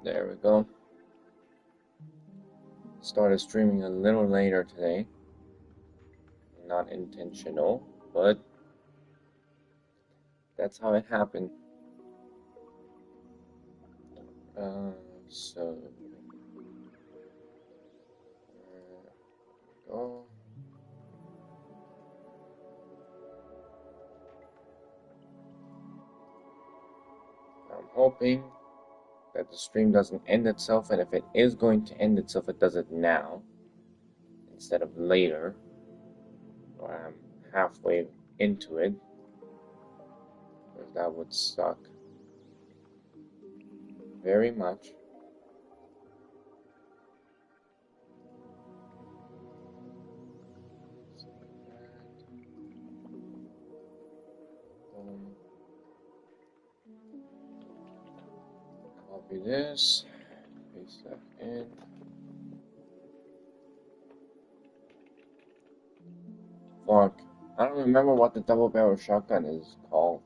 There we go. Started streaming a little later today. Not intentional, but that's how it happened. So there we go. I'm hoping that the stream doesn't end itself, and if it is going to end itself, it does it now instead of later, or I'm halfway into it, because that would suck very much. Copy this, paste that in. Fuck, I don't remember what the double barrel shotgun is called.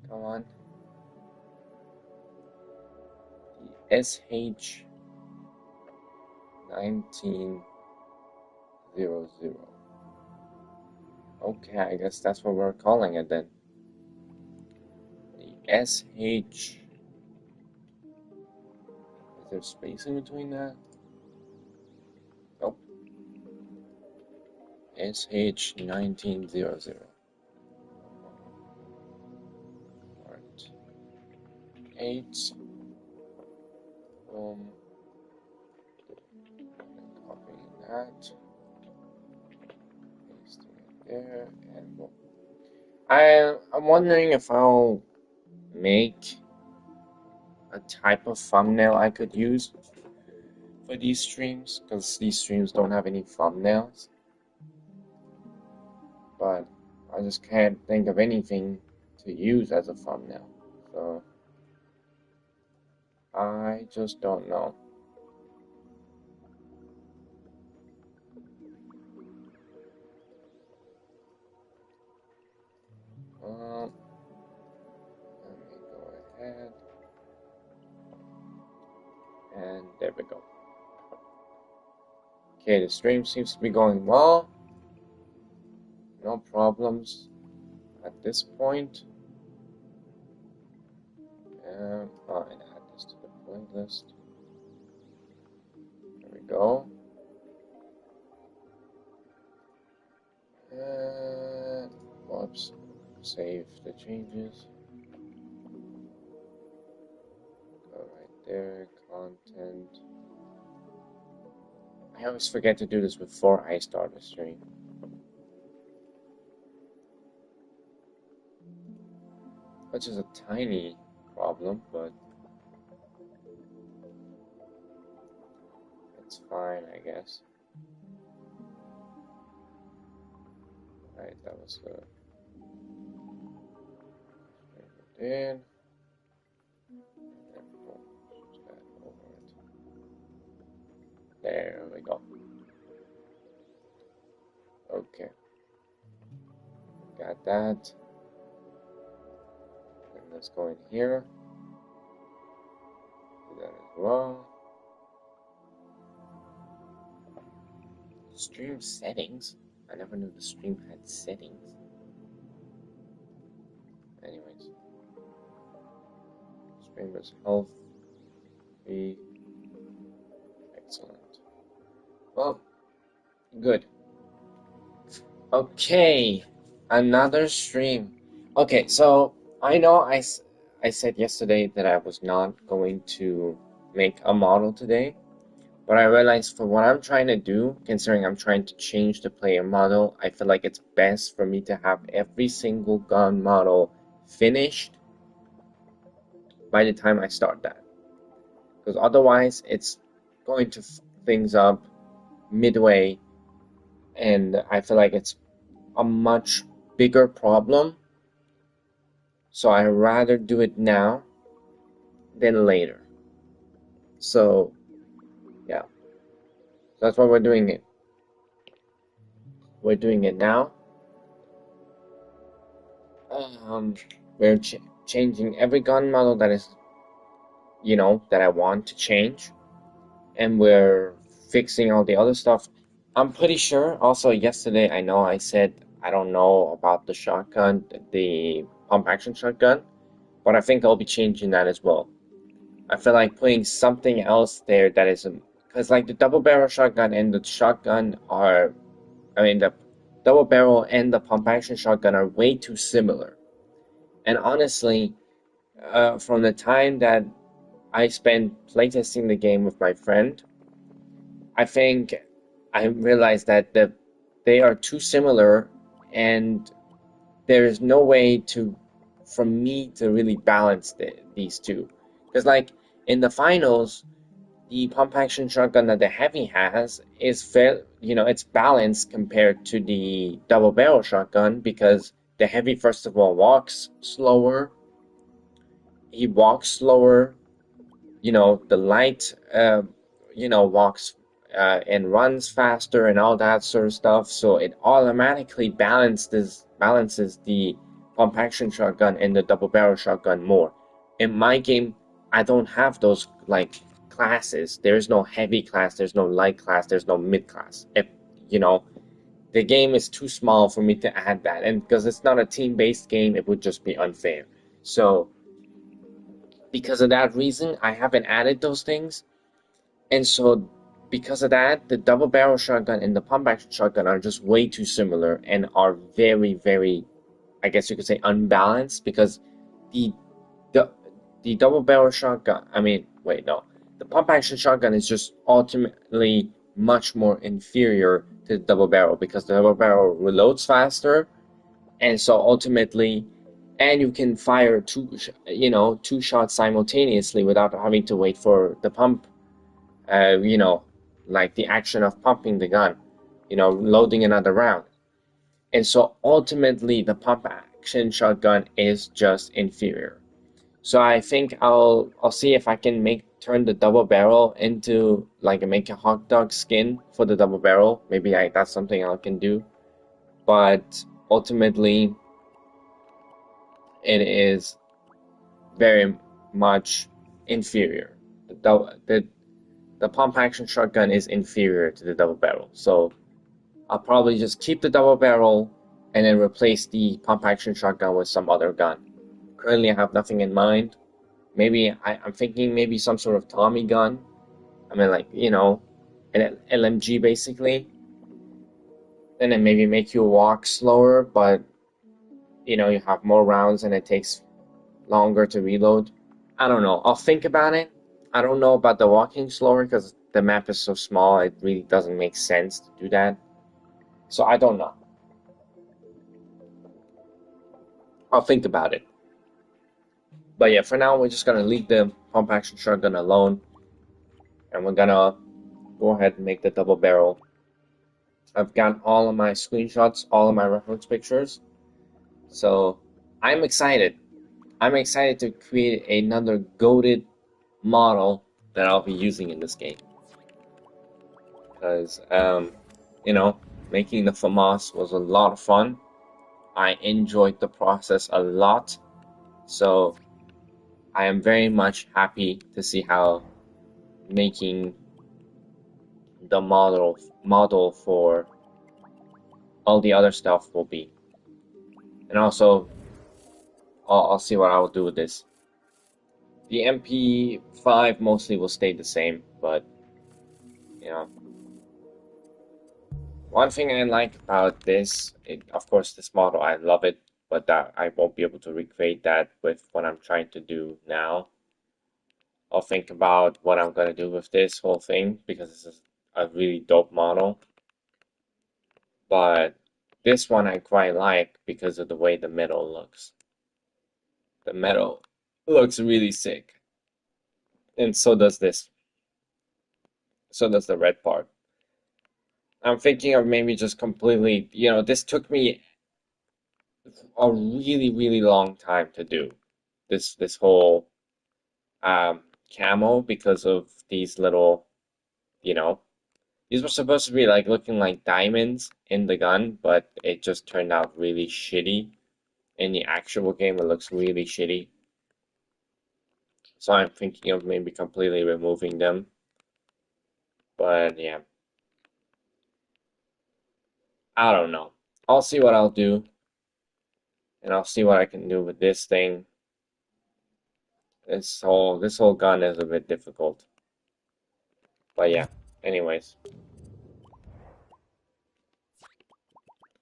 Come on. The SH1900. Okay, I guess that's what we're calling it then. The SH. Is there space in between that? Nope. SH1900. Alright. 8. Boom. Copying that. Pasting it there, and boom. I'm wondering if I'll make a type of thumbnail I could use for these streams, because these streams don't have any thumbnails. But I just can't think of anything to use as a thumbnail, so I just don't know. Let me go ahead, and there we go. Okay, the stream seems to be going well. No problems at this point. And add this to the playlist. There we go. And whoops, save the changes. Go right there, content. I always forget to do this before I start the stream. Which is a tiny problem, but it's fine, I guess. Alright, that was good. In. There we go. Okay. Got that. And let's go in here. Do that as well. Stream settings? I never knew the stream had settings. Anyways. Streamer's healthy. Excellent. Well, good. Okay, another stream. Okay, so I know I said yesterday that I was not going to make a model today, but I realized for what I'm trying to do, considering I'm trying to change the player model, I feel like it's best for me to have every single gun model finished by the time I start that. Because otherwise, it's going to f things up midway, and I feel like it's a much bigger problem. So I rather do it now than later. So yeah, that's why we're doing it. We're doing it now. Um, we're changing every gun model that is, that I want to change, and we're fixing all the other stuff. I'm pretty sure. Also, yesterday, I know I said I don't know about the shotgun, the pump action shotgun, but I think I'll be changing that as well. I feel like putting something else there that is, because like the double barrel shotgun and the shotgun are, I mean, the double barrel and the pump action shotgun are way too similar. And honestly, from the time that I spent playtesting the game with my friend, I think I realized that they are too similar, and there is no way for me to really balance these two. Because like in the finals, the pump action shotgun that the heavy has is fair, it's balanced compared to the double barrel shotgun because the heavy first of all walks slower. He walks slower. The light, walks and runs faster and all that sort of stuff. So it automatically balances the pump action shotgun and the double barrel shotgun more. In my game, I don't have those like classes. There's no heavy class, there's no light class, there's no mid class. If you know, the game is too small for me to add that, and because it's not a team-based game, it would just be unfair. So because of that reason, I haven't added those things. And so, because of that, the double barrel shotgun and the pump action shotgun are just way too similar and are very, very, I guess you could say, unbalanced because the the the double barrel shotgun. I mean, wait, no, the pump action shotgun is just ultimately much more inferior to the double barrel because the double barrel reloads faster, and so ultimately, and you can fire two shots simultaneously without having to wait for the pump, uh, you know, like the action of pumping the gun, loading another round. And so ultimately, the pump action shotgun is just inferior. So I think I'll see if I can turn the double barrel into like make a hot dog skin for the double barrel. Maybe that's something I can do. But ultimately, it is very much inferior. The pump action shotgun is inferior to the double barrel. So I'll probably just keep the double barrel and then replace the pump action shotgun with some other gun. Currently, I have nothing in mind. Maybe I'm thinking maybe some sort of Tommy gun. I mean, like, an LMG basically. And then maybe make you walk slower, but, you have more rounds and it takes longer to reload. I don't know. I'll think about it. I don't know about the walking slower because the map is so small, it really doesn't make sense to do that. So I don't know. I'll think about it. But yeah, for now, we're just gonna leave the pump action shotgun alone, and we're gonna go ahead and make the double barrel. I've got all of my screenshots, all of my reference pictures, so I'm excited. I'm excited to create another goated model that I'll be using in this game. Because, making the FAMAS was a lot of fun. I enjoyed the process a lot, so I am very much happy to see how making the model for all the other stuff will be. And also, I'll see what I will do with this. The MP5 mostly will stay the same, but you know, one thing I like about this, of course, this model, I love it, but that I won't be able to recreate that with what I'm trying to do now. I'll think about what I'm gonna do with this whole thing because this is a really dope model. But this one I quite like because of the way the metal looks. The metal looks really sick. And so does this. So does the red part. I'm thinking of maybe just completely, this took me a really, really long time to do this whole um camo because of these little, you know, these were supposed to be like looking like diamonds in the gun, but it just turned out really shitty. In the actual game, it looks really shitty. So I'm thinking of maybe completely removing them. But yeah, I don't know. I'll see what I'll do, and I'll see what I can do with this thing. This whole gun is a bit difficult. But yeah, anyways,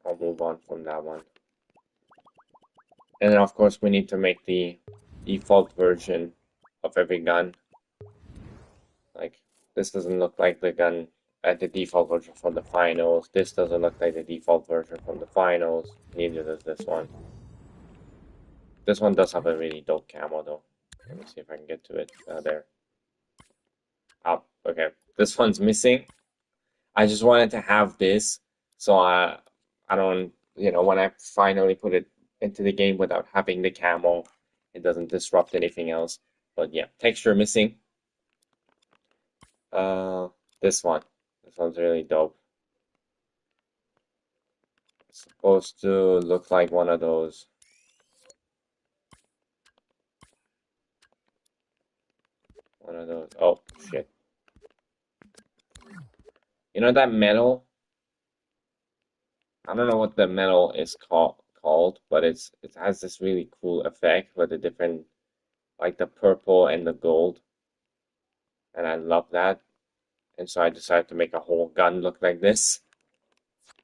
I'll move on from that one. And then of course we need to make the default version of every gun. Like this doesn't look like the gun at the default version from the finals. This doesn't look like the default version from the finals. Neither does this one. This one does have a really dope camo though. Let me see if I can get to it. There. Oh, okay. This one's missing. I just wanted to have this so I don't, when I finally put it into the game without having the camo, it doesn't disrupt anything else. But yeah, texture missing. Uh, this one. This one's really dope. It's supposed to look like one of those. One of those. Oh, shit. You know that metal? I don't know what the metal is called, but it has this really cool effect with the different, like the purple and the gold, and I love that. And so I decided to make a whole gun look like this.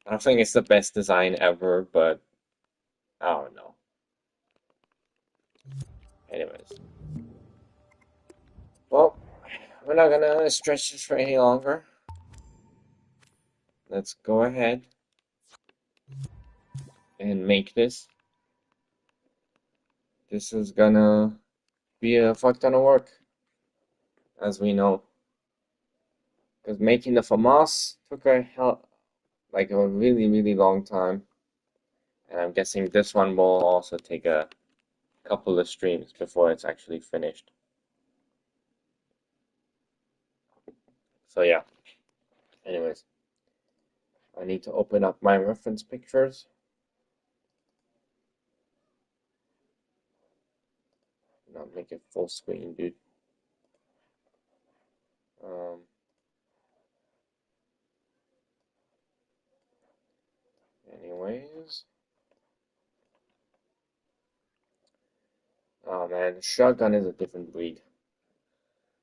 I don't think it's the best design ever, but I don't know. Anyways, well, we're not gonna stretch this for any longer. Let's go ahead and make this. This is gonna be a fuck ton of work, as we know. Because making the FAMAS took like a really, really long time. And I'm guessing this one will also take a couple of streams before it's actually finished. So yeah, anyways, I need to open up my reference pictures. Not make it full screen, dude. Um, anyways. Oh man, shotgun is a different breed.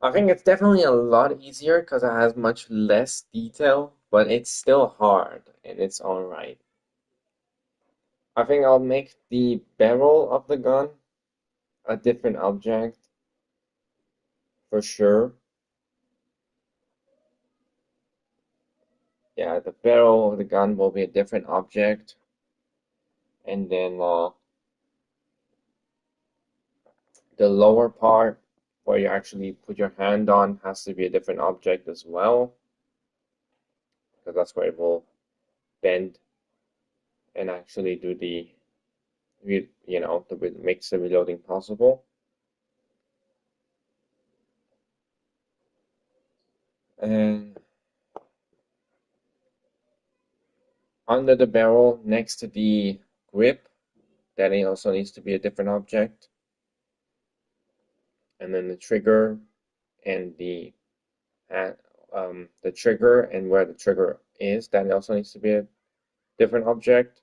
I think it's definitely a lot easier because it has much less detail, but it's still hard in its own right. I think I'll make the barrel of the gun a different object for sure. Yeah, the barrel of the gun will be a different object, and then the lower part where you actually put your hand on has to be a different object as well, because that's where it will bend and actually do makes the reloading possible. And under the barrel, next to the grip, that also needs to be a different object. And then the trigger and the trigger and where the trigger is, that also needs to be a different object.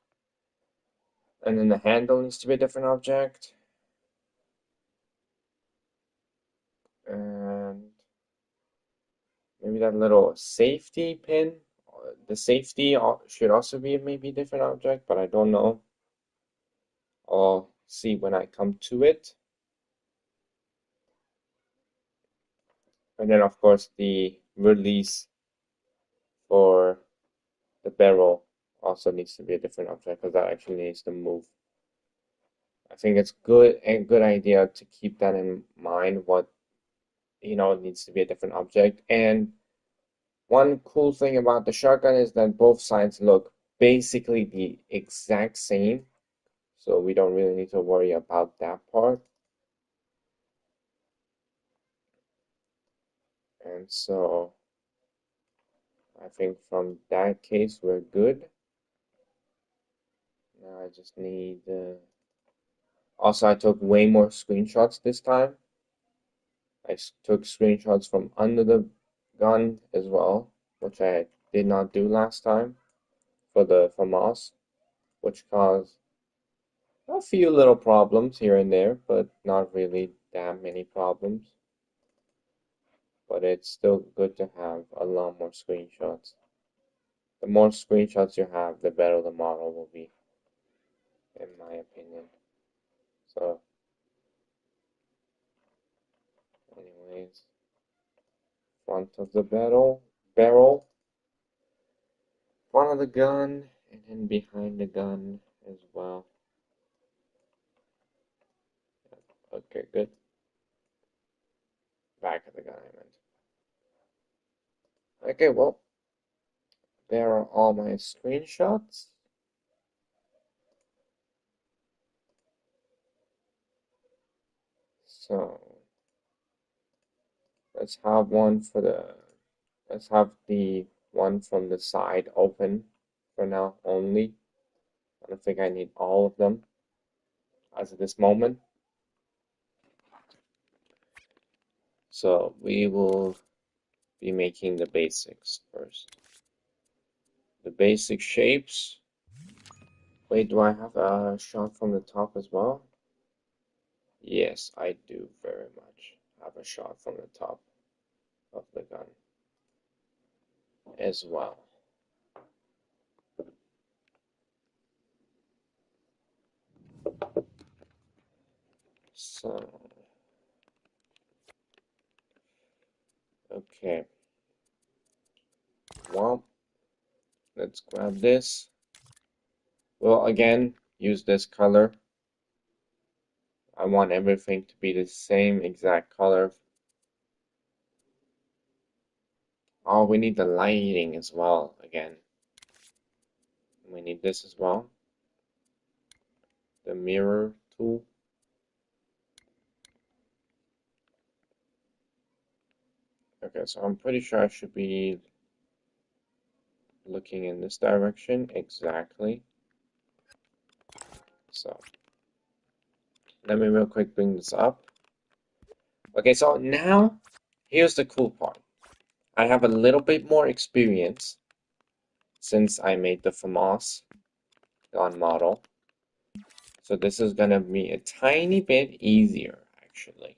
And then the handle needs to be a different object. And maybe that little safety pin, the safety should also be maybe a different object, but I don't know. I'll see when I come to it. And then, of course, the release for the barrel also needs to be a different object because that actually needs to move. I think it's a good idea to keep that in mind. What it needs to be a different object, and One cool thing about the shotgun is that both sides look basically the exact same, so we don't really need to worry about that part. And so I think from that case we're good. Now I just need also I took way more screenshots this time. I took screenshots from under the gun as well, which I did not do last time for the FAMAS, which caused a few little problems here and there, but not really that many problems. But it's still good to have a lot more screenshots. The more screenshots you have, the better the model will be, in my opinion. So, anyways, front of the barrel, front of the gun, and then behind the gun as well. Okay, good. Back of the gun, I meant. Okay, well, there are all my screenshots. So, let's have one for the, let's have the one from the side open for now only. I don't think I need all of them as of this moment. So we will be making the basics first. The basic shapes. Wait, do I have a shot from the top as well? Yes, I do very much have a shot from the top of the gun as well. So, okay. Well, let's grab this. We'll again use this color. I want everything to be the same exact color. Oh, we need the lighting as well again. We need this as well. The mirror tool. Okay, so I'm pretty sure I should be looking in this direction exactly. So let me real quick bring this up. Okay, so now here's the cool part. I have a little bit more experience since I made the FAMAS gun model. So this is gonna be a tiny bit easier actually.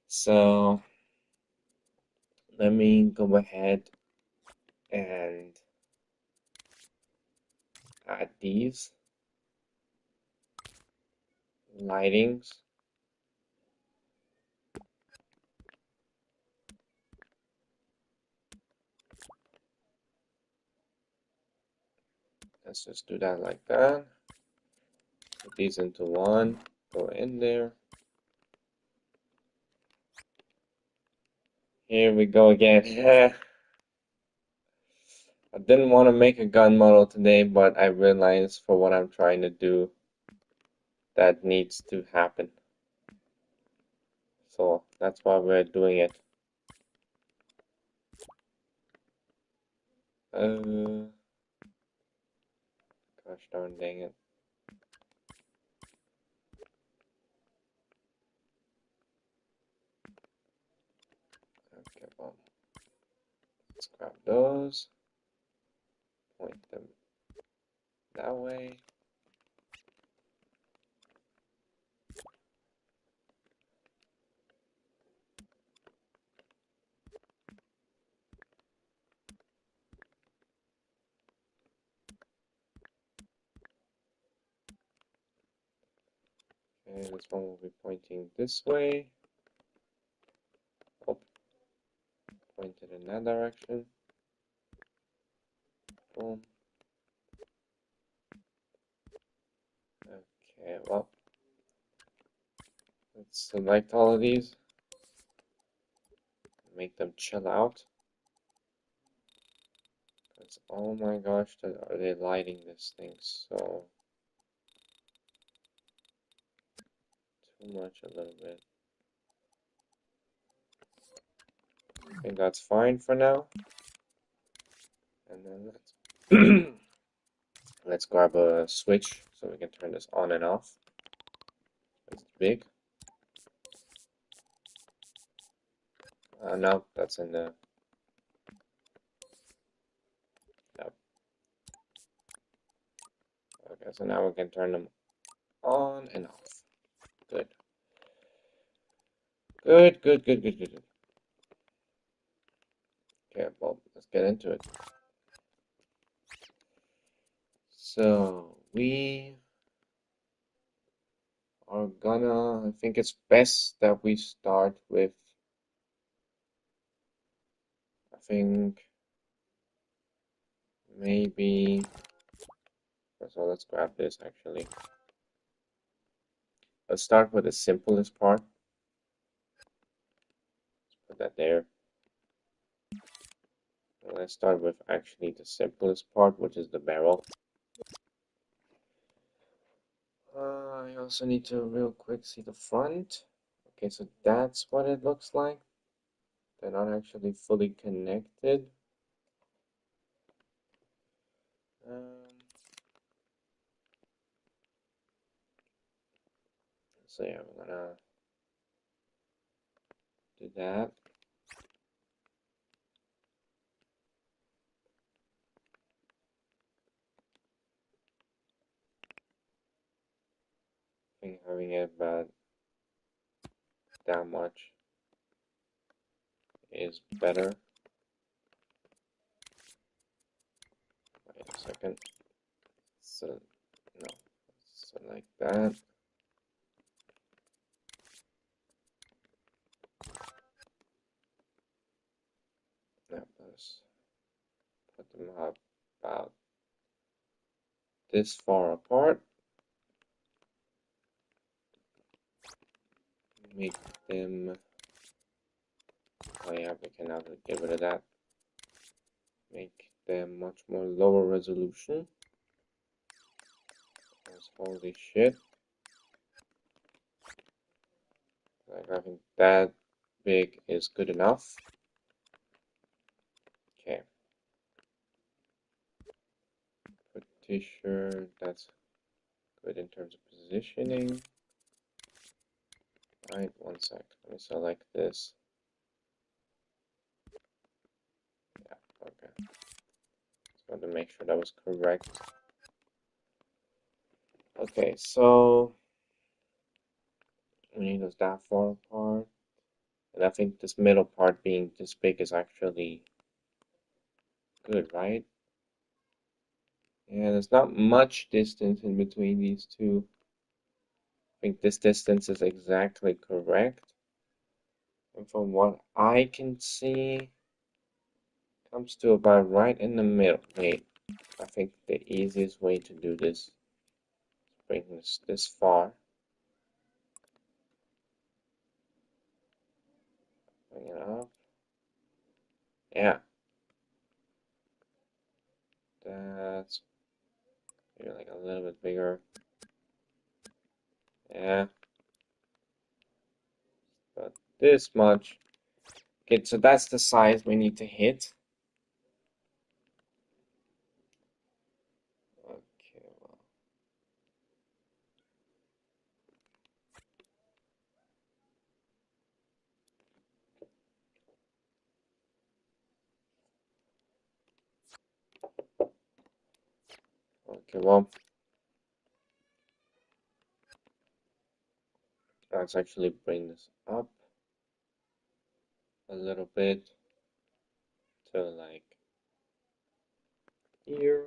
So let me go ahead and add these lightings. Let's just do that like that. Put these into one, go in there. Here we go again. I didn't want to make a gun model today, but I realized for what I'm trying to do, that needs to happen. So that's why we're doing it. Gosh darn dang it. Okay, well, let's grab those, point them that way. Okay, this one will be pointing this way. Oh, pointed in that direction. Boom. Okay, well, let's select all of these. make them chill out. Because, oh my gosh, are they lighting this thing so too much a little bit. I think that's fine for now. And then let's grab a switch so we can turn this on and off. It's big. No, that's in the... No. Okay, so now we can turn them on and off. Good. Good, good, good, good, good, good. Okay, well, let's get into it. So, we are gonna... I think it's best that we start with... I think... Maybe... So let's grab this, actually. Let's start with the simplest part. Put that there. Let's start with actually the simplest part, which is the barrel. I also need to real quick see the front. Okay, so that's what it looks like. They're not actually fully connected. So yeah, we're gonna do that. I think having it about that much is better. Wait a second. So no, so like that. Let's put them up about this far apart. Make them. Oh yeah, we can now get rid of that. Make them much more lower resolution. Because holy shit. Like I think that big is good enough. Okay. Put t-shirt, that's good in terms of positioning. Alright, one sec. Let me select this. Yeah, okay. Just wanted to make sure that was correct. Okay, so we need those that far apart. And I think this middle part being this big is actually good, right? Yeah, there's not much distance in between these two. I think this distance is exactly correct. And from what I can see, comes to about right in the middle. Wait, I think the easiest way to do this is bring this far. Bring it up. Yeah. That's maybe like a little bit bigger. Yeah. But this much. Okay, so that's the size we need to hit. Okay, well. Okay, well. Let's actually bring this up a little bit to like here.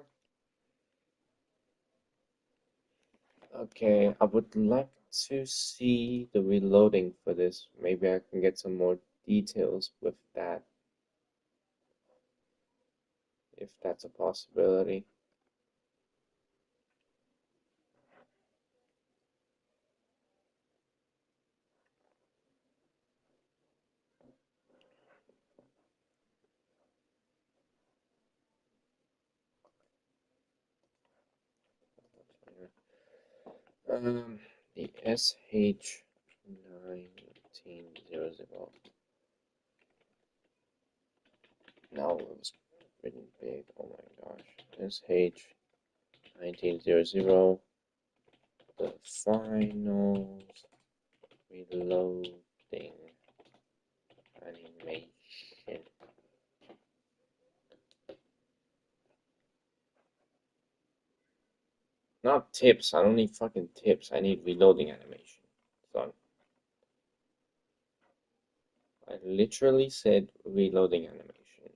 Okay, I would like to see the reloading for this. Maybe I can get some more details with that, if that's a possibility. The SH1900. Now it was written big. Oh my gosh. SH1900. The final reloading animation. Not tips. I don't need fucking tips. I need reloading animation. Son. I literally said reloading animation.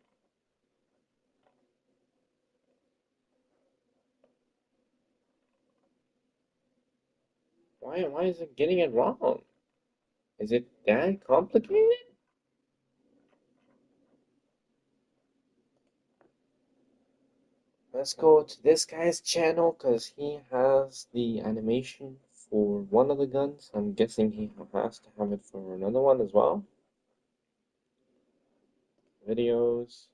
Why is it getting it wrong? Is it that complicated? Let's go to this guy's channel because he has the animation for one of the guns. I'm guessing he has to have it for another one as well. Videos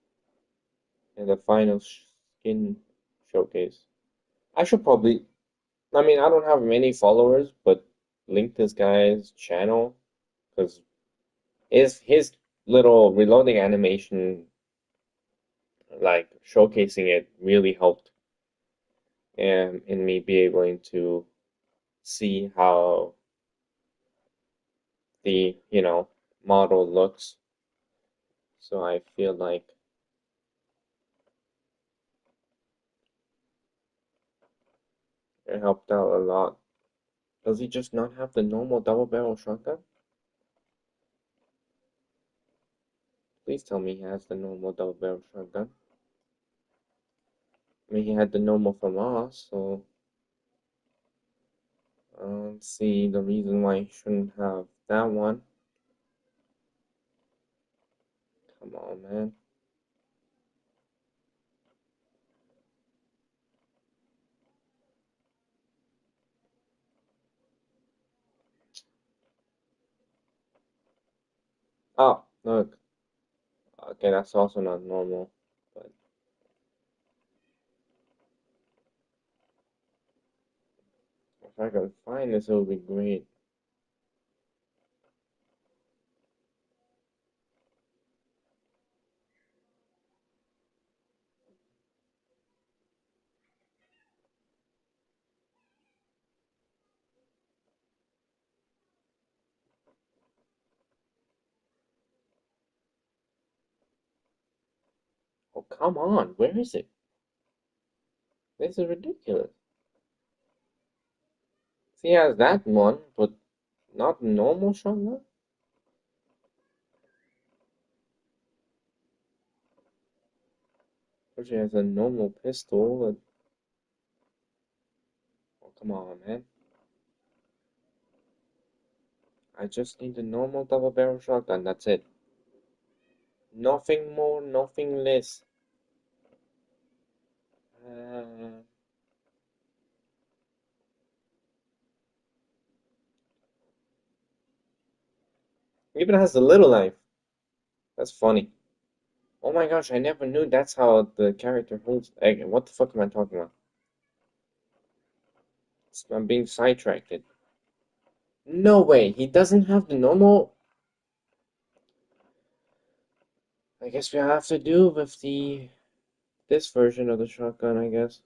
and the final skin showcase. I should probably, I mean, I don't have many followers, but link this guy's channel because his little reloading animation, like showcasing it, really helped in me be able to see how the model looks. So I feel like it helped out a lot. Does he just not have the normal double barrel shotgun? Please tell me he has the normal double barrel shotgun. I mean, he had the normal from us, so I don't see the reason why he shouldn't have that one. Come on, man. Oh, look. Okay, that's also not normal, but if I can find this, it would be great. Oh, come on. Where is it? This is ridiculous. He has that one, but not normal shotgun? Or she has a normal pistol. Oh, come on, man. I just need a normal double barrel shotgun. That's it. Nothing more, nothing less. Uh, Even has a little knife. That's funny. Oh my gosh, I never knew that's how the character holds. What the fuck am I talking about? I'm being sidetracked. No way, he doesn't have the normal. I guess we have to do with this version of the shotgun, I guess.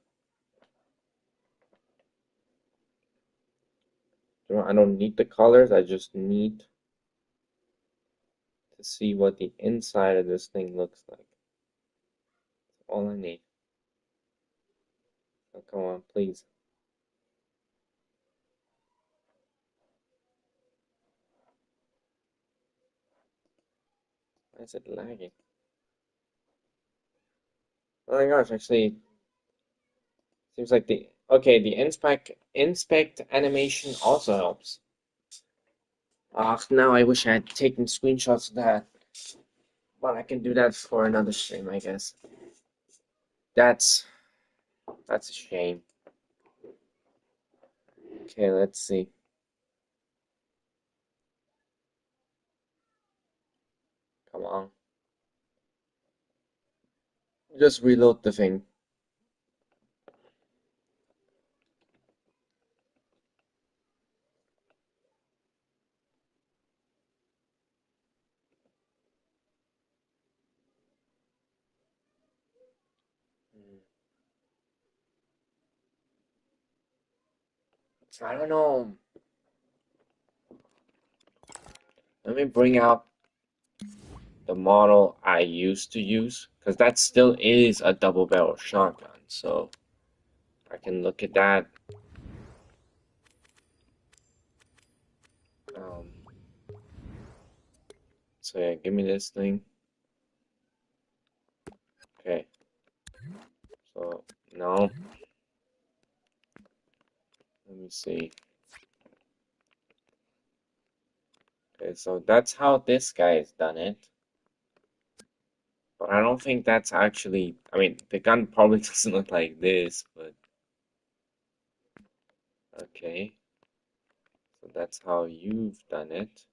I don't need the colors, I just need to see what the inside of this thing looks like. That's all I need. Oh, come on, please. Why is it lagging? Oh my gosh, actually, seems like the inspect animation also helps. Ah, now I wish I had taken screenshots of that, but I can do that for another stream, I guess. That's a shame. Okay, let's see. Come on. Just reload the thing. I don't know. Let me bring out the model I used to use, because that still is a double barrel shotgun. So I can look at that. Um, so yeah, give me this thing. Okay. So no. Let me see. Okay, so that's how this guy has done it. But I don't think that's actually, I mean, the gun probably doesn't look like this, but okay. So that's how you've done it.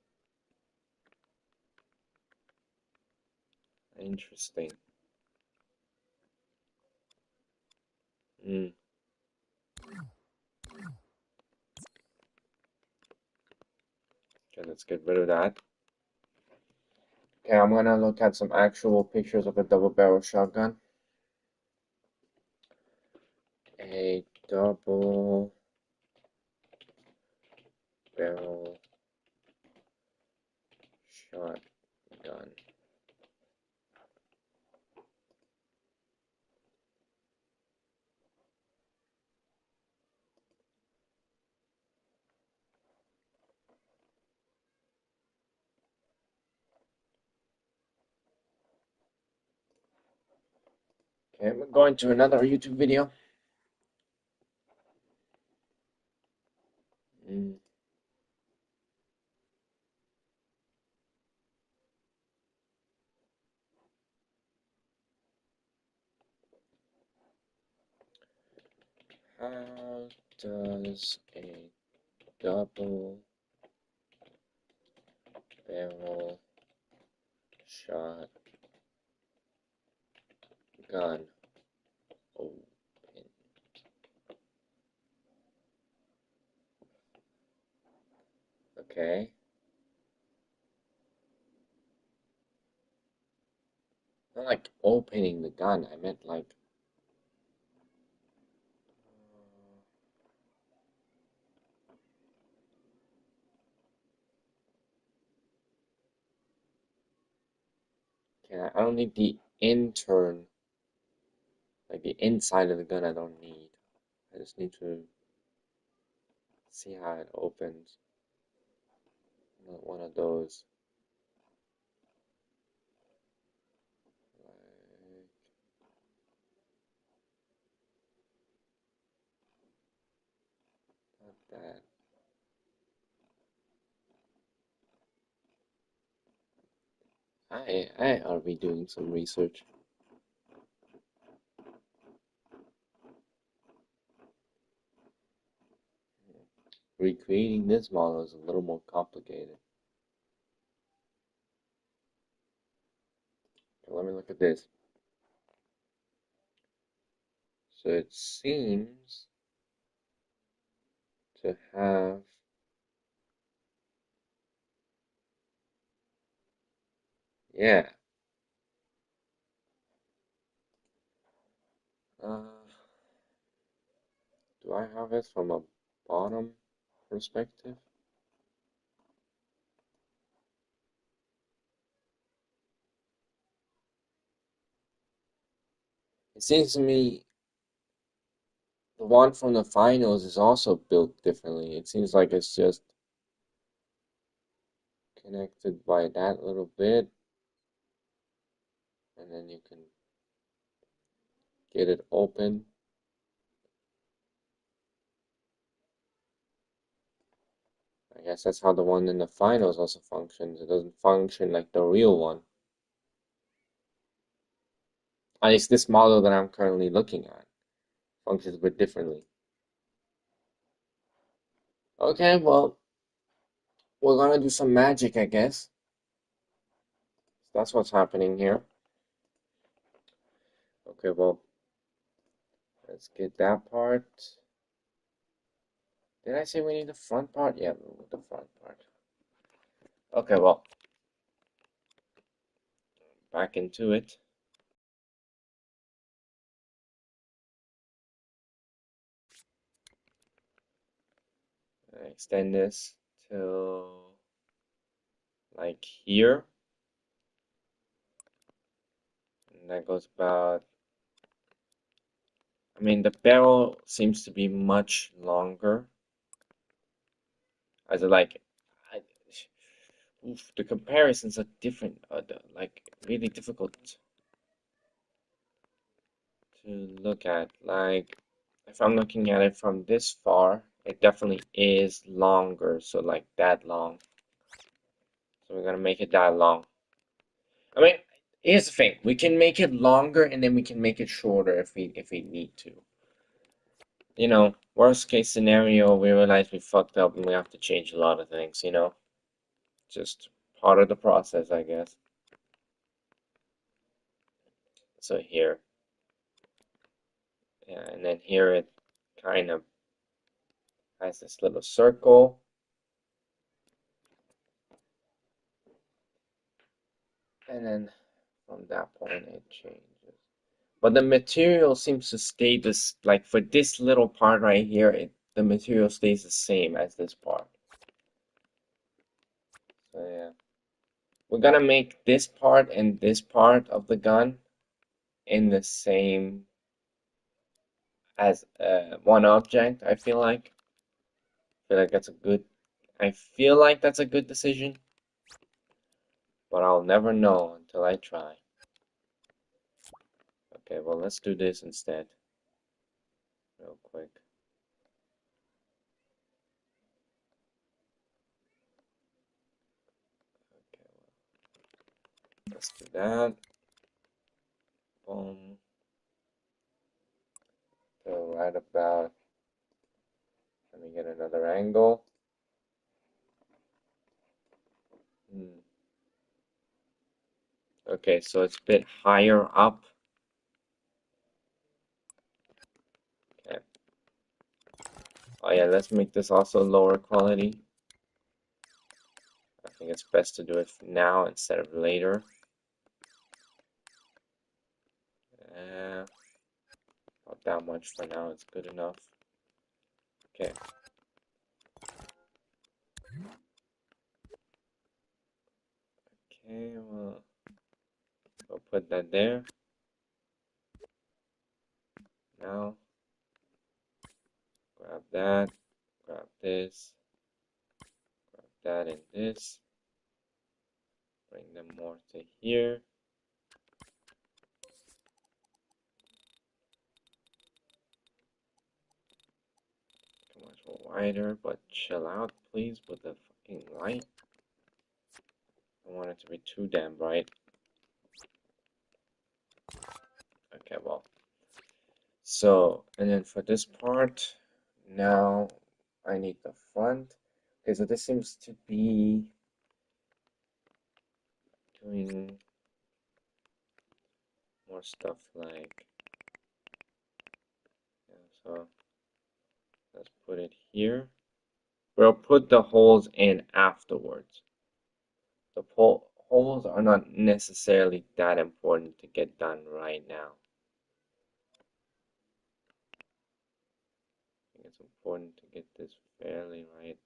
Interesting. Hmm. Okay, let's get rid of that. Okay, I'm gonna look at some actual pictures of a double barrel shotgun. A double barrel shotgun. Okay, we're going to another YouTube video. Mm. How does a double barrel shotgun open? Okay. Not like opening the gun, I meant like. Okay, I don't need the intern, like the inside of the gun, I don't need. I just need to see how it opens. Not one of those. Like, not that. I ought to be doing some research. Recreating this model is a little more complicated. Okay, let me look at this. So it seems to have yeah. Uh, do I have it from a bottom perspective? It seems to me the one from the finals is also built differently. It seems like it's just connected by that little bit, and then you can get it open. I guess that's how the one in the finals also functions. It doesn't function like the real one. At least this model that I'm currently looking at functions a bit differently. Okay, well, we're gonna do some magic, I guess. That's what's happening here. Okay, well, let's get that part. Did I say we need the front part? Yeah, the front part. Okay, well, back into it. extend this till like here. And that goes about, I mean, the barrel seems to be much longer. As a, like, I, oof, the comparisons are different, like really difficult to look at. Like, if I'm looking at it from this far, it definitely is longer, so like that long. So we're gonna make it that long. I mean, here's the thing: we can make it longer, and then we can make it shorter if we need to. You know, worst case scenario, we realize we fucked up and we have to change a lot of things. You know, just part of the process, I guess. So here, yeah, and then here it kind of has this little circle. And then from that point it changes. But the material seems to stay this, like for this little part right here, the material stays the same as this part. So yeah. We're gonna make this part and this part of the gun in the same as one object, I feel like. I feel like that's a good decision, but I'll never know until I try. Okay, well, let's do this instead, real quick. Okay, well, let's do that. Boom. So right about, let me get another angle. Okay, so it's a bit higher up. Okay. Oh yeah, let's make this also lower quality. I think it's best to do it now instead of later. Not that much for now, it's good enough. Okay. Okay, well, we'll put that there. Now, grab that, grab this, grab that and this. Bring them more to here. Much wider, but chill out, please, with the fucking light. I don't want it to be too damn bright. Okay, well. So, and then for this part, now I need the front. Okay, so this seems to be doing more stuff like, yeah, so let's put it here. We'll put the holes in afterwards. The holes are not necessarily that important to get done right now. I think it's important to get this fairly right.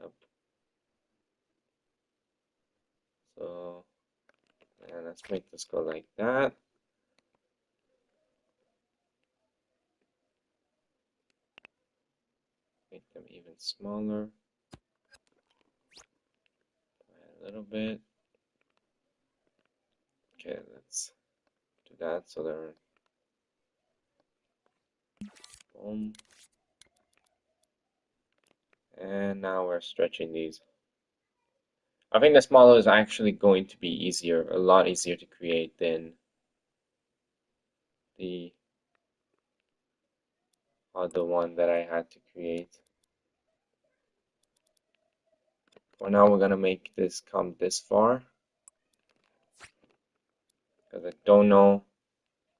Yep. So, and let's make this go like that. Make them even smaller. A little bit. Okay, let's do that so they're boom. And now we're stretching these. I think the smaller is actually going to be easier, a lot easier to create than the other one that I had to create. For now, we're gonna make this come this far, because I don't know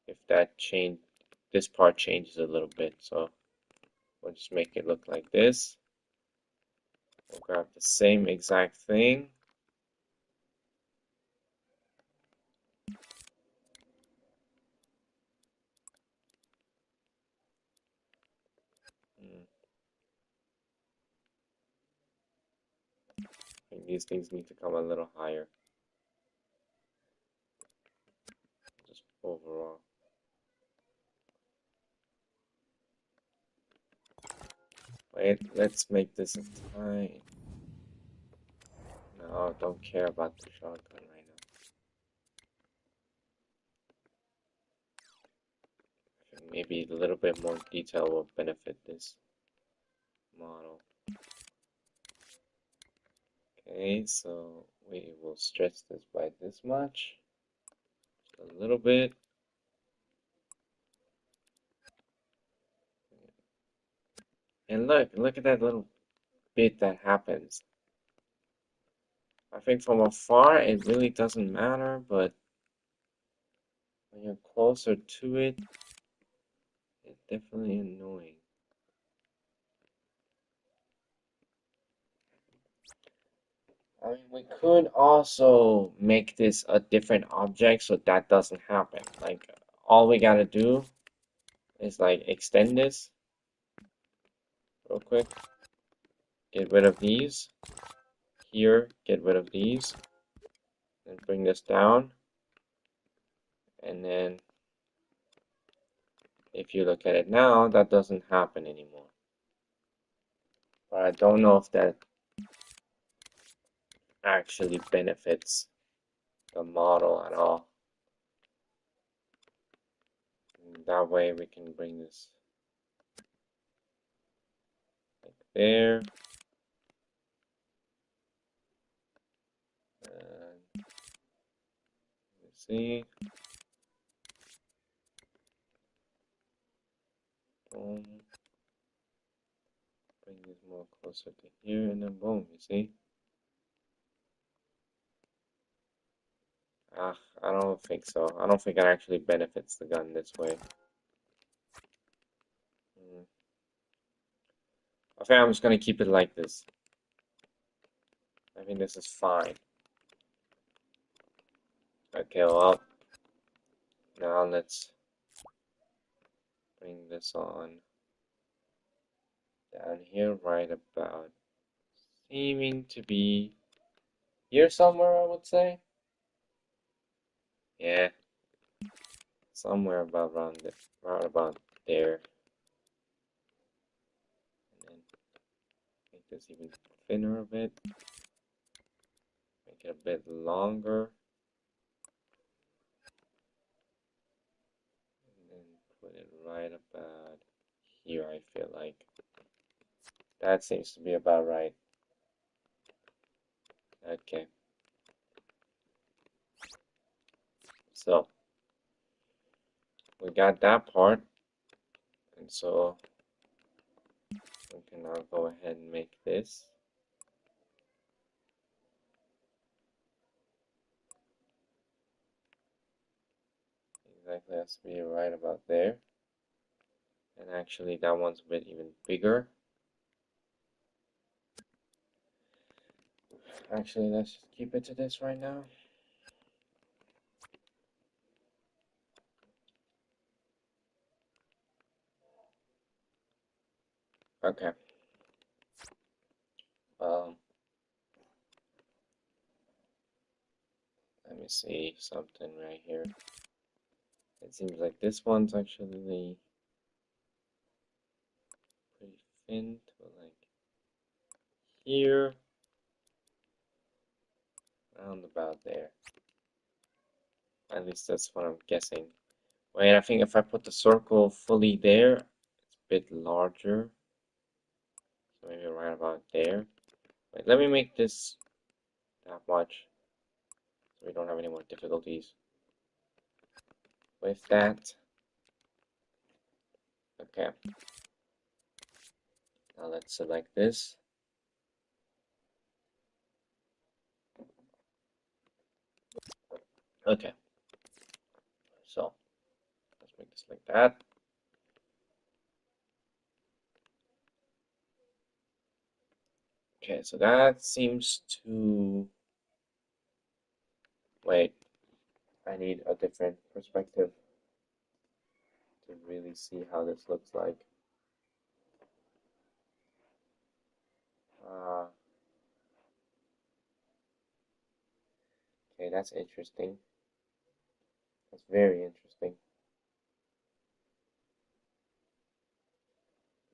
if this part changes a little bit, so we'll just make it look like this. We'll grab the same exact thing. I think these things need to come a little higher. Just overall. Wait, let's make this a tiny. No, don't care about the shotgun right now. I think maybe a little bit more detail will benefit this model. Okay, so we will stretch this by this much. Just a little bit. And look at that little bit that happens. I think from afar it really doesn't matter, but when you're closer to it, it's definitely annoying. I mean, we could also make this a different object so that doesn't happen. Like, all we gotta do is like extend this real quick, get rid of these, here, get rid of these, and bring this down, and then if you look at it now, that doesn't happen anymore. But I don't know if that actually benefits the model at all. And that way we can bring this like there. And let's see. Boom. Bring this more closer to here, and then boom, you see? Ah, I don't think so. I don't think it actually benefits the gun this way. I think I'm just gonna keep it like this. I think this is fine. Okay, well, now let's bring this on down here, right about seeming to be here somewhere, I would say. Yeah, somewhere about right about there. And then make this even thinner a bit. Make it a bit longer. And then put it right about here, I feel like. That seems to be about right. Okay. So, we got that part. And so, we can now go ahead and make this. Exactly has to be right about there. And actually, that one's a bit even bigger. Actually, let's just keep it to this right now. Okay. Let me see something right here. It seems like this one's actually pretty thin to like here, around about there. At least that's what I'm guessing. Wait, I think if I put the circle fully there, it's a bit larger. So maybe right about there. Wait, let me make this that much so we don't have any more difficulties with that. Okay. Now let's select this. Okay. So let's make this like that. Okay, so that seems to... Wait, I need a different perspective to really see how this looks like. Uh, Okay, that's interesting. That's very interesting.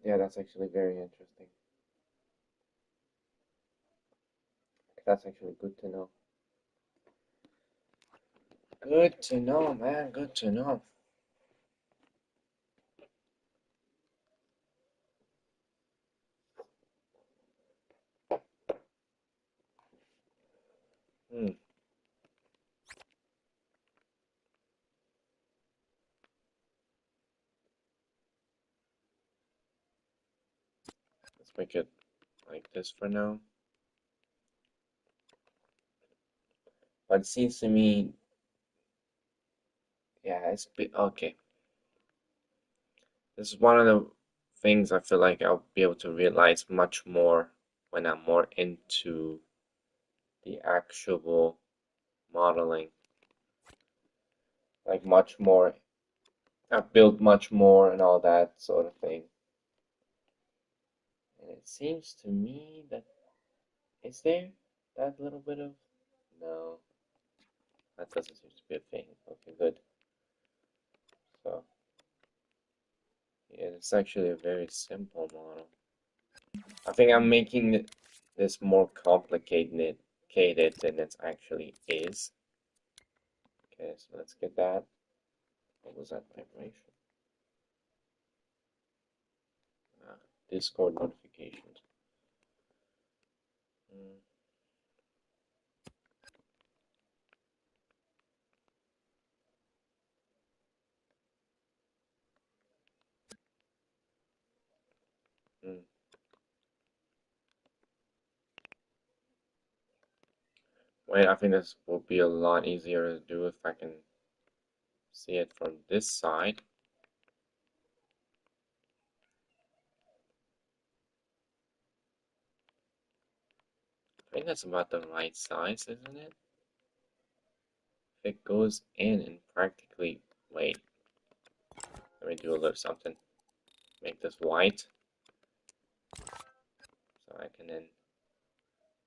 Yeah, that's actually very interesting. That's actually good to know. Good to know, man. Good to know. Hmm. Let's make it like this for now. But it seems to me, yeah, okay. This is one of the things I feel like I'll be able to realize much more when I'm more into the actual modeling. Like much more, I've built much more and all that sort of thing. And it seems to me that, is there that little bit of, no, that doesn't seem to be a thing. Okay, good. So, yeah, it's actually a very simple model. I think I'm making this more complicated than it actually is. Okay, so let's get that. What was that vibration? Discord notifications. Mm, mm. Wait, I think this will be a lot easier to do if I can see it from this side. I think that's about the right size, isn't it? If it goes in and practically, wait, let me do a little something. Make this white so I can then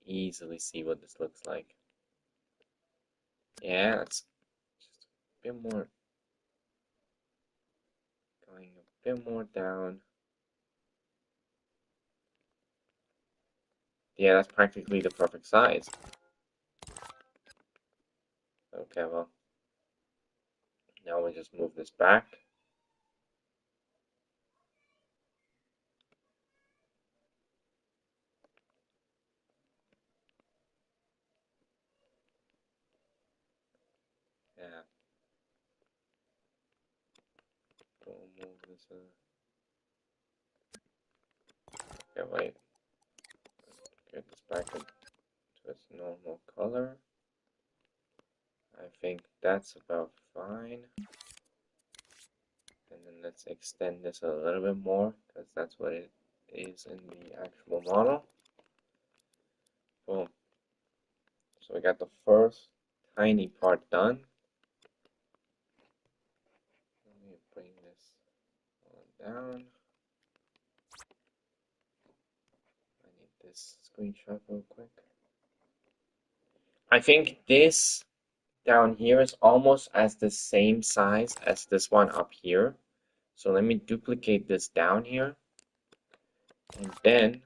easily see what this looks like. Yeah, it's just a bit more, going a bit more down. Yeah, that's practically the perfect size. Okay, well, now we just move this back. Yeah, we'll move this. Okay, wait. Get this back into its normal color. I think that's about fine. And then let's extend this a little bit more because that's what it is in the actual model. Boom. So we got the first tiny part done. Let me bring this on down. I need this screenshot real quick. I think this down here is almost as the same size as this one up here. So let me duplicate this down here and then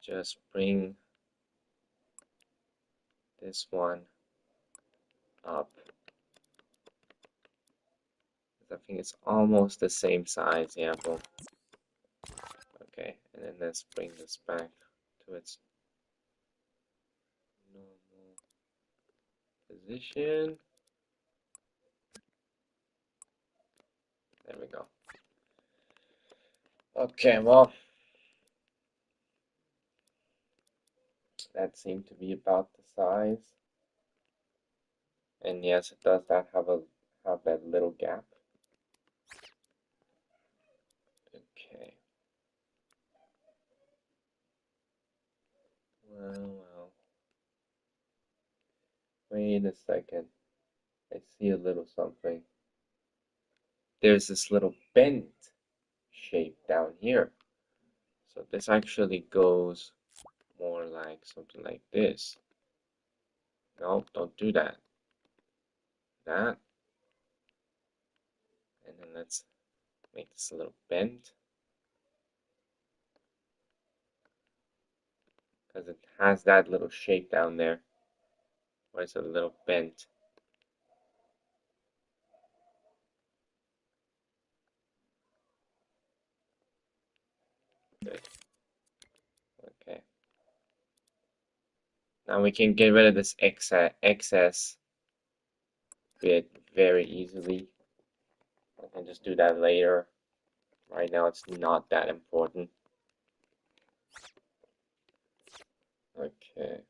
just bring this one up. I think it's almost the same size. Yeah, boom. Okay, and then let's bring this back to its normal position. There we go. Okay, well, that seemed to be about the size. And yes, it does have that little gap. Okay. Well. Wait a second. I see a little something. There's this little bent shape down here. So this actually goes more like something like this. No, don't do that. That. And then let's make this a little bent. Because it has that little shape down there. Where it's a little bent. Good. Okay. Now we can get rid of this excess bit very easily. I can just do that later. Right now it's not that important. Okay.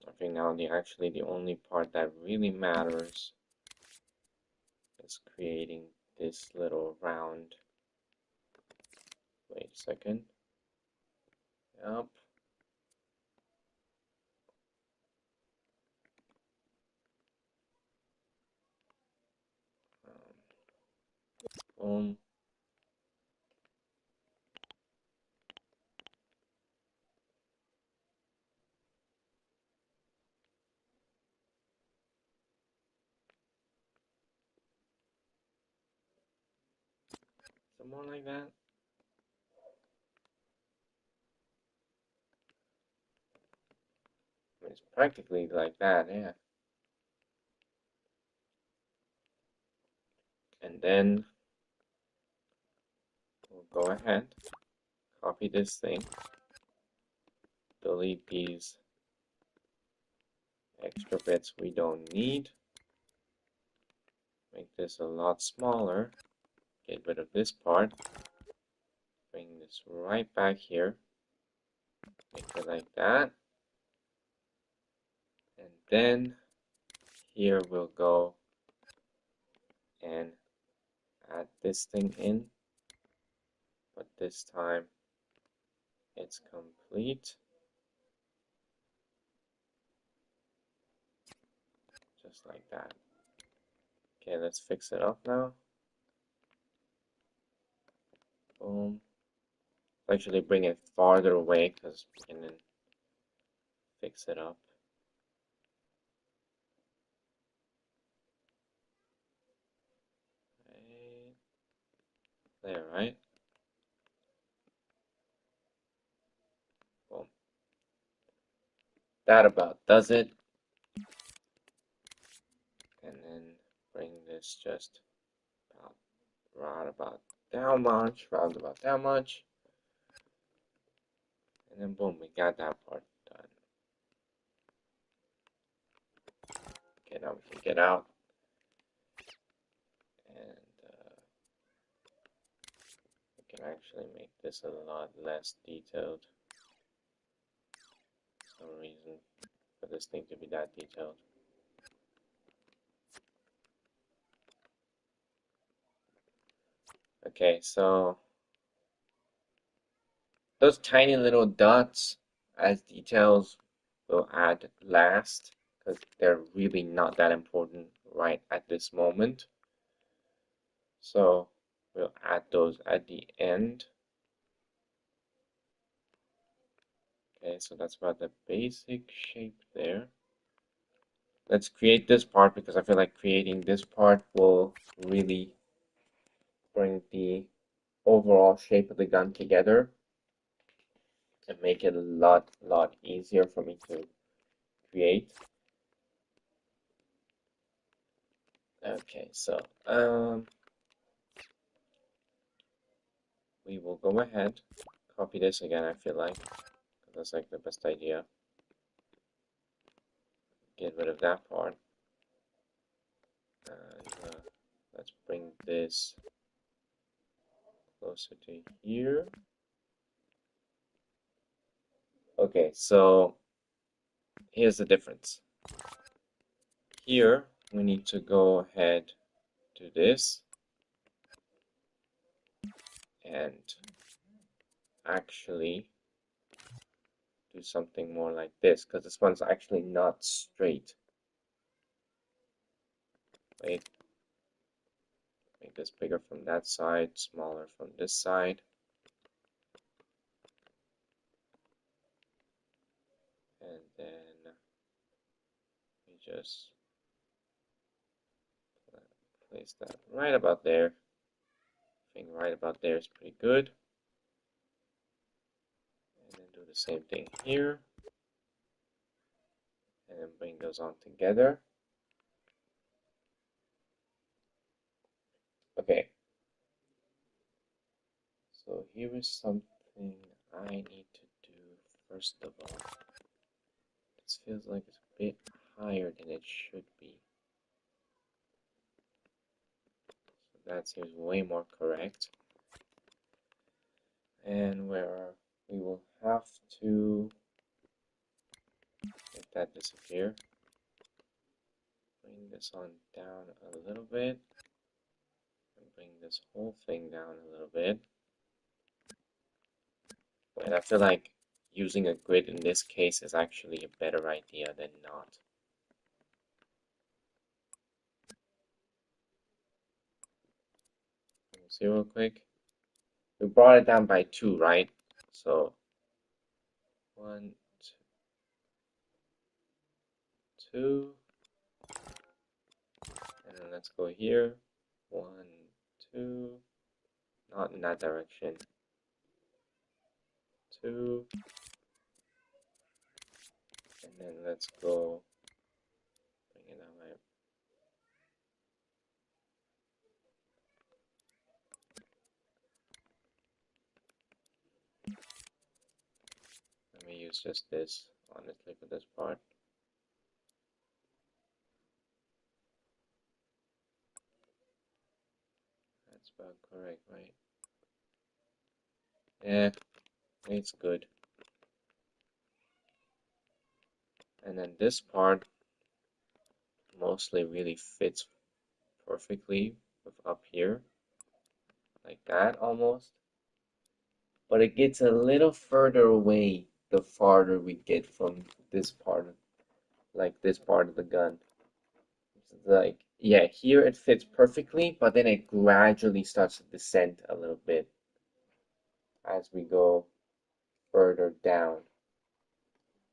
I think now the only part that really matters is creating this little round. Wait a second. Yep. Boom. Something like that. I mean, it's practically like that, yeah. And then we'll go ahead, copy this thing, delete these extra bits we don't need, make this a lot smaller, get rid of this part, bring this right back here, make it like that, and then here we'll go and add this thing in, but this time it's complete, just like that. Okay, let's fix it up now. Boom. Actually bring it farther away because we can then fix it up. Right there, right? Boom. That about does it. And then bring this just about round about down much, round about that much. And then boom, we got that part done. Okay, now we can get out. And we can actually make this a lot less detailed. There's no reason for this thing to be that detailed. Okay, so those tiny little dots as details we'll add last because they're really not that important right at this moment. So we'll add those at the end. Okay, so that's about the basic shape there. Let's create this part because I feel like creating this part will really bring the overall shape of the gun together and make it a lot easier for me to create. Okay, so we will go ahead, copy this again, I feel like. That's like the best idea. Get rid of that part. And let's bring this closer to here. Okay, so here's the difference. Here, we need to go ahead to this and actually do something more like this, because this one's actually not straight. Wait, make this bigger from that side, smaller from this side. And then we just place that right about there. I think right about there is pretty good. And then do the same thing here. And then bring those on together. Okay. So here is something I need to do first of all. This feels like it's a bit higher than it should be. So that seems way more correct. And where we will have to make that disappear. Bring this on down a little bit. And bring this whole thing down a little bit. And I feel like using a grid in this case is actually a better idea than not. Let me see real quick. We brought it down by 2, right? So 1, 2, and then let's go here. 1, 2, not in that direction. 2, and then let's go bring it down right. Let me use just this, honestly, for this part. That's about correct, right? Yeah, it's good. And then this part mostly really fits perfectly with up here, like that almost. But it gets a little further away the farther we get from this part, like this part of the gun. Like, yeah, here it fits perfectly, but then it gradually starts to descend a little bit as we go further down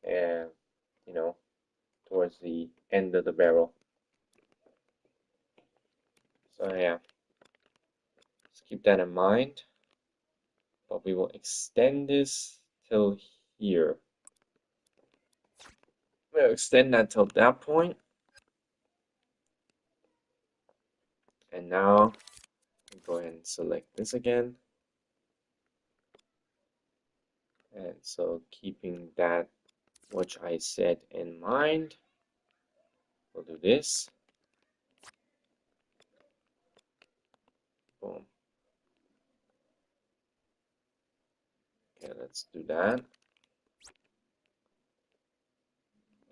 and, you know, towards the end of the barrel. So yeah, just keep that in mind. But we will extend this till here. We'll extend that till that point. And now go ahead and select this again. And so keeping that which I said in mind, we'll do this. Boom. Okay, let's do that.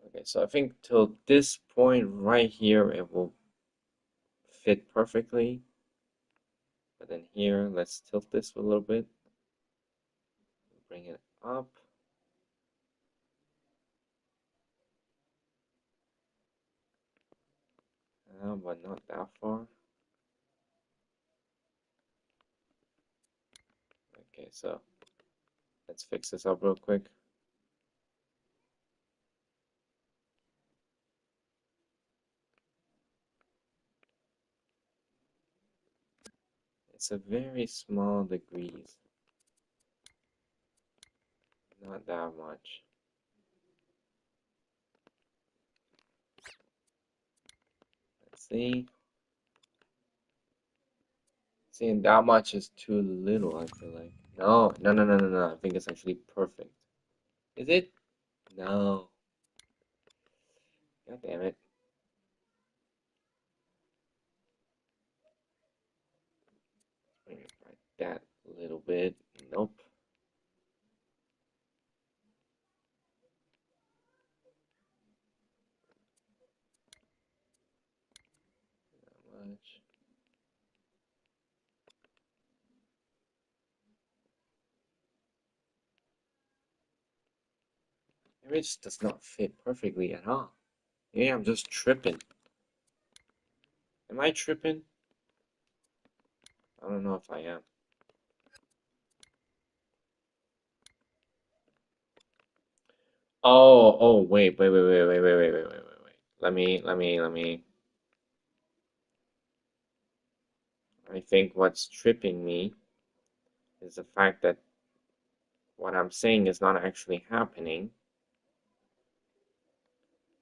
Okay, so I think till this point right here, it will fit perfectly. But then here, let's tilt this a little bit. Bring it up. But not that far. Okay, so let's fix this up real quick. It's a very small degrees. Not that much. Let's see. Seeing that much is too little, I feel like. No, no, no, no, no, no. I think it's actually perfect. Is it? No. God damn it. Bring it like that a little bit. Nope. Not much. Maybe it just does not fit perfectly at all. Maybe I'm just tripping. Am I tripping? I don't know if I am. Oh, wait. Let me. I think what's tripping me is the fact that what I'm saying is not actually happening.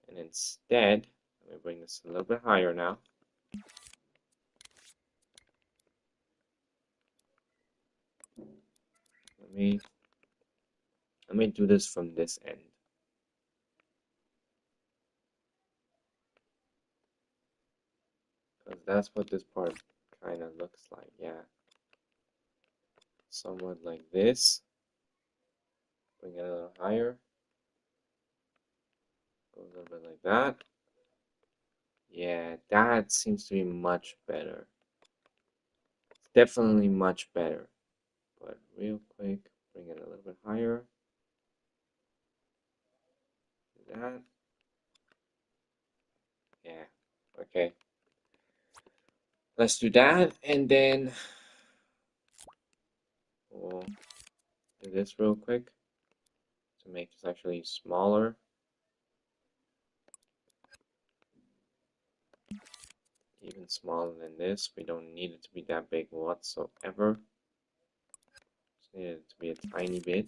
And instead, let me bring this a little bit higher now. Let me do this from this end. Because that's what this part kind of looks like, yeah. Somewhat like this. Bring it a little higher. Go a little bit like that. Yeah, that seems to be much better. It's definitely much better. But real quick, bring it a little bit higher. Do that. Yeah, okay. Let's do that, and then we'll do this real quick to make this actually smaller. Even smaller than this. We don't need it to be that big whatsoever. Just need it to be a tiny bit.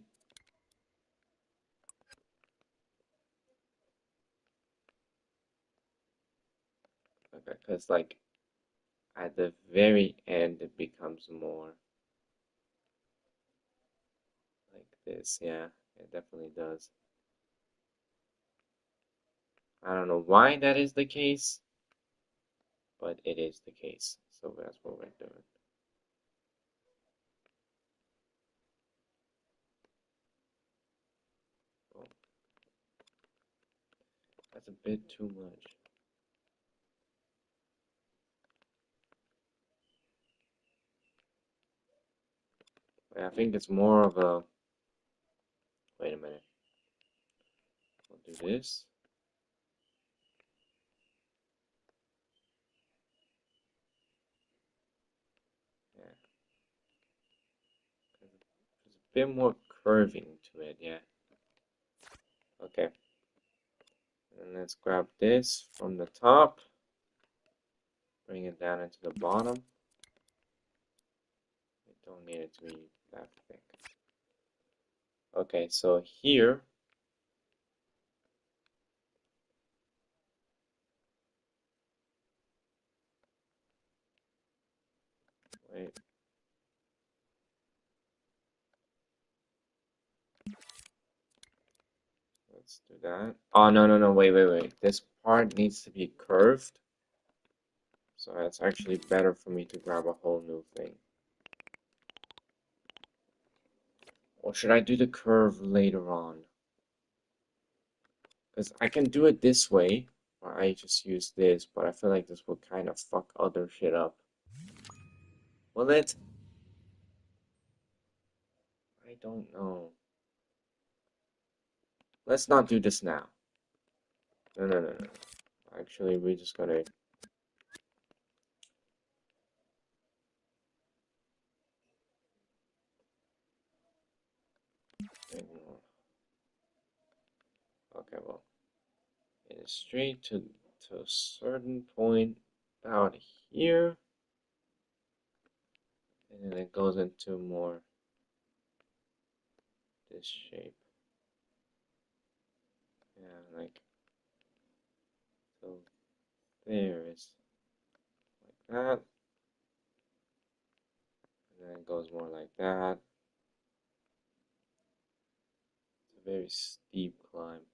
Okay, because like at the very end it becomes more like this. Yeah, it definitely does. I don't know why that is the case, but it is the case. So that's what we're doing. Oh, that's a bit too much. I think it's more of a. Wait a minute. We'll do this. Yeah. There's a bit more curving to it, yeah. Okay. And let's grab this from the top. Bring it down into the bottom. We don't need it to be that thick. Okay, so here. Wait. Let's do that. Oh, no, wait. This part needs to be curved. So it's actually better for me to grab a whole new thing. Or should I do the curve later on? Because I can do it this way, or I just use this, but I feel like this will kind of fuck other shit up. Will it? I don't know. Let's not do this now. No. Actually, we just gotta. Ignore. Okay, well, it is straight to a certain point out here, and then it goes into more this shape. Yeah, like so. There is like that, and then it goes more like that. It's a very steep climb.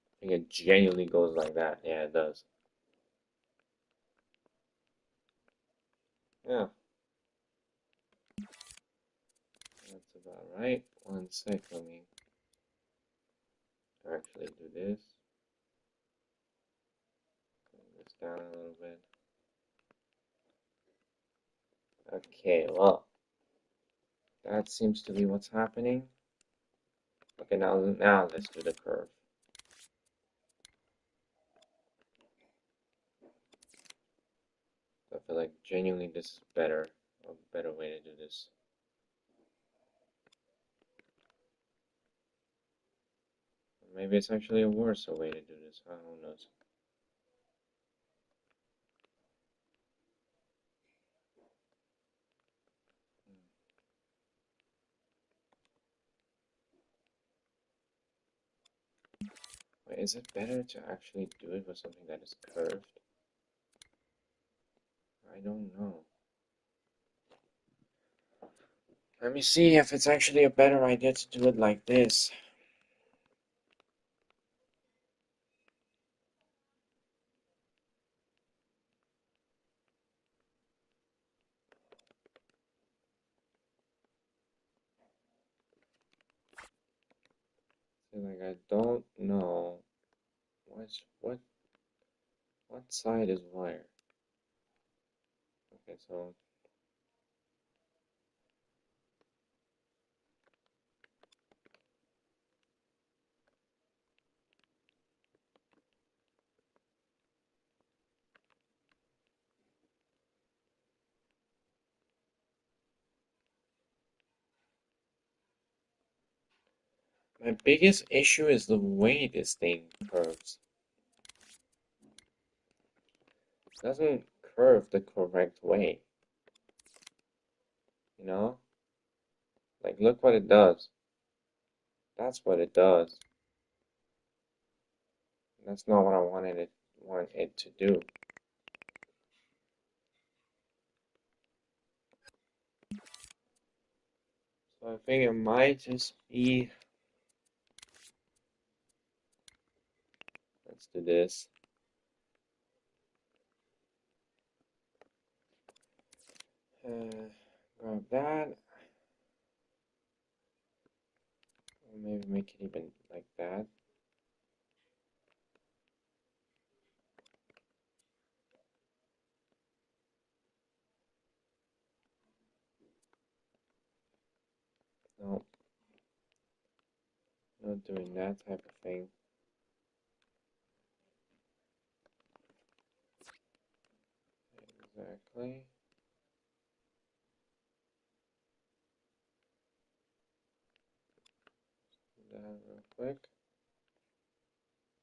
I think it genuinely goes like that. Yeah, it does. Yeah, that's about right. One sec, let me actually do this. Bring this down a little bit. Okay, well, that seems to be what's happening. Okay, now let's do the curve. I feel like genuinely this is better, a better way to do this. Maybe it's actually a worse way to do this. I don't know. Wait, is it better to actually do it with something that is curved? I don't know. Let me see if it's actually a better idea to do it like this. See, like I don't know what side is wire. Okay, so my biggest issue is the way this thing curves. It doesn't curve the correct way. You know? Like look what it does. That's what it does. That's not what I want it to do. So I think it might just be, let's do this. Grab that. Or maybe make it even like that. No, not doing that type of thing. Exactly. Do that real quick.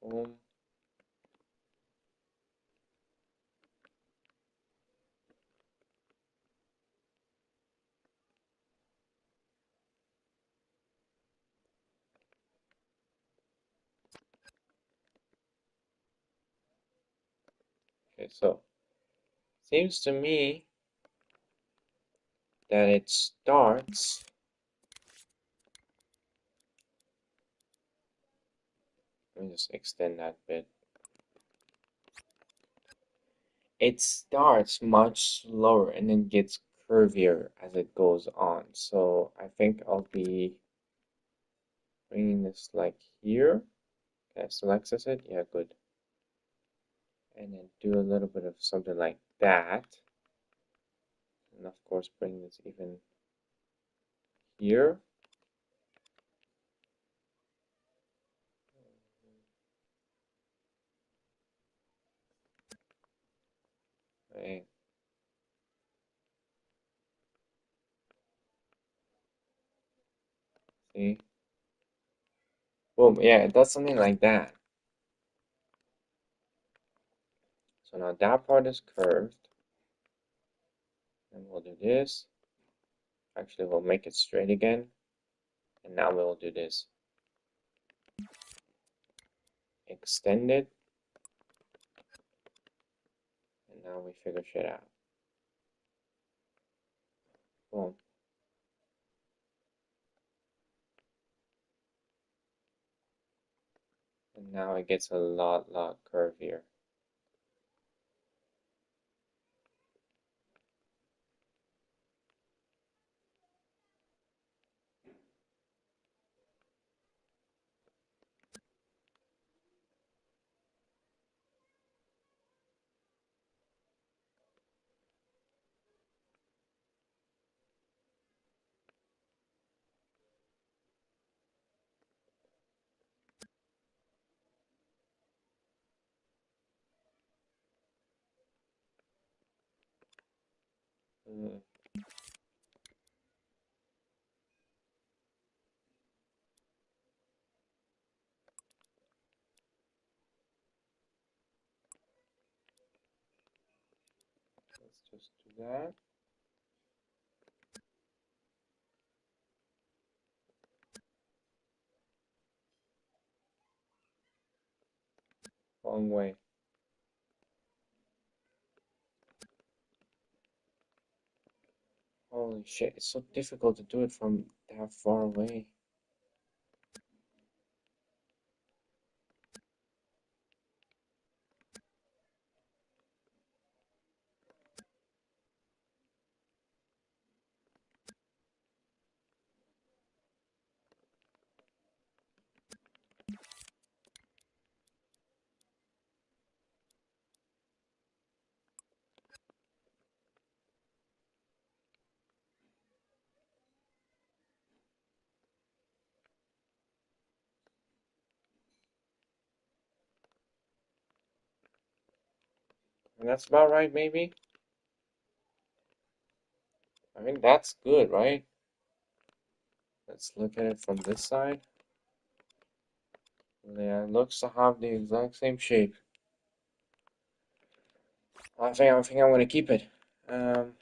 Boom. Okay, so seems to me that it starts. Let me just extend that bit. It starts much slower and then gets curvier as it goes on. So I think I'll be bringing this like here. Okay, still access it? Yeah, good. And then do a little bit of something like that. And of course, bring this even here. Right. See? Boom. Yeah, it does something like that. So now that part is curved. And we'll do this. Actually, we'll make it straight again. And now we'll do this. Extend it. And now we figure shit out. Boom. And now it gets a lot curvier. Mm. Just do that. Long way. Holy shit, it's so difficult to do it from that far away. And that's about right, maybe? I think that's good, right? Let's look at it from this side. Yeah, it looks to have the exact same shape. I think I'm gonna keep it. Um,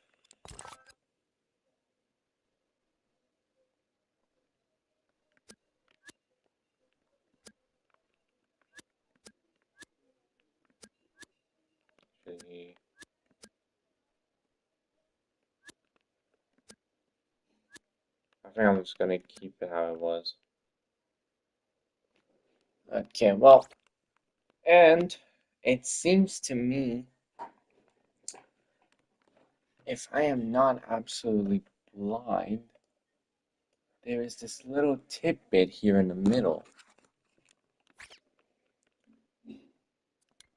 actually, I think I'm just gonna keep it how it was. Okay, well, and it seems to me, if I am not absolutely blind, there is this little tidbit here in the middle.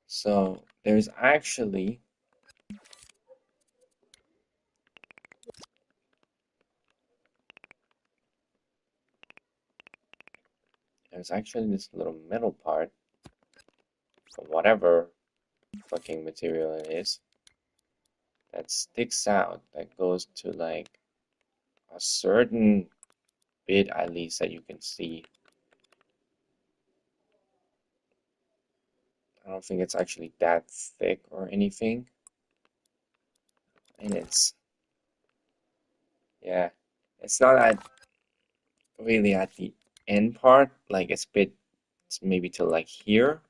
So there's actually this little middle part of whatever fucking material it is that sticks out, that goes to like a certain bit at least that you can see. I don't think it's actually that thick or anything. And yeah, it's not really at the end part, like it's maybe to like here,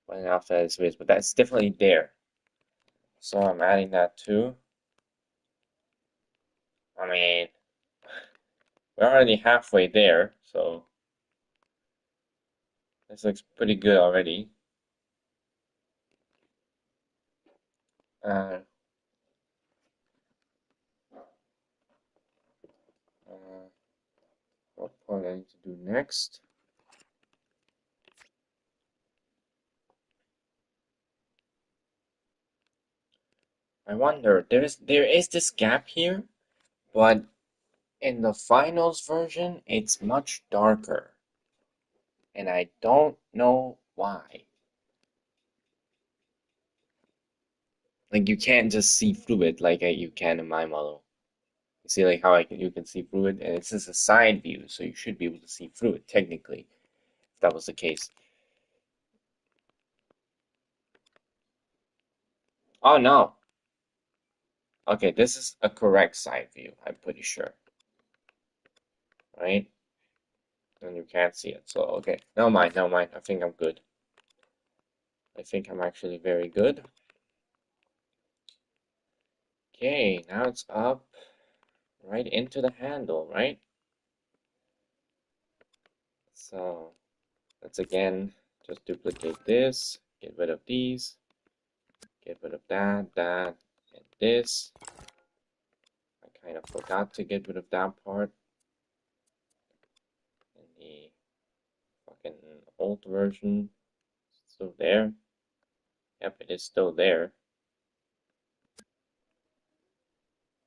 but after it's with, but that's definitely there. So I'm adding that too. I mean, we're already halfway there, so this looks pretty good already. Uh, uh, what part I need to do next? I wonder, there is this gap here, but in the finals version, it's much darker, and I don't know why. Like you can't just see through it like you can in my model. You see like how you can see through it, and it's just a side view, so you should be able to see through it technically, if that was the case. Oh no. Okay, this is a correct side view, I'm pretty sure. Right? And you can't see it. So okay. Never mind, never mind. I think I'm good. I think I'm actually very good. Okay, now it's up right into the handle, right? So let's again just duplicate this, get rid of these, get rid of that, and this. I kind of forgot to get rid of that part in the fucking old version. It's still there. Yep, it is still there.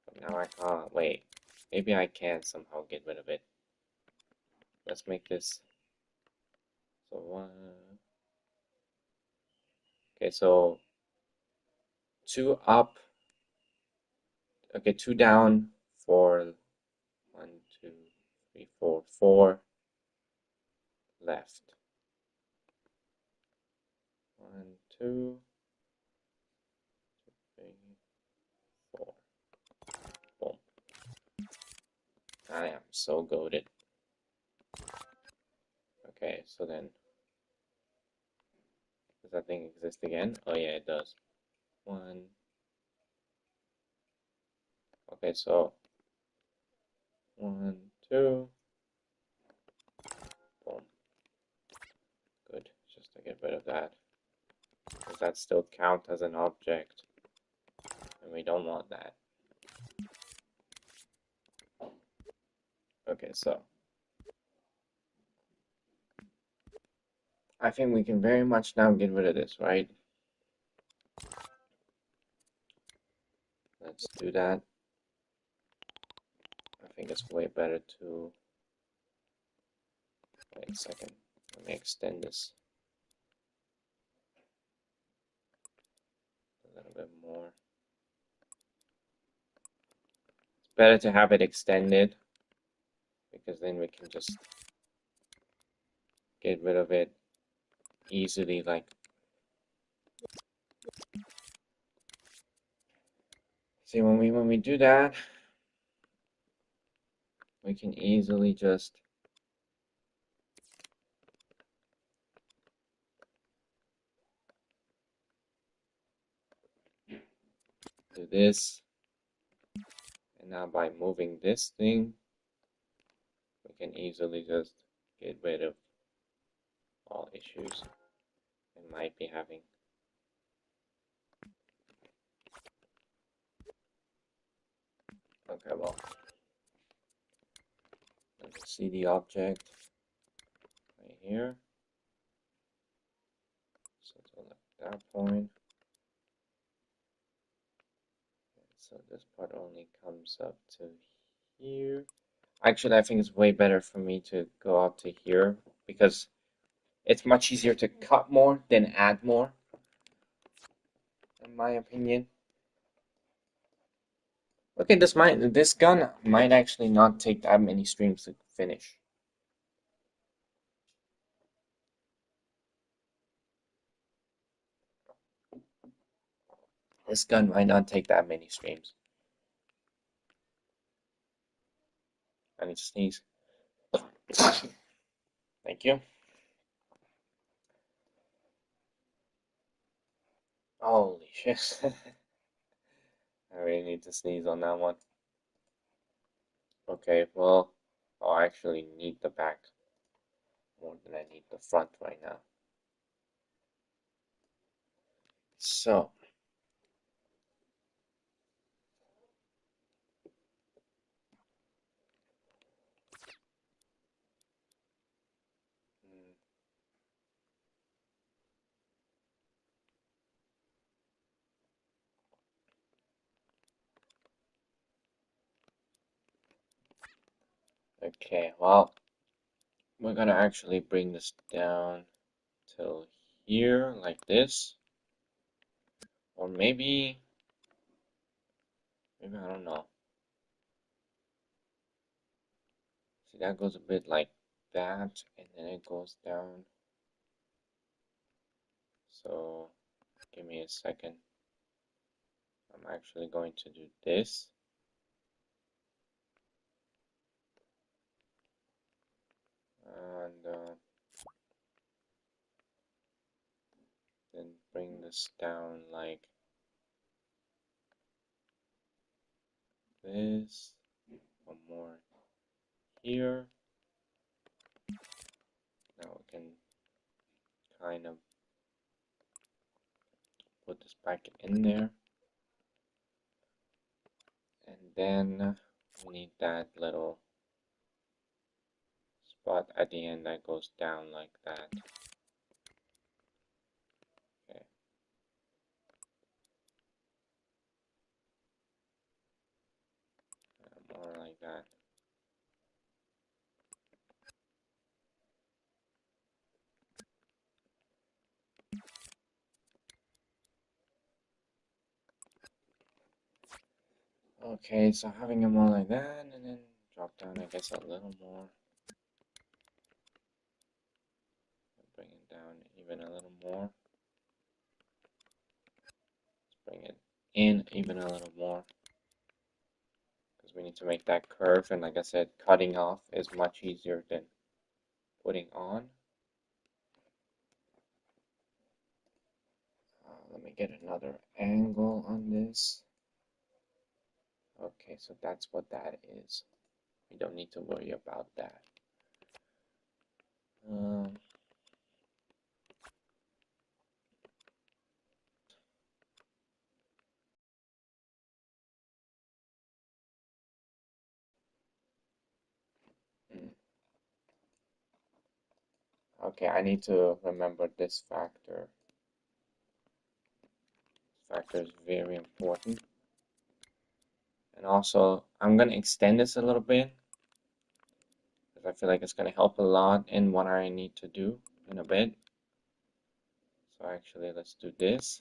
But now I can't. Wait, maybe I can somehow get rid of it. Let's make this. So one. Okay, so two up. Okay, two down for one, two, three, four, four left. One, two, I am so goated. Okay, so then, does that thing exist again? Oh yeah, it does. One. Okay, so 1, 2. Boom. Good. Just to get rid of that. Does that still count as an object? And we don't want that. Okay, so I think we can very much now get rid of this, right? Let's do that. I think it's way better to... Wait a second. Let me extend this a little bit more. It's better to have it extended because then we can just get rid of it easily, like... See, when we do that, we can easily just do this, and now by moving this thing, we can easily just get rid of all issues we might be having. Okay, well, let's see the object right here. So select that point. So this part only comes up to here. Actually, I think it's way better for me to go out to here because it's much easier to cut more than add more, in my opinion. Okay, this gun might actually not take that many streams to finish. This gun might not take that many streams. I need to sneeze. Thank you. Holy shit. I really need to sneeze on that one. Okay, well, I actually need the back more than I need the front right now. So, okay, well, we're gonna actually bring this down till here, like this. Or maybe I don't know. See, that goes a bit like that, and then it goes down. So, give me a second. I'm actually going to do this. And then bring this down like this. One more here. Now we can kind of put this back in there. And then we need that little spot at the end that goes down like that. Okay. More like that. Okay, so having them all like that, and then drop down, I guess, a little more. Bring it down even a little more. Let's bring it in even a little more. Because we need to make that curve, and like I said, cutting off is much easier than putting on. Let me get another angle on this. Okay, so that's what that is. We don't need to worry about that. Hmm. Okay, I need to remember this factor. This factor is very important. And also, I'm going to extend this a little bit because I feel like it's going to help a lot in what I need to do in a bit. So actually, let's do this.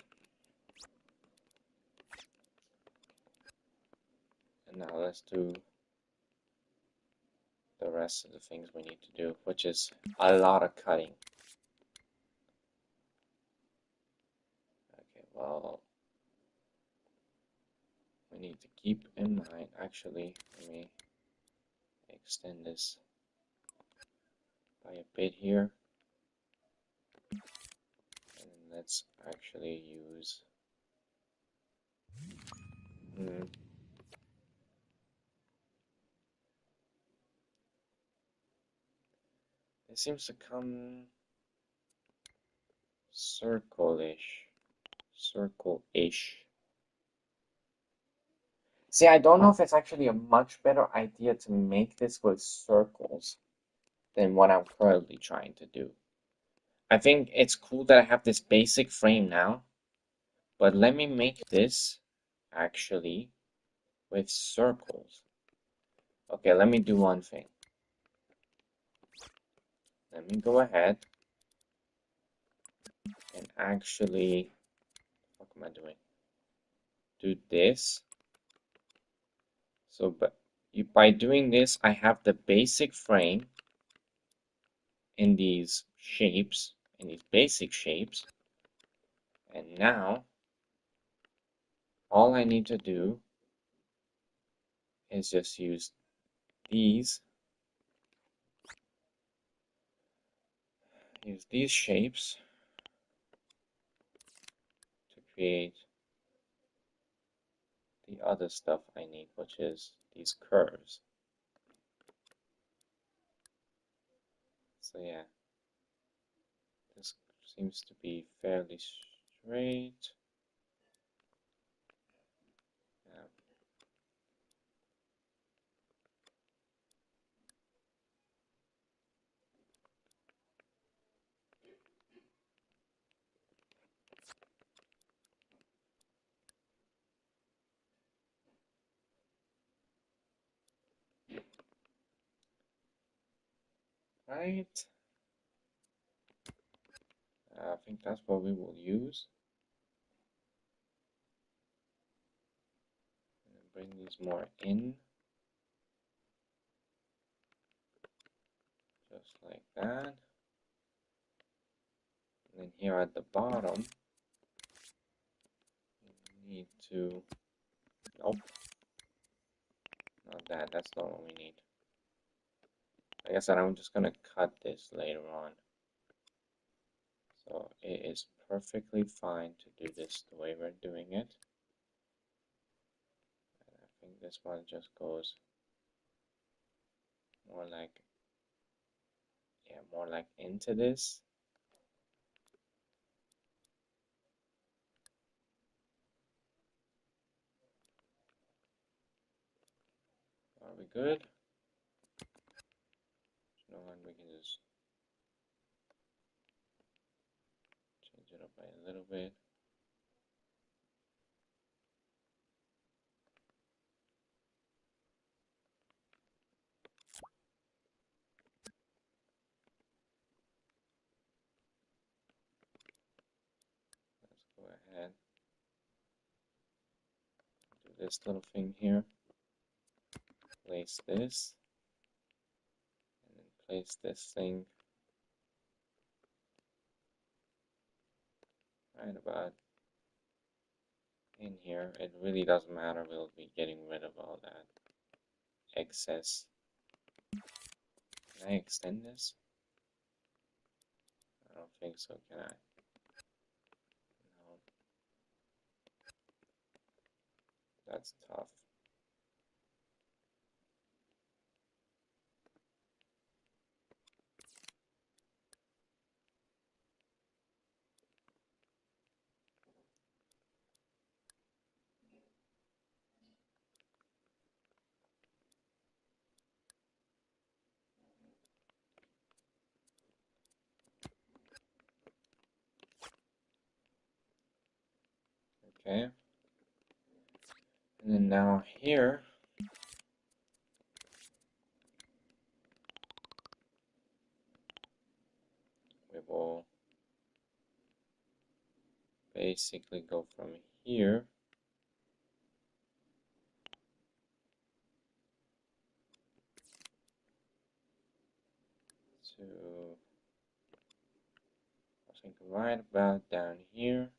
And now let's do the rest of the things we need to do, which is a lot of cutting. Okay, well, we need to keep in mind, actually, let me extend this by a bit here. And let's actually use, it seems to come circle-ish. Circle-ish. See, I don't know if it's actually a much better idea to make this with circles than what I'm currently trying to do. I think it's cool that I have this basic frame now, but let me make this actually with circles. Okay, let me do one thing. Let me go ahead and actually, what am I doing? Do this. So, but by doing this, I have the basic frame in these shapes, in these basic shapes. And now, all I need to do is just use these shapes to create the other stuff I need, which is these curves. So yeah, this seems to be fairly straight. Yeah. Right. I think that's what we will use. And bring these more in. Just like that. And then here at the bottom, we need to, nope, not that, that's not what we need. Like I said, I'm just going to cut this later on. So it is perfectly fine to do this the way we're doing it. And I think this one just goes more like, yeah, more like into this. Are we good? No one, we can just change it up by a little bit. Let's go ahead, do this little thing here, place this, and then place this thing right about in here. It really doesn't matter, we'll be getting rid of all that. excess. Can I extend this? I don't think so, can I? No. That's tough. Okay. And then now here, we will basically go from here to, I think, right about down here.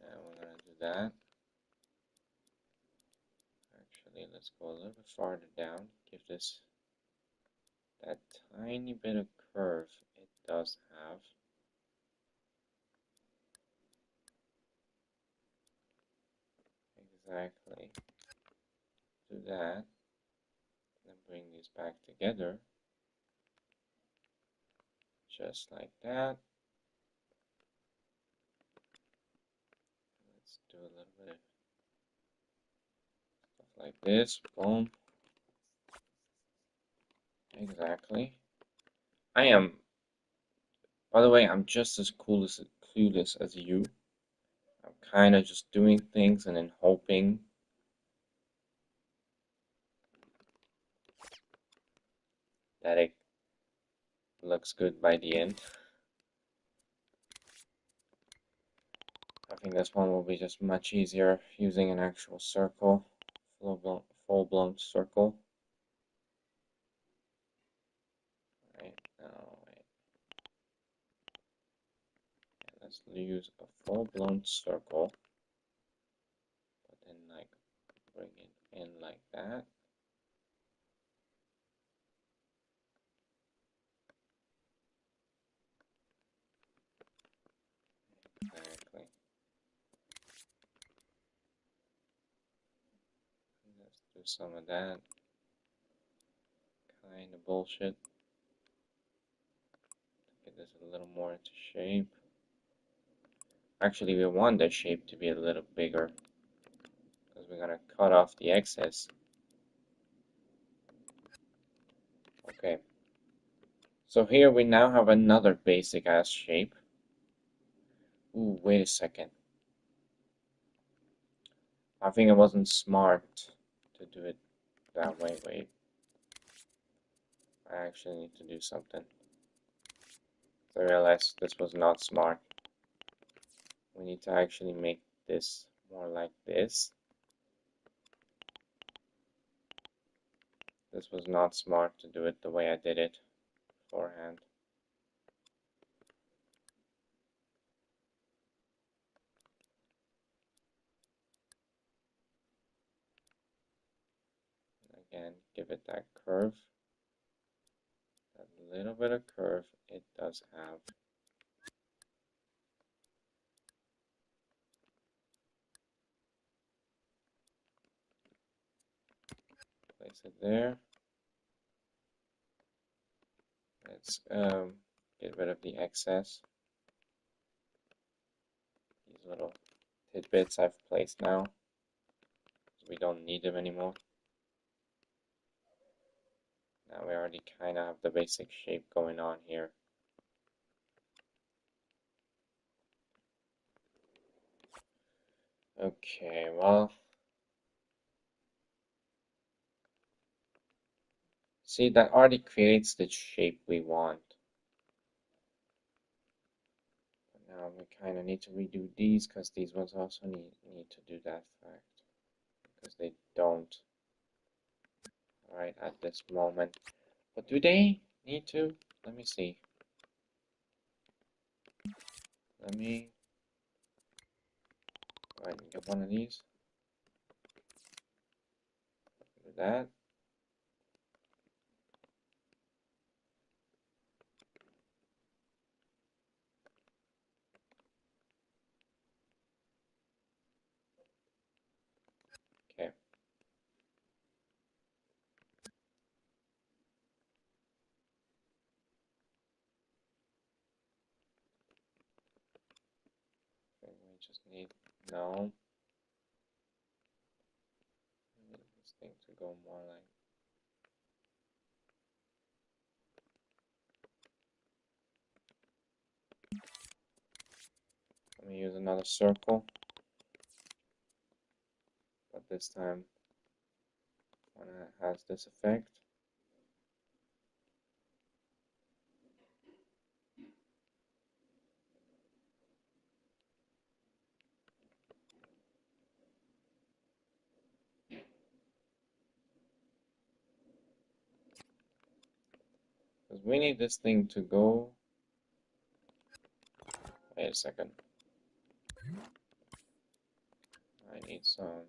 And we're going to do that. Actually, let's go a little bit farther down. Give this that tiny bit of curve it does have. Exactly. Do that. Then bring these back together. Just like that. Let's do a little bit of stuff like this. Boom. Exactly. I am, by the way, I'm just as clueless as you. I'm kind of just doing things and then hoping that it looks good by the end. I think this one will be just much easier using an actual circle, full-blown circle. Right, now, wait. Yeah, let's use a full-blown circle, but then like bring it in like that. Exactly. Let's do some of that kind of bullshit. Get this a little more into shape. Actually, we want the shape to be a little bigger because we're gonna cut off the excess. Okay. So here we now have another basic ass shape. Ooh, wait a second. I think it wasn't smart to do it that way. Wait. I actually need to do something. I realized this was not smart. We need to actually make this more like this. This was not smart to do it the way I did it beforehand. Again, give it that curve. That little bit of curve it does have. Place it there. Let's get rid of the excess. These little tidbits I've placed now. We don't need them anymore. Now we already kind of have the basic shape going on here. Okay, well, see, that already creates the shape we want. But now we kind of need to redo these because these ones also need to do that fact. Because they don't right at this moment. But do they need to? Let me see. Let me go ahead and get one of these. do that. Okay. Okay, we just need no. I need this thing to go more like. Let me use another circle, but this time when it has this effect. Because we need this thing to go. Wait a second. I need some.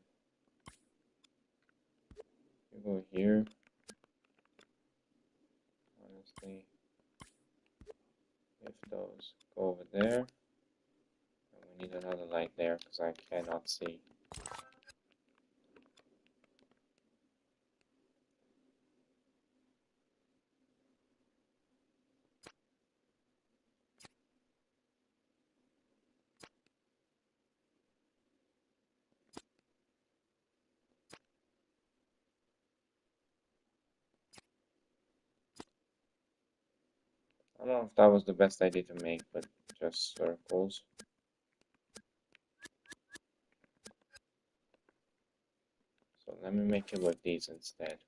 You go here. Honestly, if those go over there, and we need another light there because I cannot see. I don't know if that was the best idea to make, but just circles. So let me make it with these instead.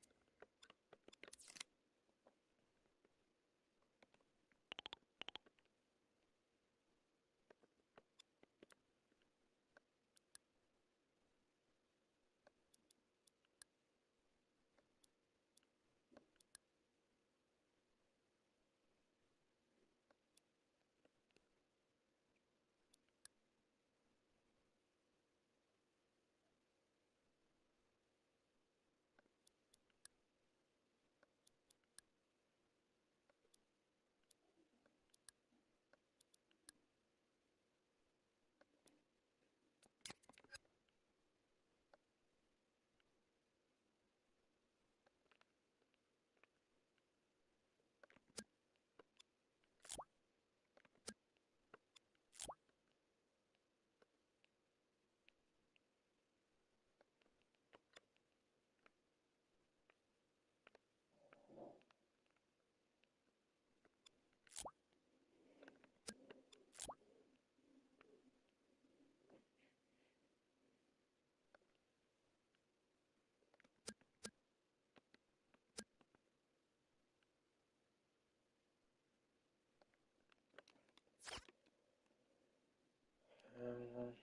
Um,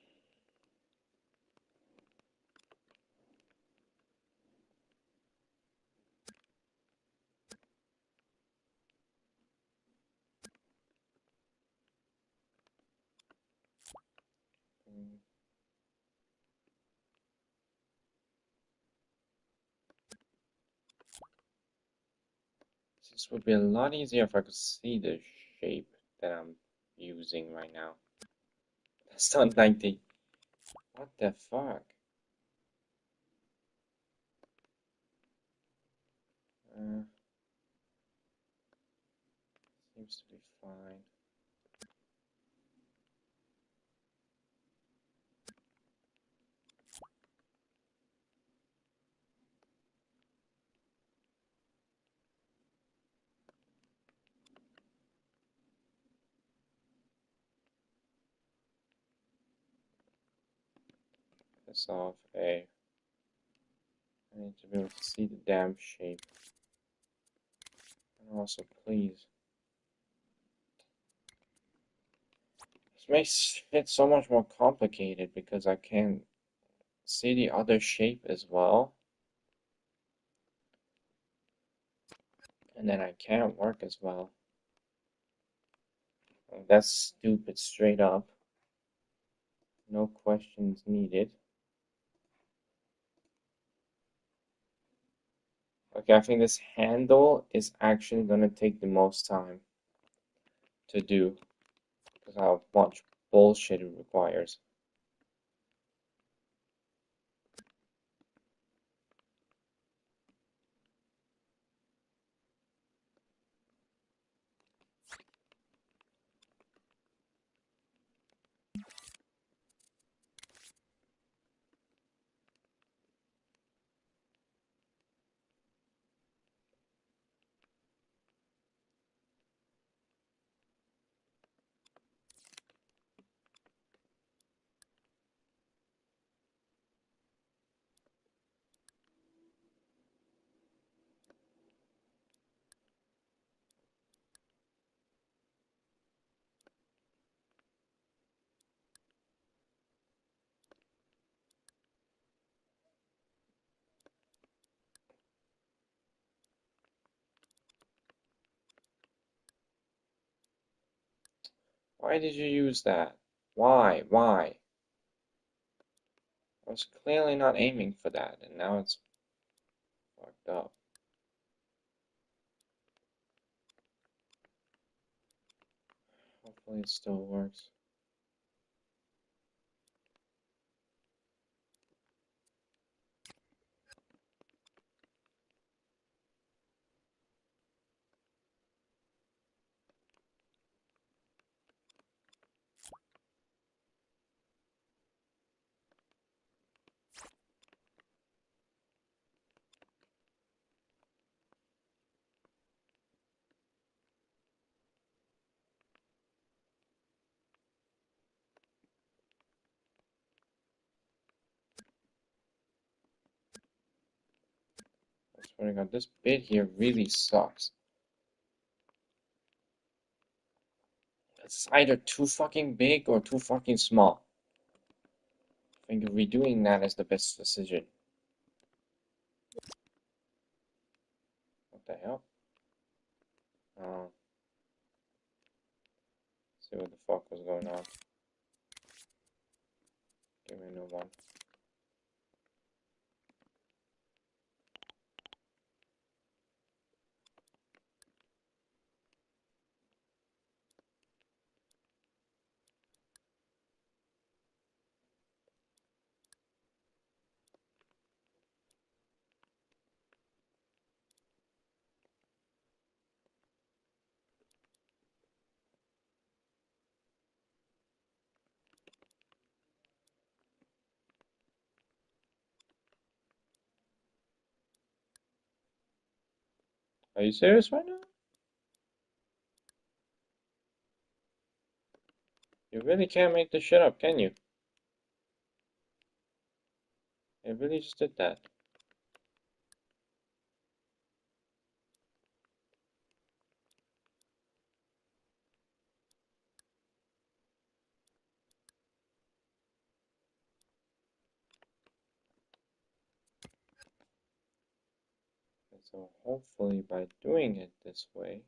this would be a lot easier if I could see the shape that I'm using right now. That's not 90. What the fuck? Seems to be fine. Piss off A. I need to be able to see the damn shape. And also, please. This makes it so much more complicated because I can't see the other shape as well. And then I can't work as well. That's stupid, straight up. No questions needed. Okay, I think this handle is actually gonna take the most time to do because how much bullshit it requires. Why did you use that? Why? Why? I was clearly not aiming for that, and now it's fucked up. Hopefully it still works. I swear to God, this bit here really sucks. It's either too fucking big or too fucking small. I think redoing that is the best decision. What the hell? Oh, see what the fuck was going on. Give me a new one. Are you serious right now? You really can't make this shit up, can you? It really just did that. And so hopefully by doing it this way,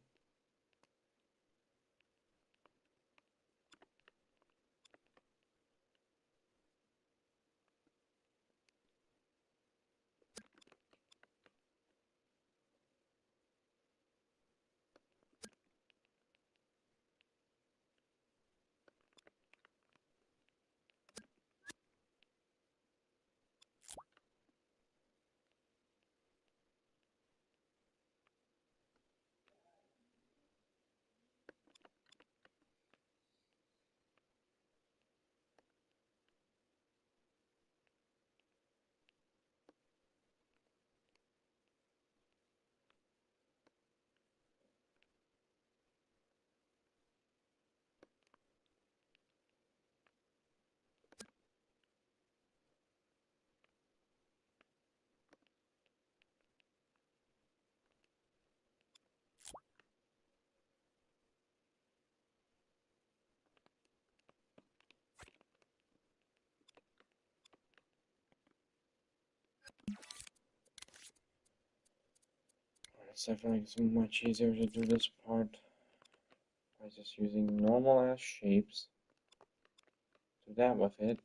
it's definitely much easier to do this part by just using normal ass shapes. Do that with it.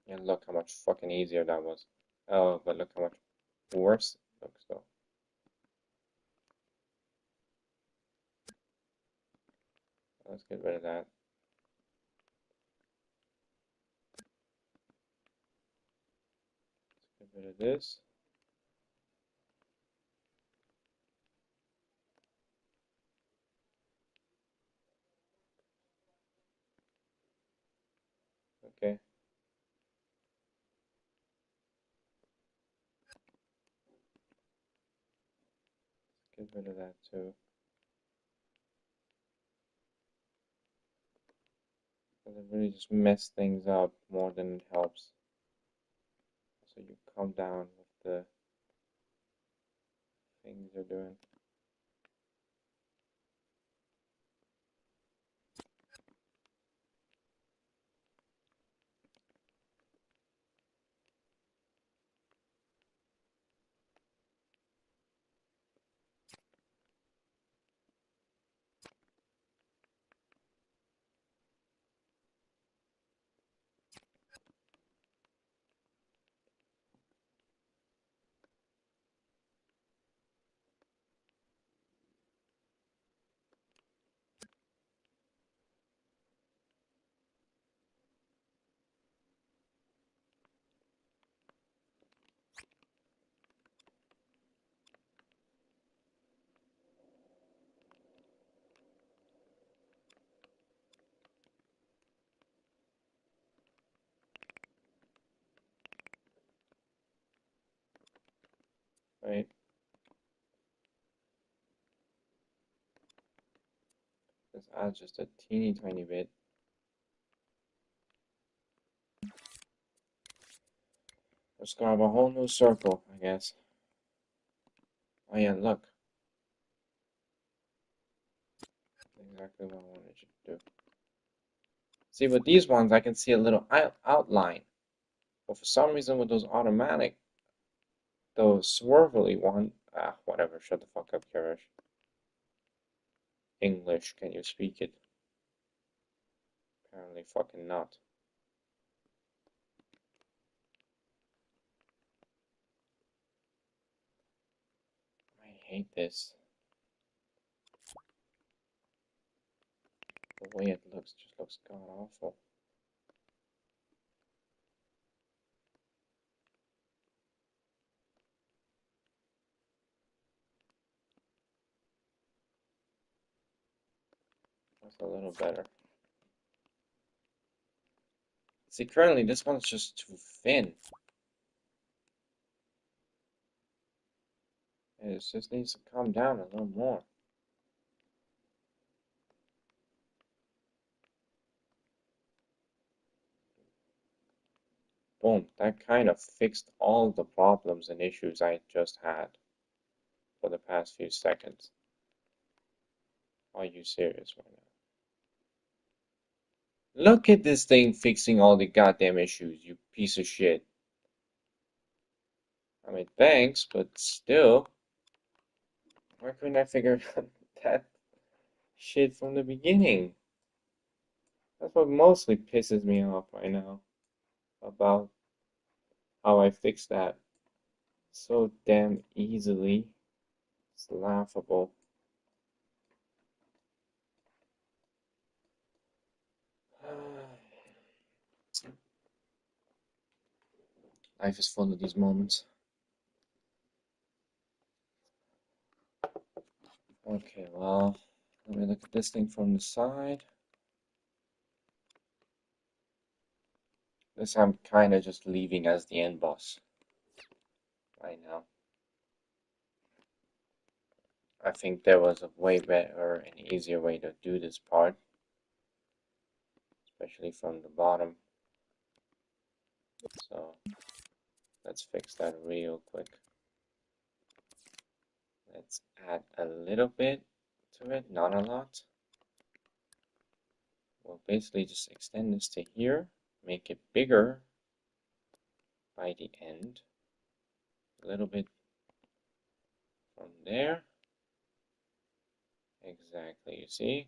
And look how much fucking easier that was. Oh, but look how much worse it looks though. Let's get rid of that. Let's get rid of this. Okay. Get rid of that too. Because it really just mess things up more than it helps. So you calm down with the things you're doing. Right? Let's add just a teeny tiny bit. Let's grab a whole new circle, I guess. Oh yeah, look. Exactly what I wanted you to do. See, with these ones, I can see a little outline. But for some reason, with those automatic, those swervily one, whatever, shut the fuck up, Kirish. English, can you speak it? Apparently fucking not. I hate this. The way it looks just looks god awful. That's a little better. See, currently this one's just too thin. It just needs to calm down a little more. Boom, that kind of fixed all the problems and issues I just had for the past few seconds. Are you serious right now? Look at this thing fixing all the goddamn issues, you piece of shit. I mean, thanks, but still, why couldn't I figure out that shit from the beginning? That's what mostly pisses me off right now about how I fixed that so damn easily. It's laughable. Life is full of these moments. Okay, well, let me look at this thing from the side. This I'm kind of just leaving as the end boss right now. I think there was a way better and easier way to do this part, especially from the bottom. So let's fix that real quick. Let's add a little bit to it, not a lot. We'll basically just extend this to here, make it bigger by the end. A little bit from there. Exactly, you see?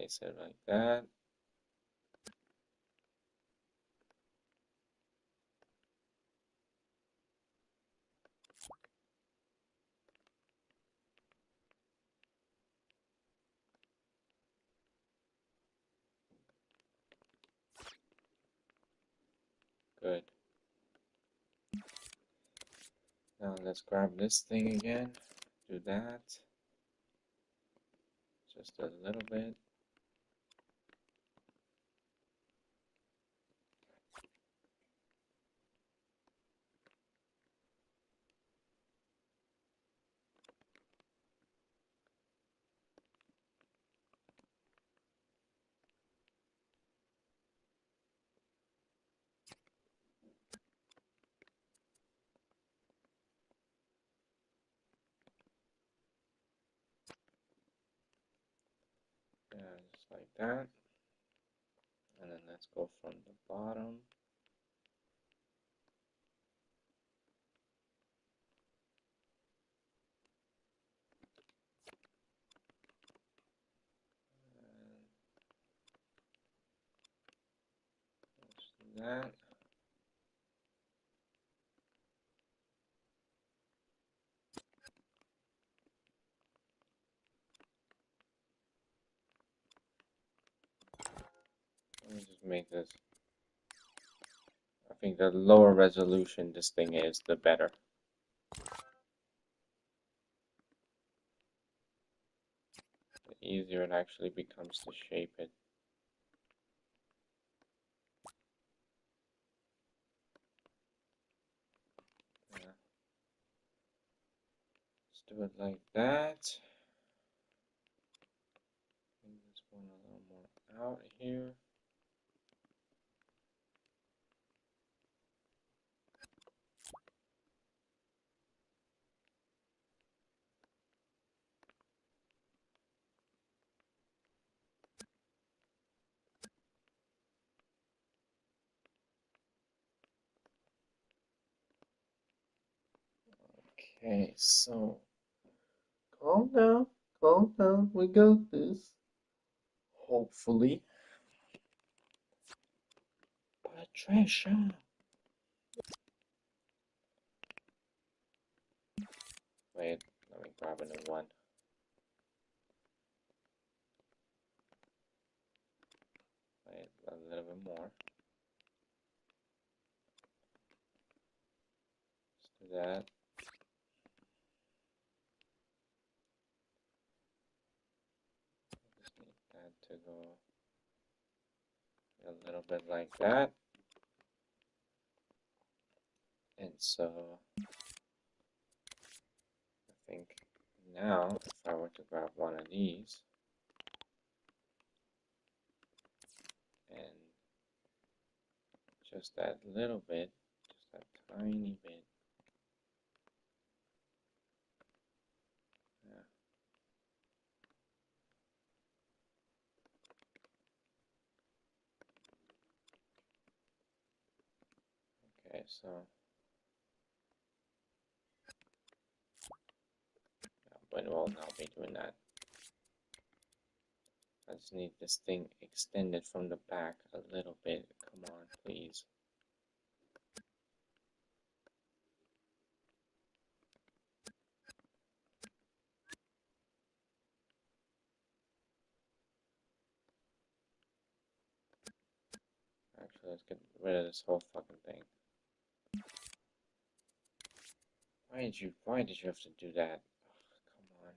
Place it like that. Good. Now let's grab this thing again. Do that. Just a little bit. Yeah, just like that. And then let's go from the bottom. And that. Let me just make this. I think the lower resolution this thing is, the better. The easier it actually becomes to shape it. Yeah. Let's do it like that. Bring this one a little more out here. Okay, so calm down, we got this. Hopefully. Patricia. Wait, let me grab a new one. Wait, a little bit more. Let's do that. Just need that to go a little bit like that. And so I think now if I were to grab one of these and just that little bit, just that tiny bit. Yeah. Okay, so but we'll now be doing that. I just need this thing extended from the back a little bit. Come on, please. Actually, let's get rid of this whole fucking thing. Why did you have to do that? Oh, come on.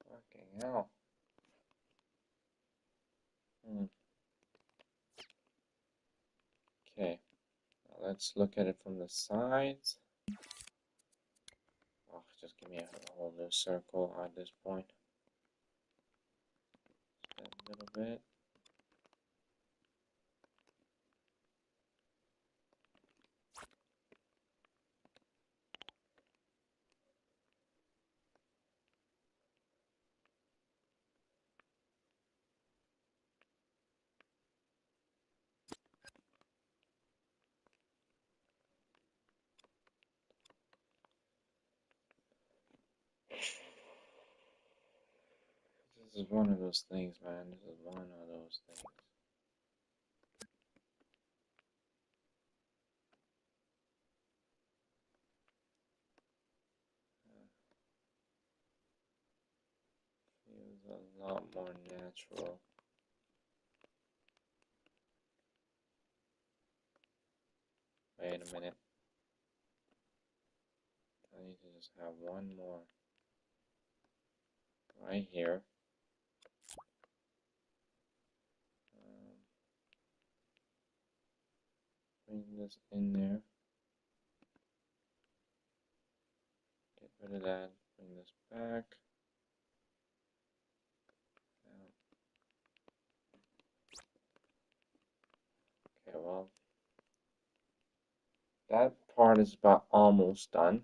Fucking hell. Okay. let's look at it from the sides. Oh, just give me a whole new circle at this point. Just a little bit. This is one of those things, man. This is one of those things. Feels a lot more natural. Wait a minute. I need to just have one more right here. Bring this in there. Get rid of that. Bring this back. Okay, well, that part is about almost done.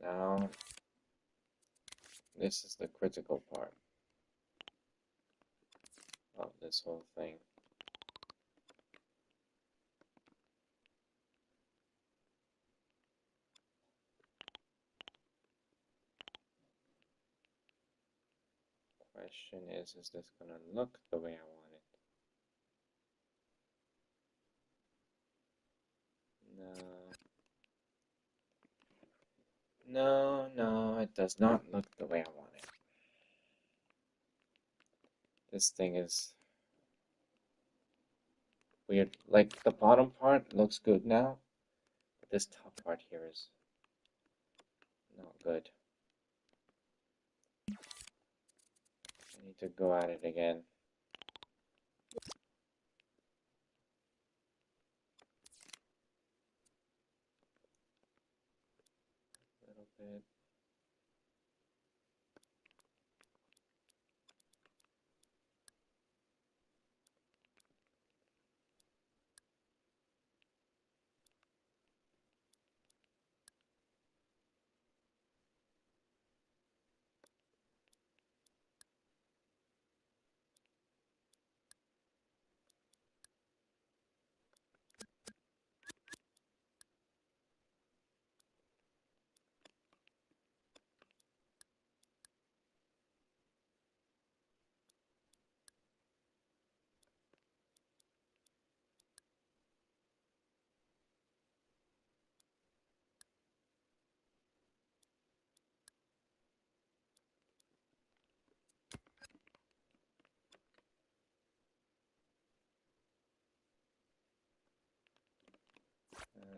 Now, this is the critical part of this whole thing. Question is this gonna look the way I want it? No. No, it does not look the way I want it. This thing is weird. Like, the bottom part looks good now, but this top part here is not good. I need to go at it again. A little bit.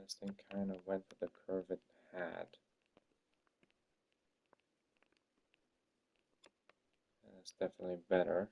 This thing kind of went with the curve it had. That's definitely better.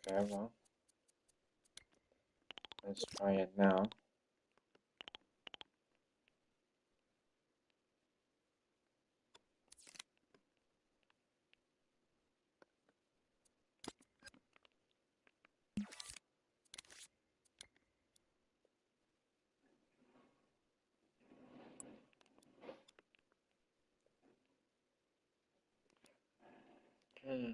Okay, well, let's try it now. Hmm.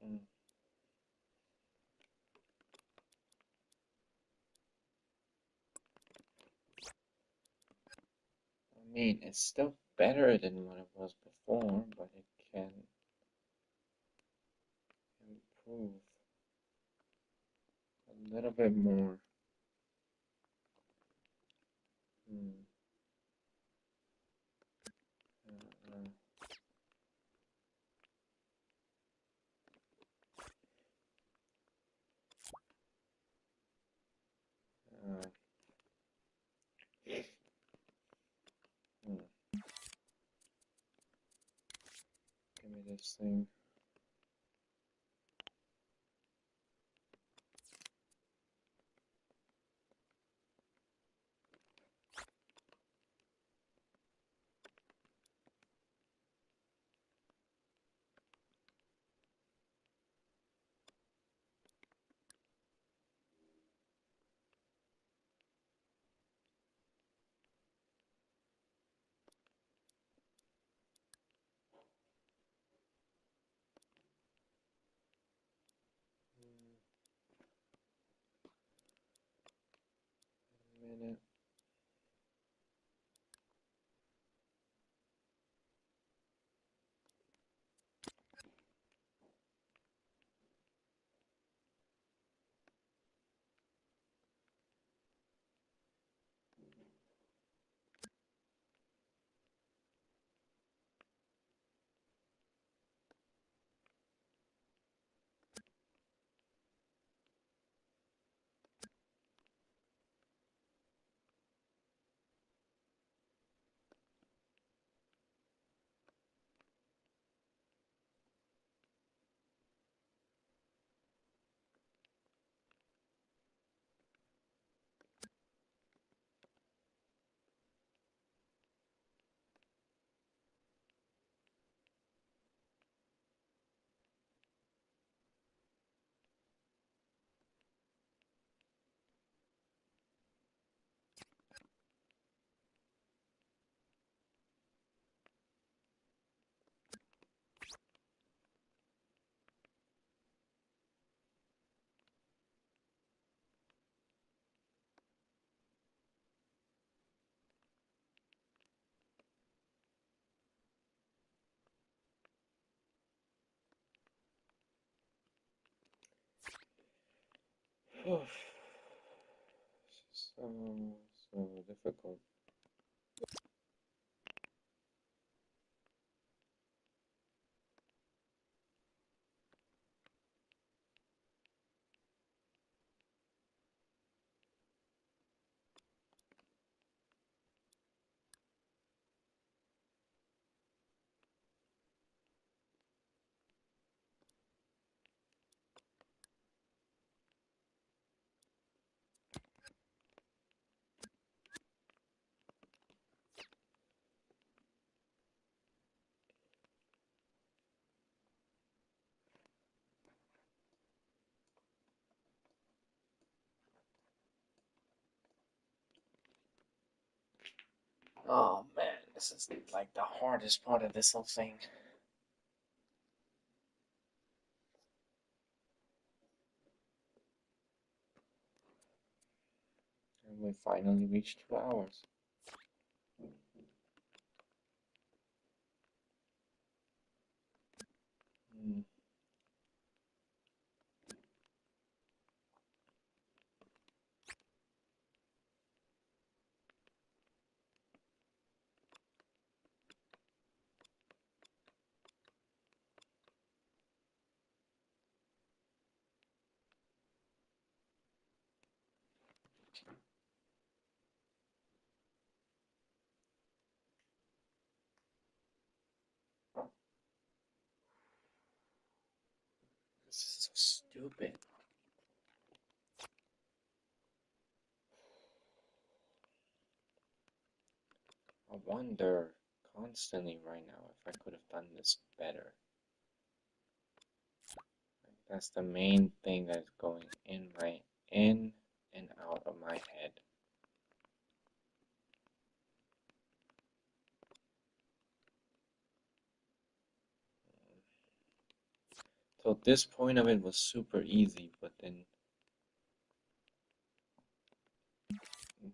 Hmm. I mean, it's still better than what it was before, but it can improve a little bit more. Hmm. Uh, uh, hmm. Give me this thing. A minute. So difficult. Oh man, this is like the hardest part of this whole thing. And we finally reached 2 hours. Mm. wonder constantly right now if I could have done this better. That's the main thing that's going in and out of my head. So this point of it was super easy, but then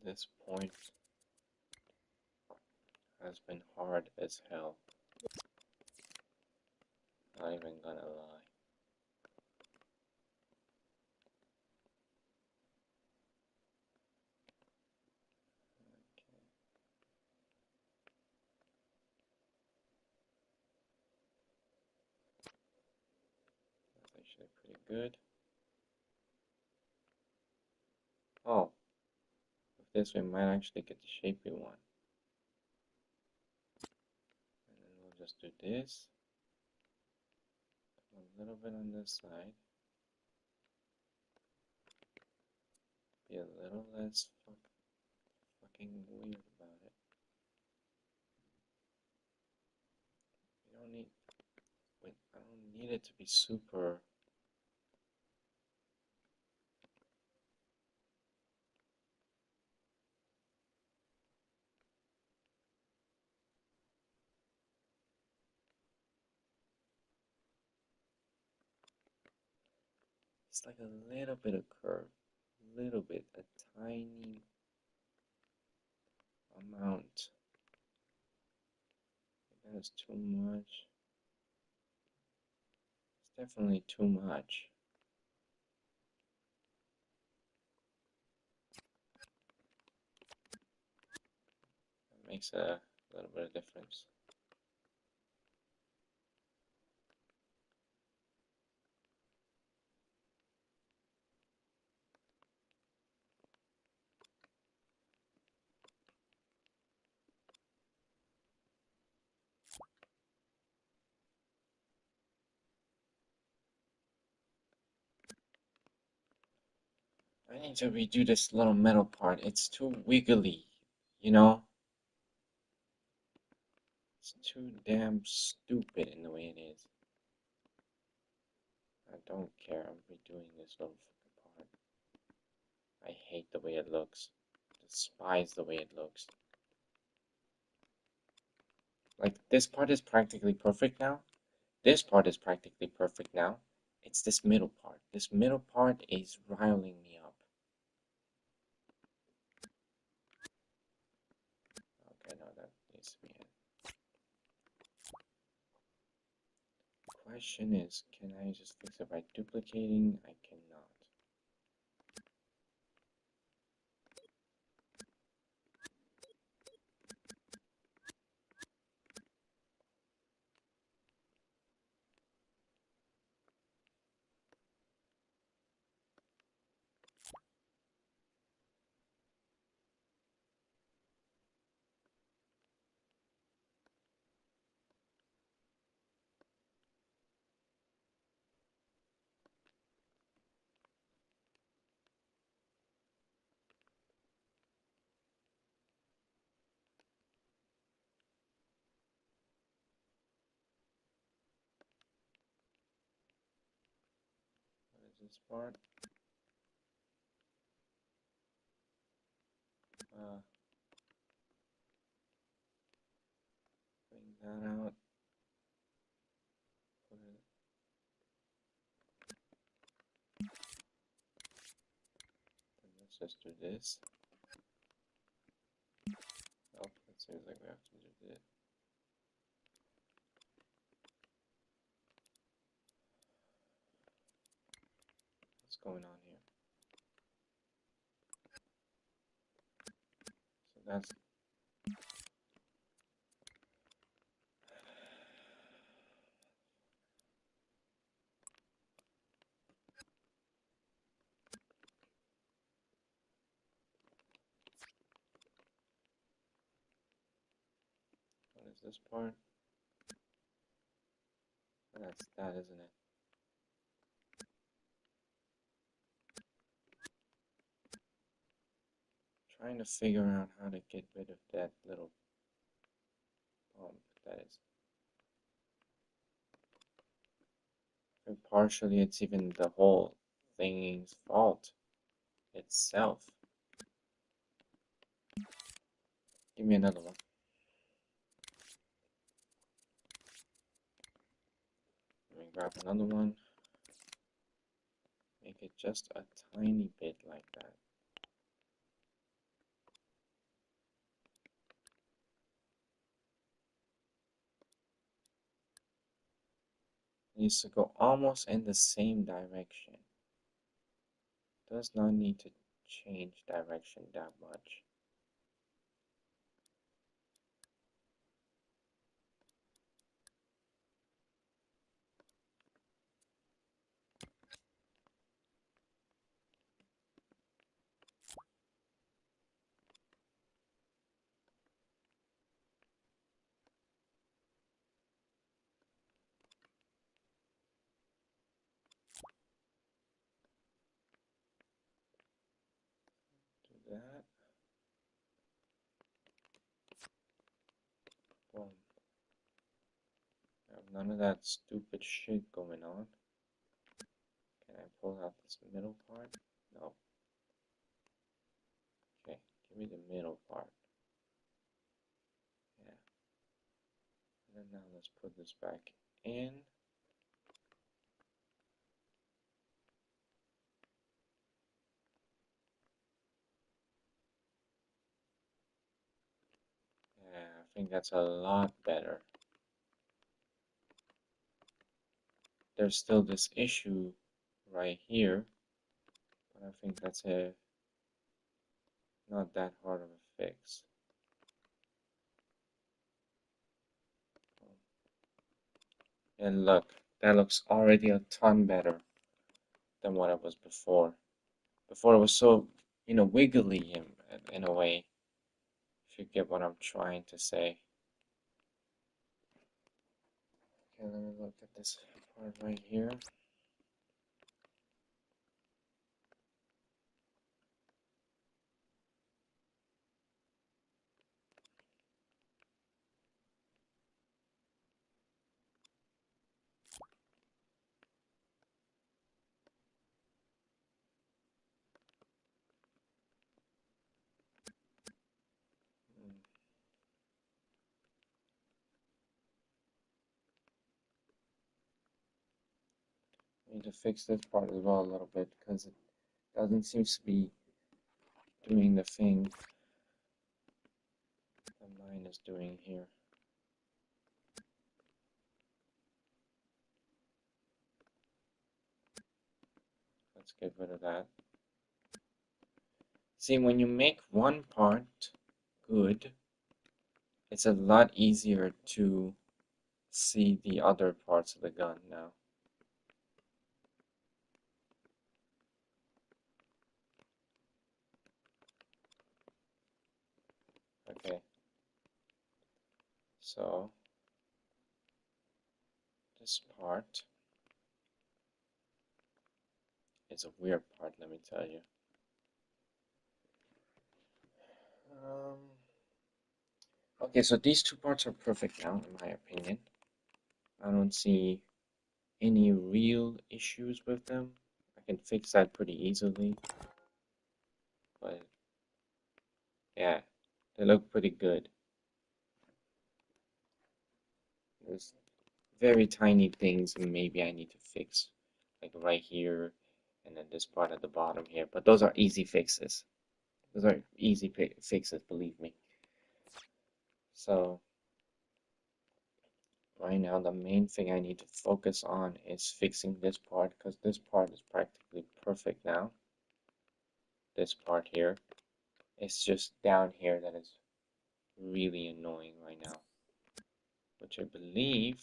this point has been hard as hell. Not even gonna lie. That's actually pretty good. Oh, with this we might actually get the shape we want. And then we'll just do this. A little bit on this side. Be a little less fucking weird about it. You don't need, wait, I don't need it to be super. It's like a little bit of curve, little bit, a tiny amount. That is too much. It's definitely too much. It makes a little bit of difference. I need to redo this little metal part. It's too wiggly, you know? It's too damn stupid in the way it is. I don't care. I'm redoing this little fucking part. I hate the way it looks. Despise the way it looks. Like, this part is practically perfect now. This part is practically perfect now. It's this middle part. This middle part is riling me up. Okay, no, that needs to be it. Question is, can I just fix it by duplicating? I cannot. What is this part? Bring that out. Put it. Then let's just do this. Oh, it seems like we have to do this. What's going on here? So that's what is this part? That's that, isn't it? Trying to figure out how to get rid of that little that is. And partially, it's even the whole thing's fault itself. Give me another one. Let me grab another one. Make it just a tiny bit like that. It needs to go almost in the same direction. Does not need to change direction that much. Do that. Boom. Have none of that stupid shit going on. Can I pull out this middle part? No. Okay, give me the middle part. Yeah. And then now let's put this back in. Yeah, I think that's a lot better. There's still this issue right here, but I think that's not that hard of a fix. And look, that looks already a ton better than what it was before. Before it was so, wiggly in a way, if you get what I'm trying to say. Okay, let me look at this part right here. I need to fix this part as well a little bit because it doesn't seem to be doing the thing that mine is doing here. Let's get rid of that. See, when you make one part good, it's a lot easier to see the other parts of the gun now. Okay. So, this part is a weird part, let me tell you. Okay, so these two parts are perfect now, in my opinion. I don't see any real issues with them. I can fix that pretty easily. But, yeah, they look pretty good. There's very tiny things maybe I need to fix, like right here, and then this part at the bottom here. But those are easy fixes. Those are easy fixes, believe me. So, right now, the main thing I need to focus on is fixing this part, because this part is practically perfect now. This part here. It's just down here that is really annoying right now. Which I believe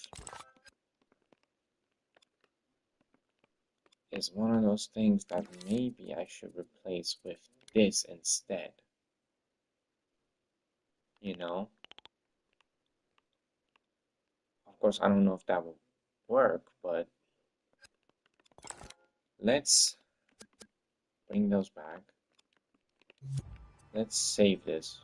is one of those things that maybe I should replace with this instead. You know? Of course, I don't know if that will work, but let's bring those back. Let's save this.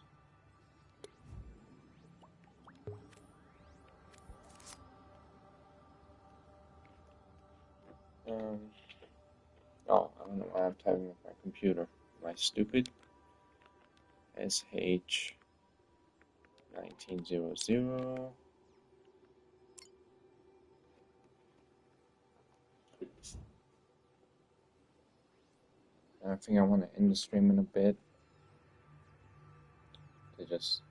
Um, oh, I don't know why I'm typing with my computer. Am I stupid? SH1900. I think I want to end the stream in a bit to just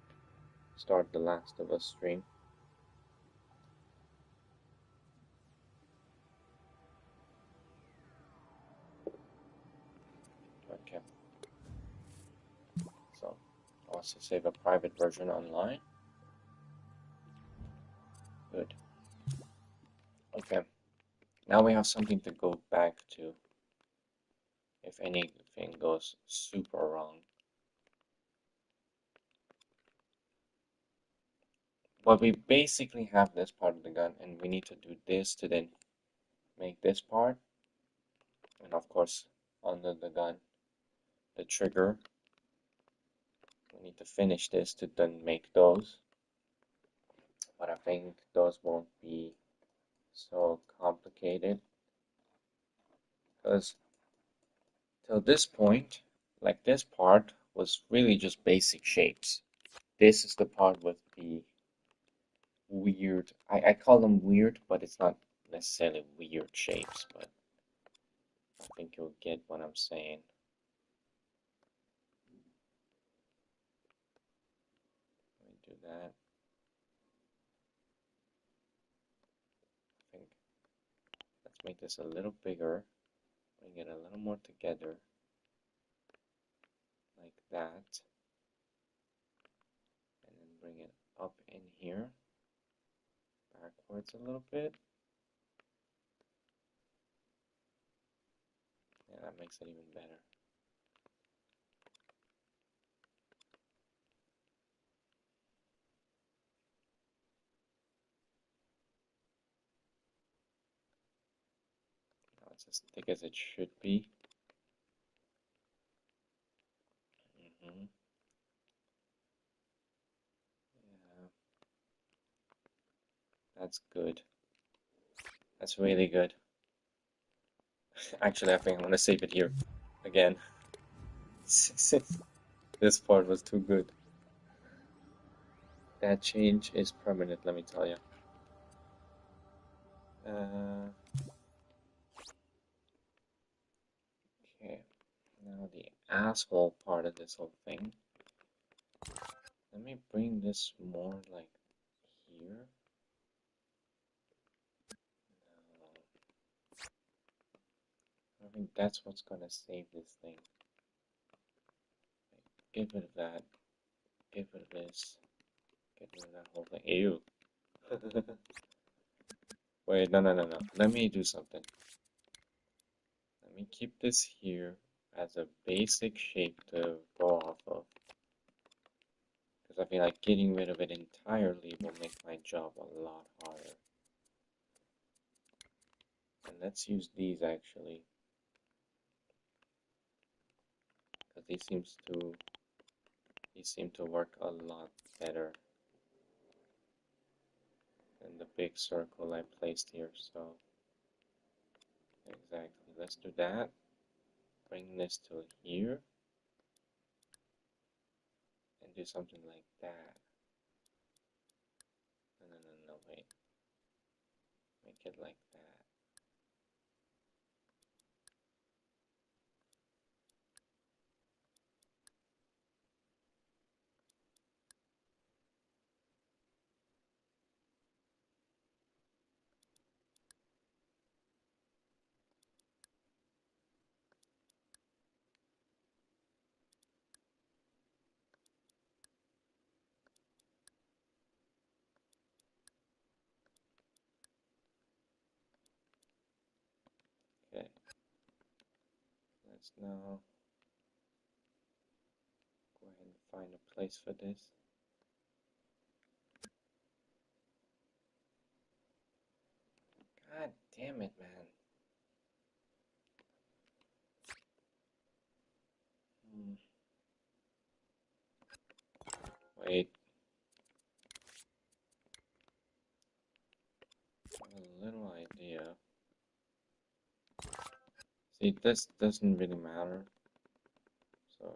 start the Last of Us stream. Okay. So, I want to save a private version online. Good. Okay. Now we have something to go back to if anything goes super wrong. But we basically have this part of the gun, and we need to do this to then make this part. And of course, under the gun, the trigger. We need to finish this to then make those. But I think those won't be so complicated. Because till this point, like this part was really just basic shapes. This is the part with the weird, I call them weird, but it's not necessarily weird shapes, but I think you'll get what I'm saying. Let me do that. I think let's make this a little bigger, bring it a little more together, like that, and then bring it up in here, backwards a little bit. Yeah, that makes it even better. Now it's as thick as it should be. Mm-hmm. Yeah, that's good. That's really good. Actually, I think I'm gonna save it here again. This part was too good. That change is permanent, let me tell you. Okay, now the asshole part of this whole thing. Let me bring this more like here. I think that's what's gonna save this thing. Get rid of that. Get rid of this. Get rid of that whole thing. Ew. Wait, no. Let me do something. Let me keep this here as a basic shape to go off of. Because I feel like getting rid of it entirely will make my job a lot harder. And let's use these actually. Because these seem to work a lot better than the big circle I placed here, so exactly. Let's do that. Bring this to here and do something like that. No, wait. Make it like that. Okay. Let's now go ahead and find a place for this. God damn it, man. Wait. I have a little idea. See, this doesn't really matter. So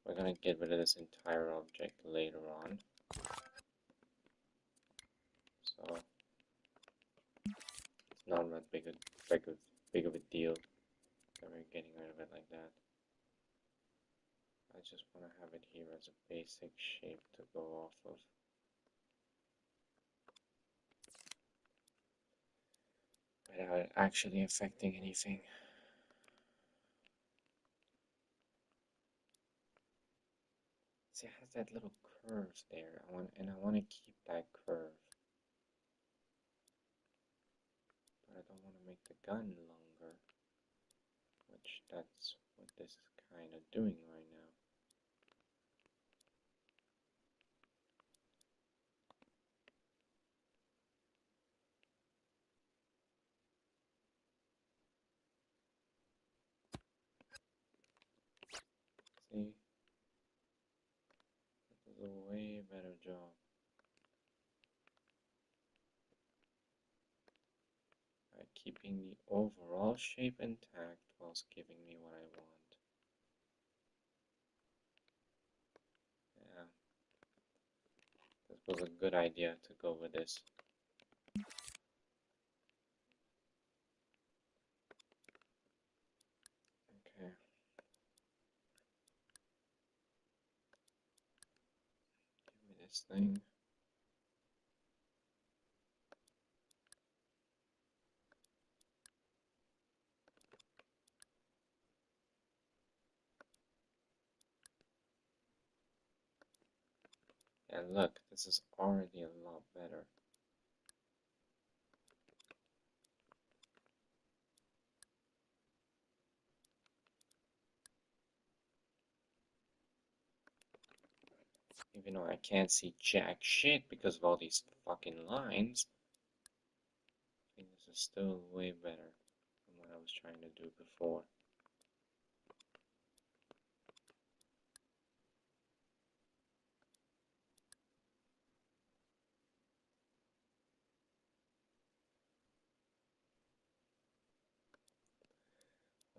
we're gonna get rid of this entire object later on. So it's not that big of a deal that we're getting rid of it like that. I just want to have it here as a basic shape to go off of. Without actually affecting anything. See, it has that little curve there. I want to keep that curve. But I don't want to make the gun longer. Which that's what this is kind of doing right now. See? This is a way better job. By keeping the overall shape intact whilst giving me what I want. Yeah. This was a good idea to go with this. Okay. Give me this thing. And look, this is already a lot better. Even though I can't see jack shit because of all these fucking lines, I think this is still way better than what I was trying to do before.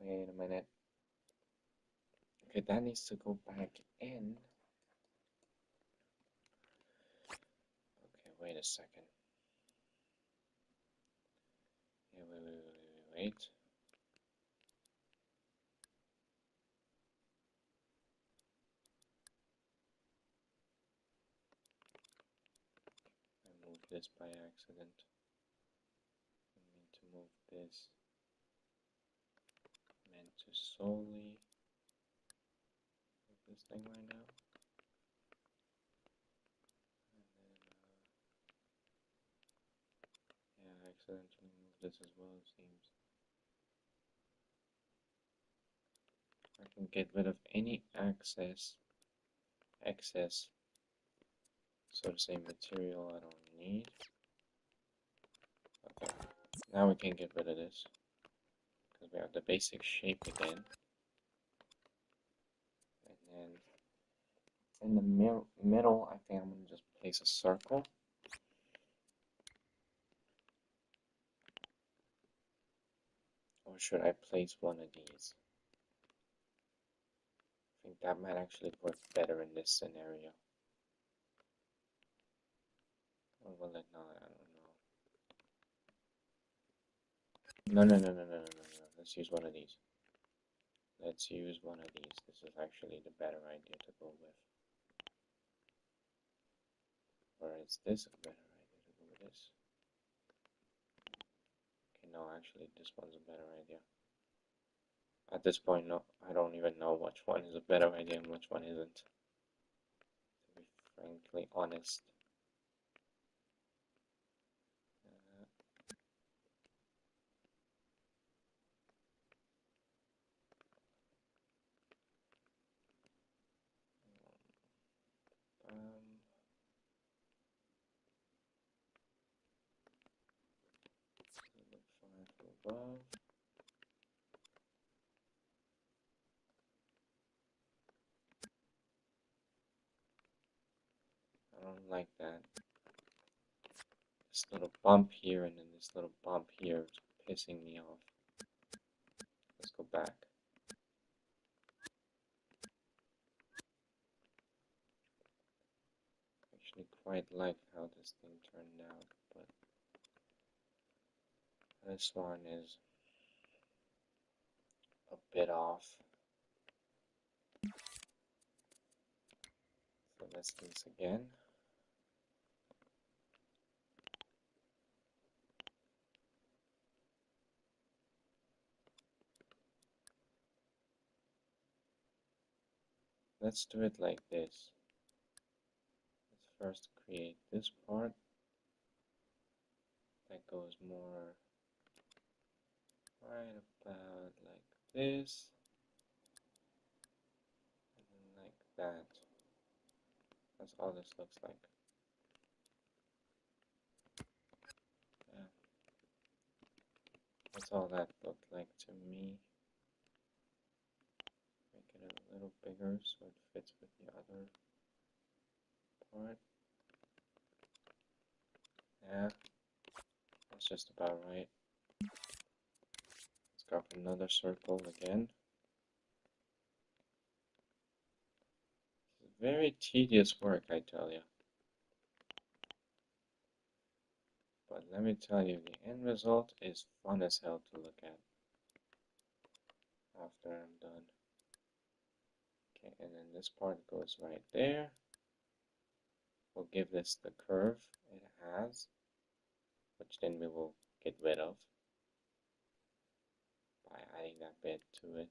Wait a minute. Okay, that needs to go back in. Okay, wait a second. Yeah, wait. I moved this by accident. I mean to move this. I meant to solely move this thing right now. And then, yeah, I accidentally moved this as well, it seems. I can get rid of any excess, so to say, material I don't need. Okay, now we can get rid of this, because we have the basic shape again. And then in the middle, I think I'm going to just place a circle. Or should I place one of these? I think that might actually work better in this scenario. Or will it not? I don't know. No. Let's use one of these. Let's use one of these. This is actually the better idea to go with. Or is this a better idea to go with this? Okay, no, actually this one's a better idea. At this point, no, I don't even know which one is a better idea and which one isn't. To be frankly honest. Above. I don't like that. This little bump here and then this little bump here is pissing me off. go back. Actually quite like how this thing turned out, but this one is a bit off. So let's do this again. Let's do it like this. Let's first create this part that goes more right about like this, and then like that. That's all this looks like. Yeah. That's all that looked like to me. Make it a little bigger so it fits with the other part. Yeah, that's just about right. Let's grab another circle again. It's very tedious work, I tell you. But let me tell you, the end result is fun as hell to look at after I'm done. Okay, and then this part goes right there. We'll give this the curve it has, which then we will get rid of by adding that bit to it.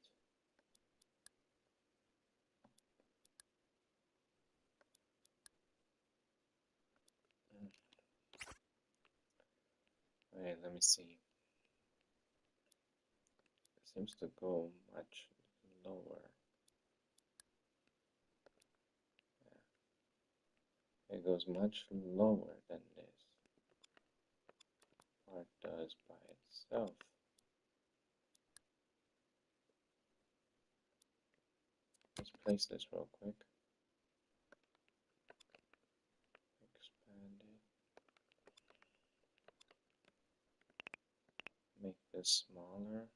Wait, let me see. It seems to go much lower. Yeah. It goes much lower than this part does by itself. Let's place this real quick. Expand it. Make this smaller.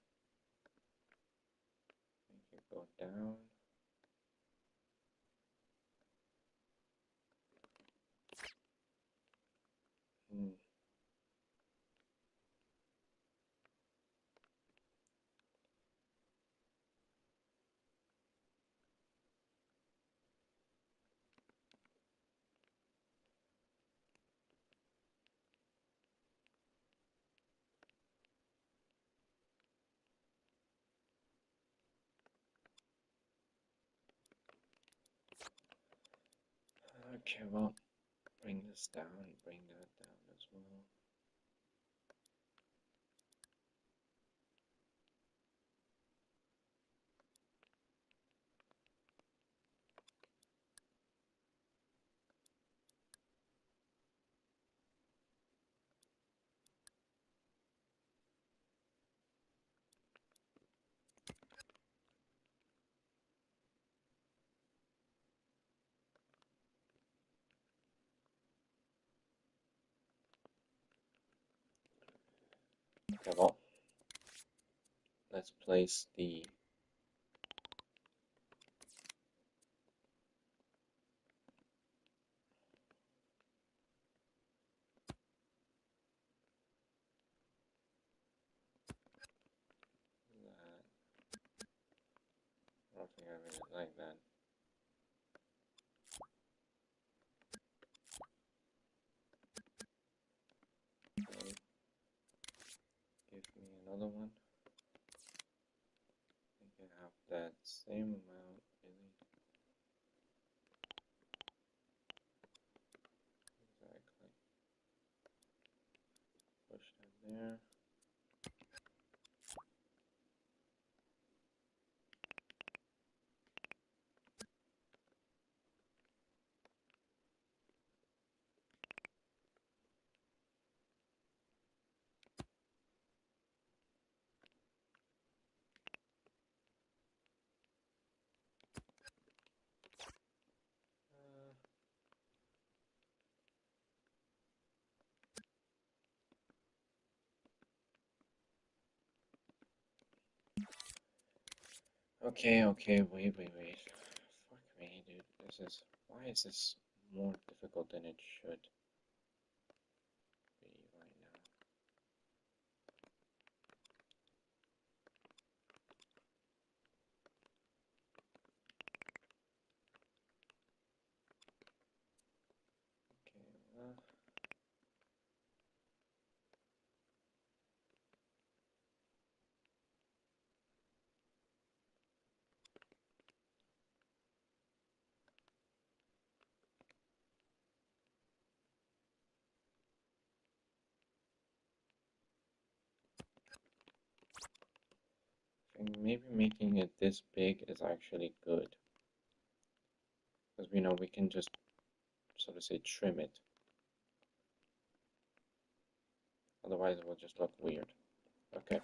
Make it go down. Okay, well, bring this down, bring that down as well. Okay, well, let's place the that. I don't think I really like that. Okay. Give me another one. I can have that same amount, really. Exactly. Push that there. Uh, Okay, wait. Fuck me, dude. Why is this more difficult than it should be right now? Okay, I think maybe making it this big is actually good. Because we know we can just, so to say, trim it. Otherwise it will just look weird. Okay,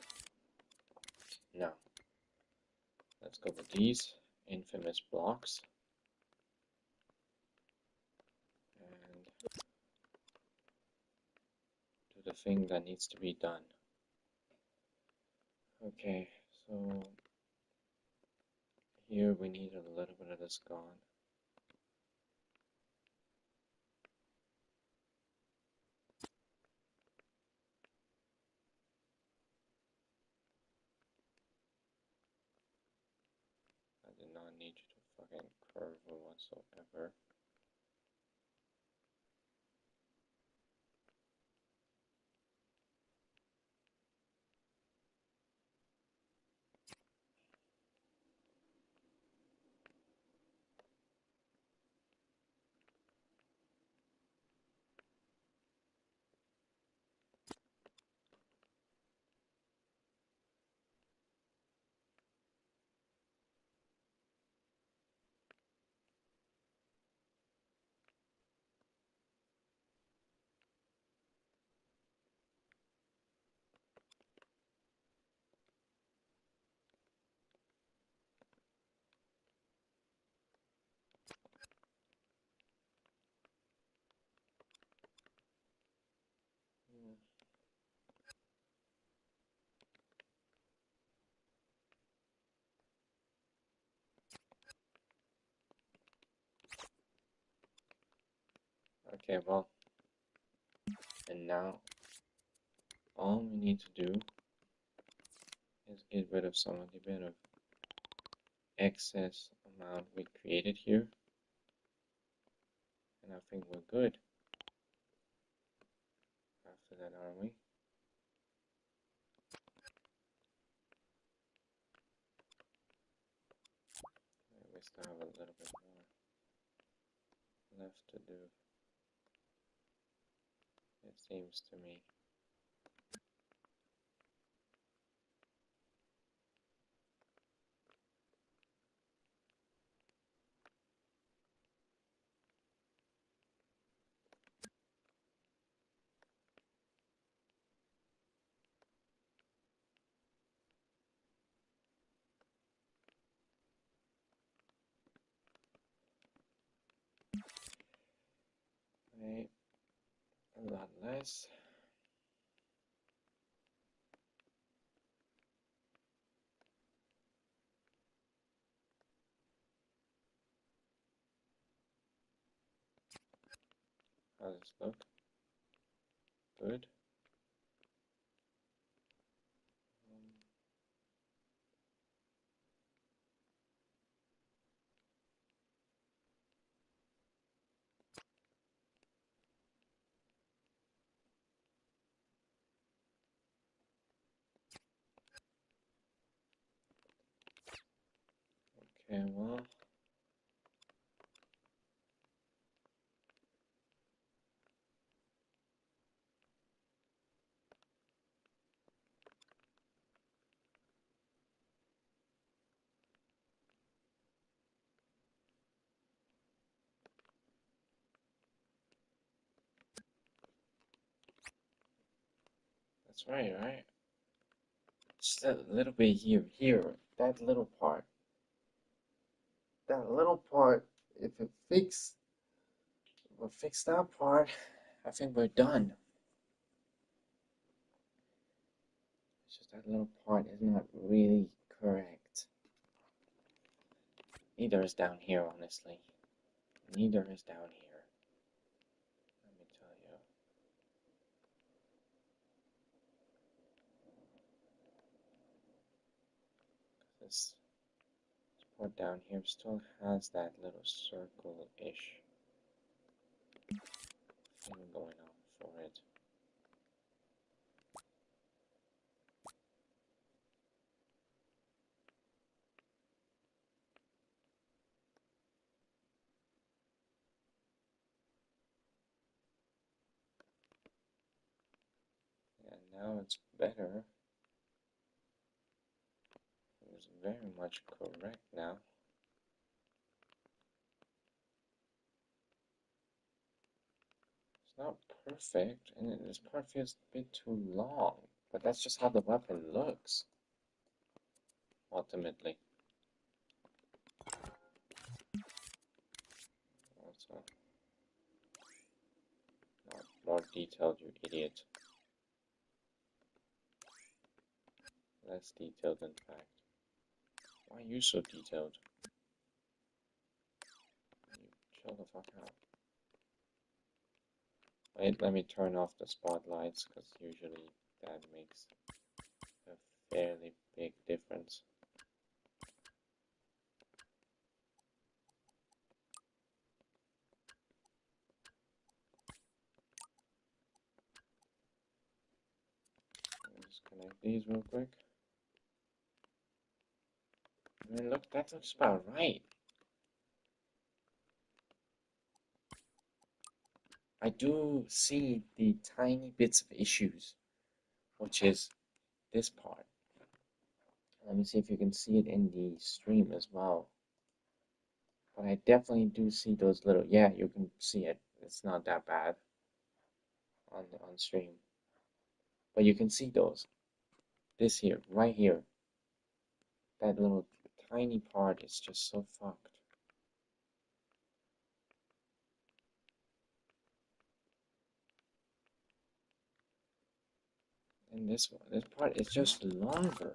now let's go with these infamous blocks and do the thing that needs to be done. Okay, so here we need a little bit of this gone. I did not need you to fucking curve or whatsoever. Hmm. Okay, well, and now all we need to do is get rid of some of the bit of excess amount we created here, and I think we're good after that, aren't we? We still have a little bit more left to do, it seems to me. Right, a lot less. How does this look? Good. Okay, well, that's right? Just a little bit here, that little part, if we fix that part, I think we're done. It's just that little part is not really correct. Neither is down here, honestly. Neither is down here. Let me tell you. This part down here still has that little circle-ish thing going on for it. And now it's better. It was very much correct now. It's not perfect, and this part feels a bit too long, but that's just how the weapon looks, ultimately. Also, not more detailed, you idiot. Less detailed, in fact. Why are you so detailed? You chill the fuck out. Wait, let me turn off the spotlights, because usually that makes a fairly big difference. Disconnect these real quick. I mean, look, that looks about right. I do see the tiny bits of issues, which is this part. Let me see if you can see it in the stream as well. But I definitely do see those little, yeah, you can see it. It's not that bad on stream. But you can see those. This here, right here. That little tiny part is just so fucked. And this one, this part is just longer.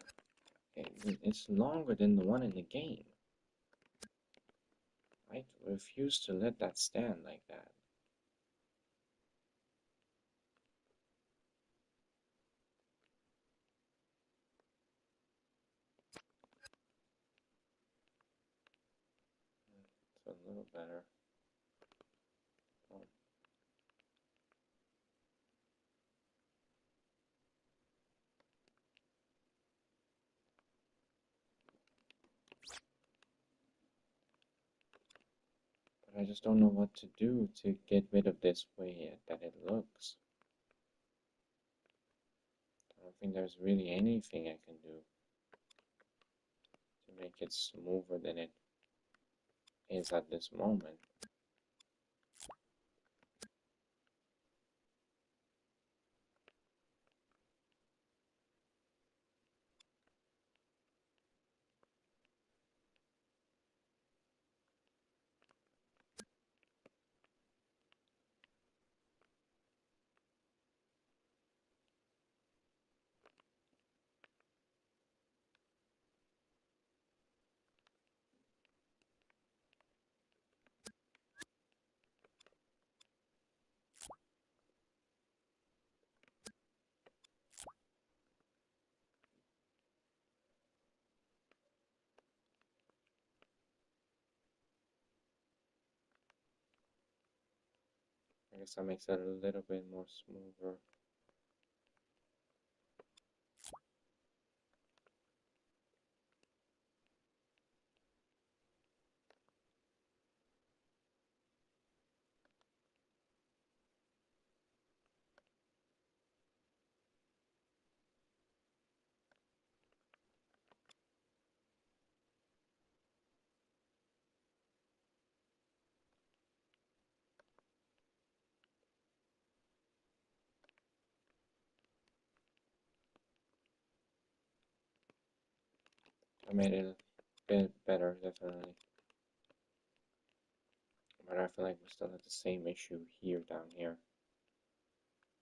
It's longer than the one in the game. I refuse to let that stand like that. It's a little better. Oh. But I just don't know what to do to get rid of this way that it looks. I don't think there's really anything I can do to make it smoother than it is at this moment. I guess that makes it a little bit more smoother. I made it a bit better, definitely. But I feel like we still have the same issue here, down here.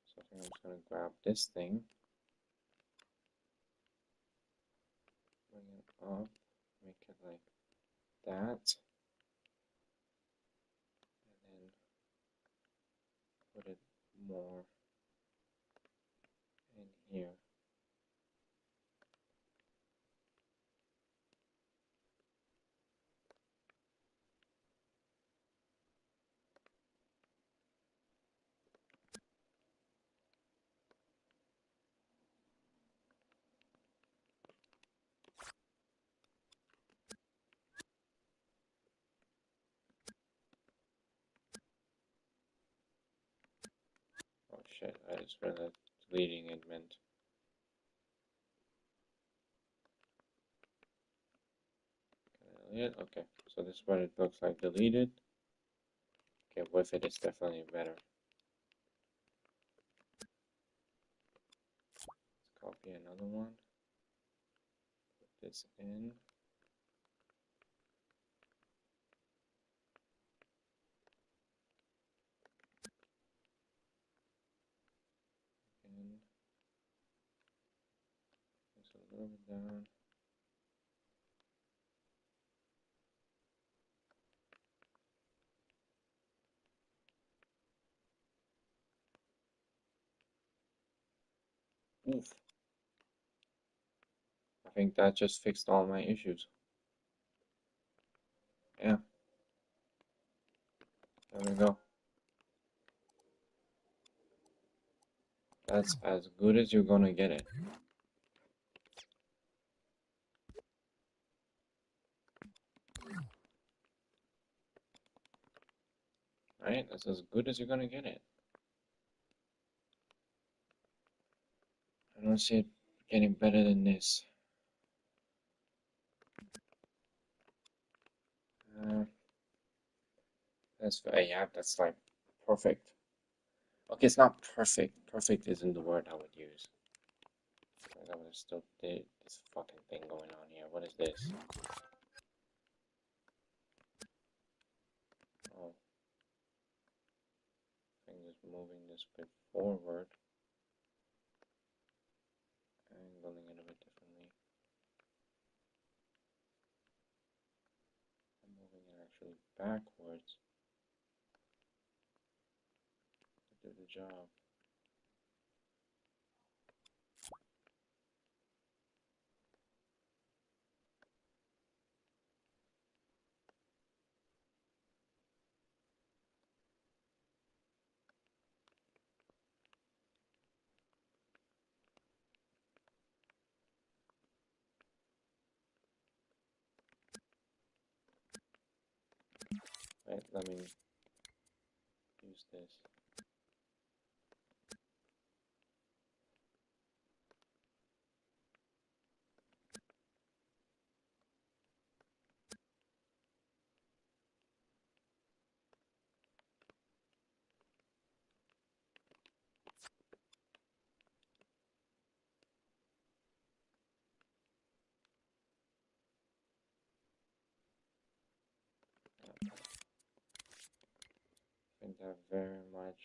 So I think I'm just gonna grab this thing, bring it up, make it like that. And then put it more in here. Oh shit, I just realized deleting it meant. Okay, so this is what it looks like deleted. Okay, with it is definitely better. Let's copy another one. Put this in. And just a little bit down. Oof. I think that just fixed all my issues. Yeah. There we go. That's as good as you're gonna get it. Right? That's as good as you're gonna get it. I don't see it getting better than this. Yeah, that's like perfect. Okay, it's not perfect. Perfect isn't the word I would use. I would have still did this fucking thing going on here. What is this? Oh, I think just moving this bit forward, angling it a bit differently. I'm moving it actually backwards to do the job. Right, let me use this. I think that very much.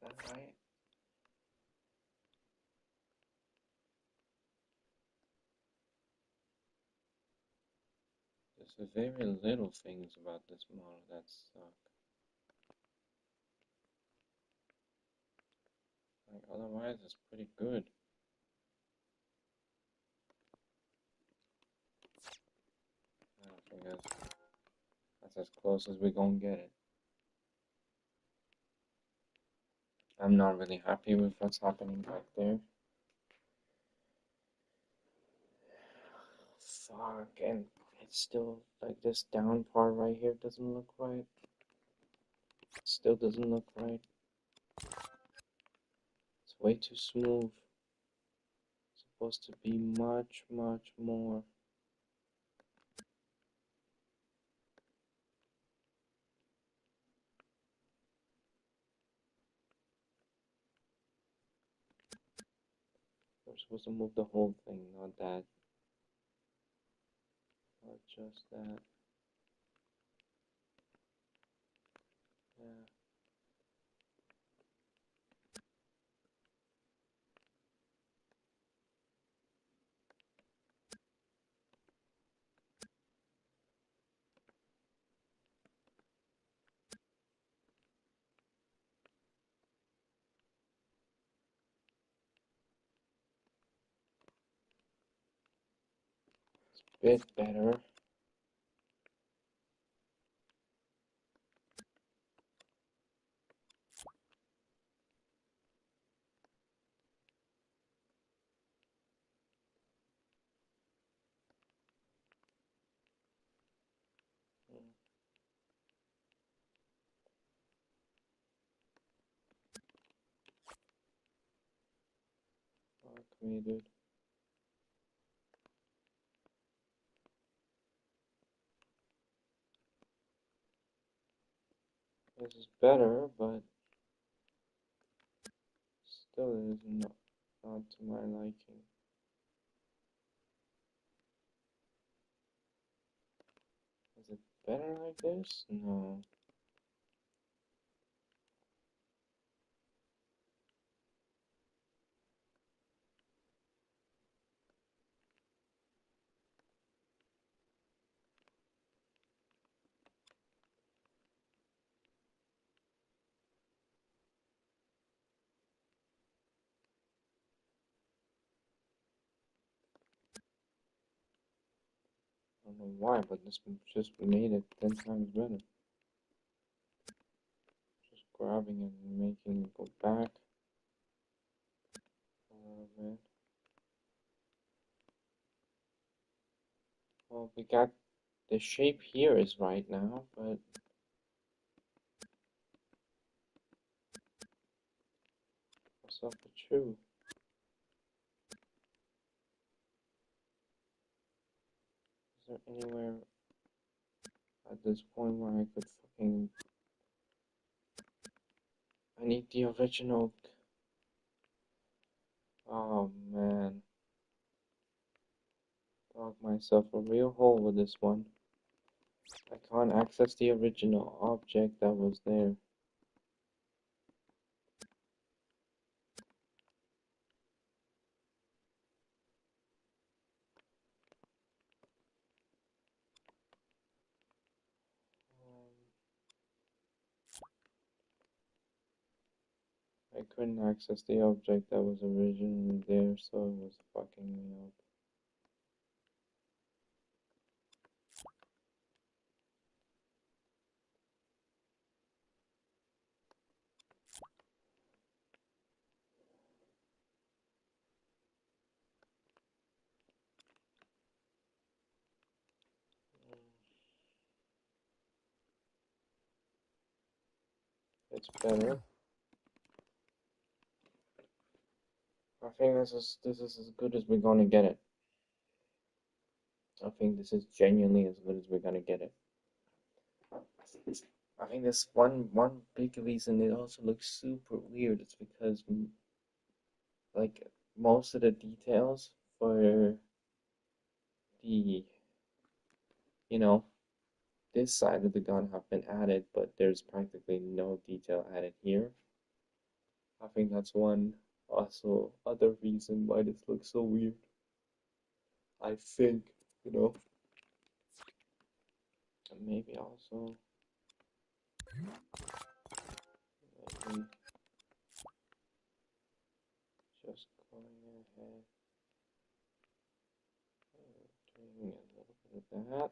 that right? There's very little things about this model that suck. Like otherwise, it's pretty good. I think that's as close as we're gonna get it. I'm not really happy with what's happening back there. Fuck, and it's still like this down part right here doesn't look right. It still doesn't look right. It's way too smooth. It's supposed to be much, much more. We're supposed to move the whole thing, not that. Not just that. Yeah. Bit better. Fuck me, dude. This is better, but still it is not to my liking. Is it better like this? No. I don't know why, but this just made it 10 times better. Just grabbing it and making it go back a little bit. Well, we got the shape here is right now, but what's up with you? Is there anywhere at this point where I could fucking... I need the original... Oh man. Dug myself a real hole with this one. I can't access the original object that was there. I couldn't access the object that was originally there, so it was fucking me up. It's better. I think this is as good as we're gonna get it. I think this is genuinely as good as we're gonna get it. I think this one big reason it also looks super weird is because like most of the details for the you know this side of the gun have been added, but there's practically no detail added here. I think that's one also other reason why this looks so weird. I think, you know, and maybe also maybe just going ahead and doing a little bit of that.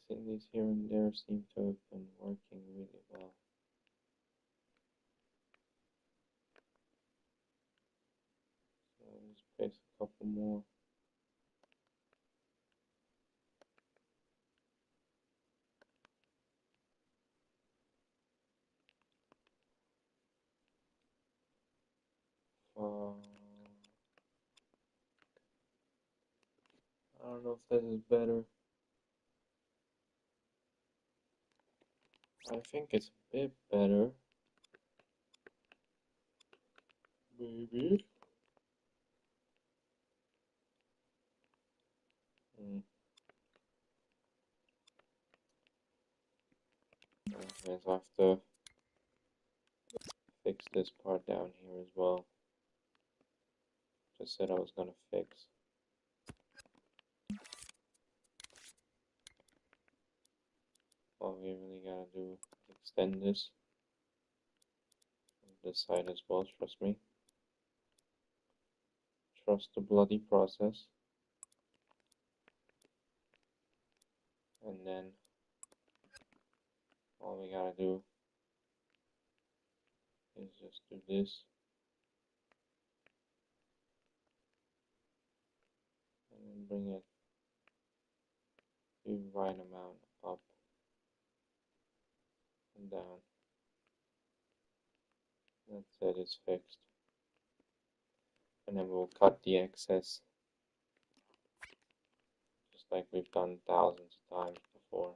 Placing these here and there seem to have been working really well. So let's place a couple more. I don't know if this is better. I think it's a bit better. Maybe. I have to fix this part down here as well. Just said I was gonna fix. All we really gotta do is extend this side as well, trust me. Trust the bloody process. And then all we gotta do is just do this. And then bring it the right amount up and down. That's it, it's fixed. And then we'll cut the excess, just like we've done thousands of times before.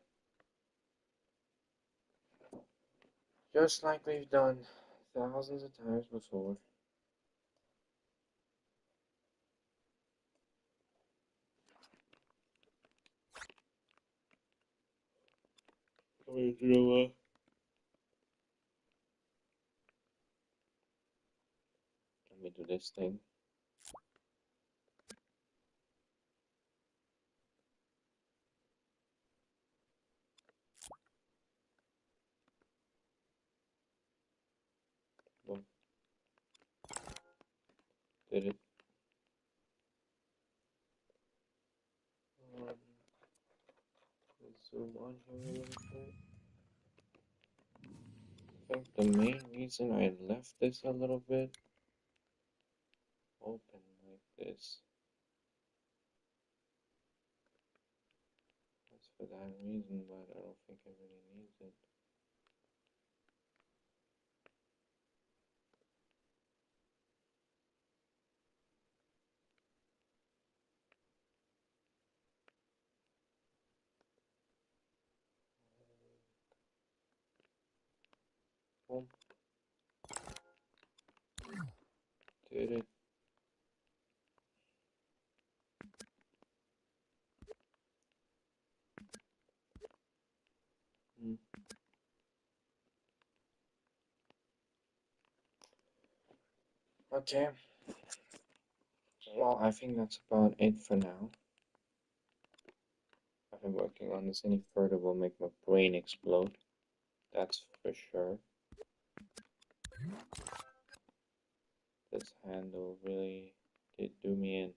Just like we've done thousands of times before. You know what? Let me do this thing. Boom. Did it. Let's zoom on here a little bit. I think the main reason I left this a little bit open like this was for that reason, but I don't think it really needs it. Boom. Did it. Okay. Well, I think that's about it for now. I've been working on this. Any further will make my brain explode. That's for sure. This handle really did do me in.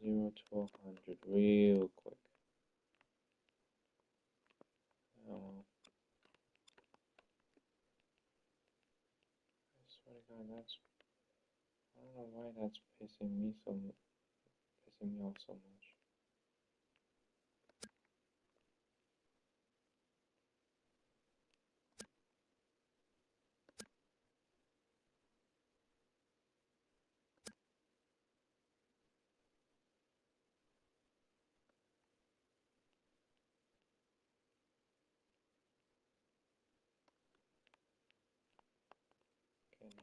0 to 100 real quick. Oh, I swear to God, that's, I don't know why that's pissing me off so much.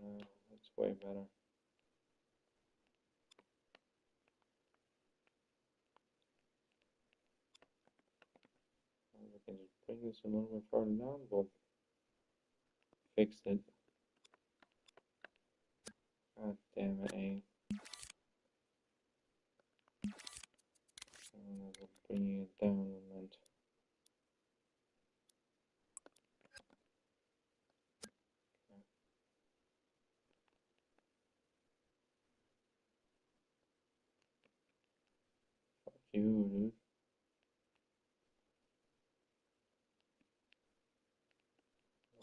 That's way better. We can just bring this a little bit further down. We'll fix it. God damn it, A. And we'll bring it down a moment. Fuck you, dude.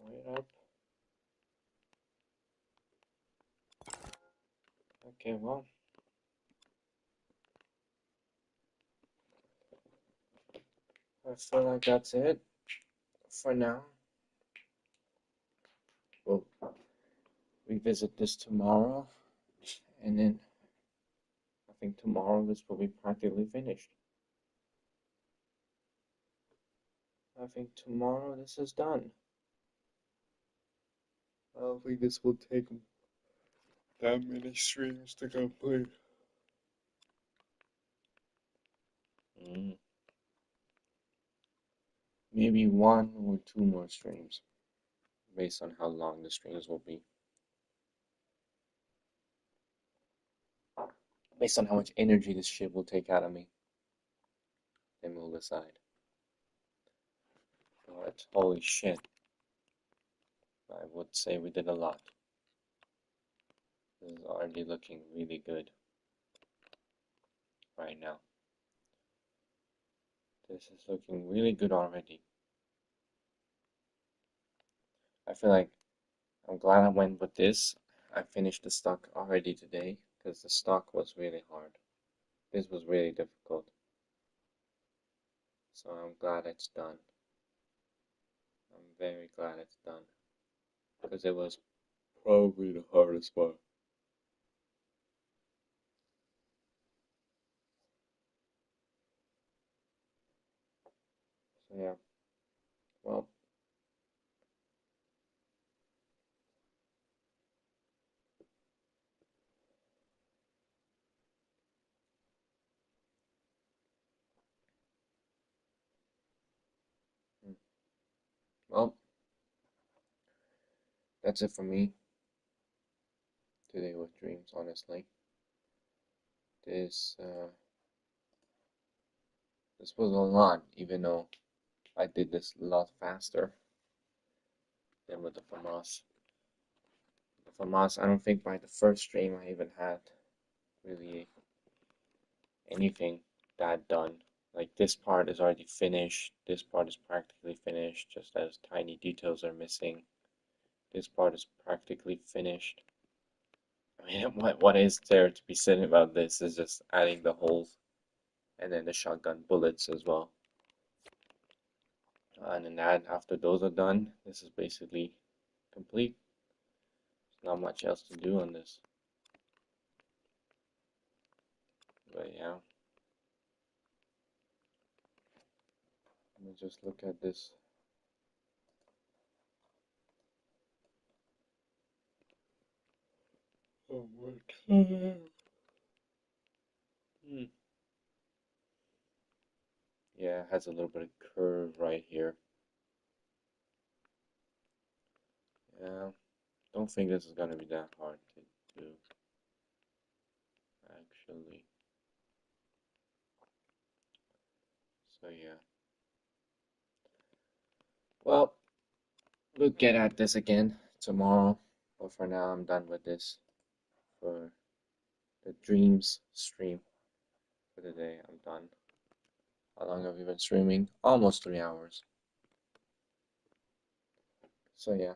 Right up. Okay, well. I feel like that's it for now. We'll revisit this tomorrow, and then I think tomorrow this will be practically finished. I think tomorrow this is done. I don't think this will take that many streams to complete. Maybe 1 or 2 more streams, based on how long the streams will be. Based on how much energy this shit will take out of me. Then we'll decide. But holy shit. I would say we did a lot. This is already looking really good right now. This is looking really good already. I feel like I'm glad I went with this. I finished the stock already today because the stock was really hard. This was really difficult. So I'm glad it's done. I'm very glad it's done because it was probably the hardest part. So yeah, well, mm, well, that's it for me today with dreams. Honestly, this this was a lot, even though I did this a lot faster than with the FAMAS. The FAMAS, I don't think by the first stream I even had really anything that done. Like this part is already finished, this part is practically finished, just as tiny details are missing. This part is practically finished. I mean, what is there to be said about this is just adding the holes and then the shotgun bullets as well. And then after those are done, this is basically complete. There's not much else to do on this. But yeah. Let me just look at this. Oh my god. Yeah, it has a little bit of curve right here. Yeah, don't think this is gonna be that hard to do, actually. So yeah. Well, we'll get at this again tomorrow. But for now, I'm done with this for the dreams stream for the day. I'm done. How long have we been streaming? Almost 3 hours. So yeah,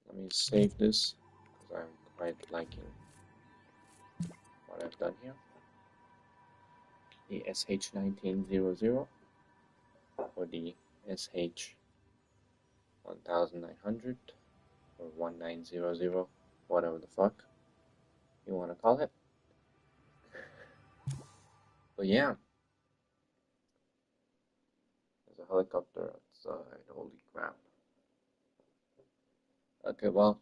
let me save this because I'm quite liking what I've done here. The SH1900 or the SH1900 or 1900, whatever the fuck you want to call it. But yeah, there's a helicopter outside. Holy crap. Okay, well,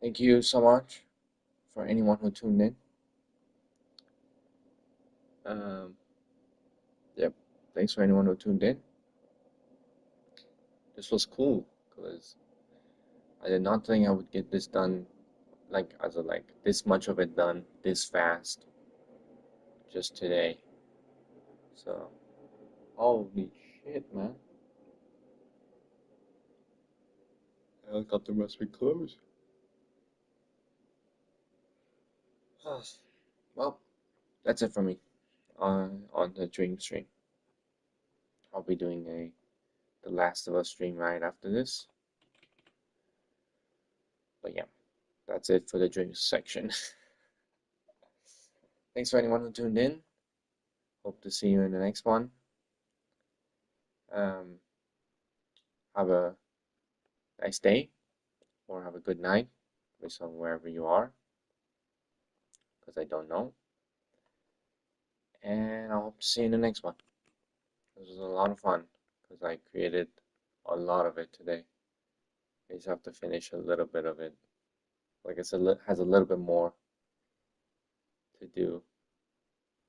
Thank you so much for anyone who tuned in. Um, yep. Thanks for anyone who tuned in. This was cool because I did not think I would get this done like as a like this much of it done this fast just today. So holy shit, man. The helicopter must be closed. Well, that's it for me on the dream stream. I'll be doing a The Last of Us stream right after this. But yeah, that's it for the dreams section. Thanks for anyone who tuned in. Hope to see you in the next one. Um, have a nice day or have a good night based on wherever you are, because I don't know. And I hope to see you in the next one. This was a lot of fun because I created a lot of it today. I just have to finish a little bit of it. Like it's has a little bit more to do,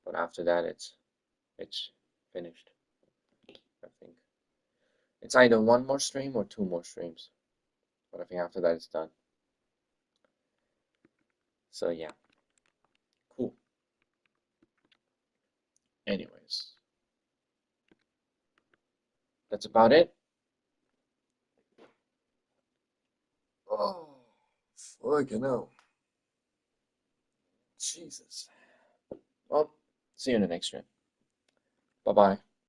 but after that it's finished. I think it's either one more stream or two more streams, but I think after that it's done. So yeah, cool. Anyways, that's about it. Oh, fucking hell. Jesus. Well, see you in the next stream. Bye bye.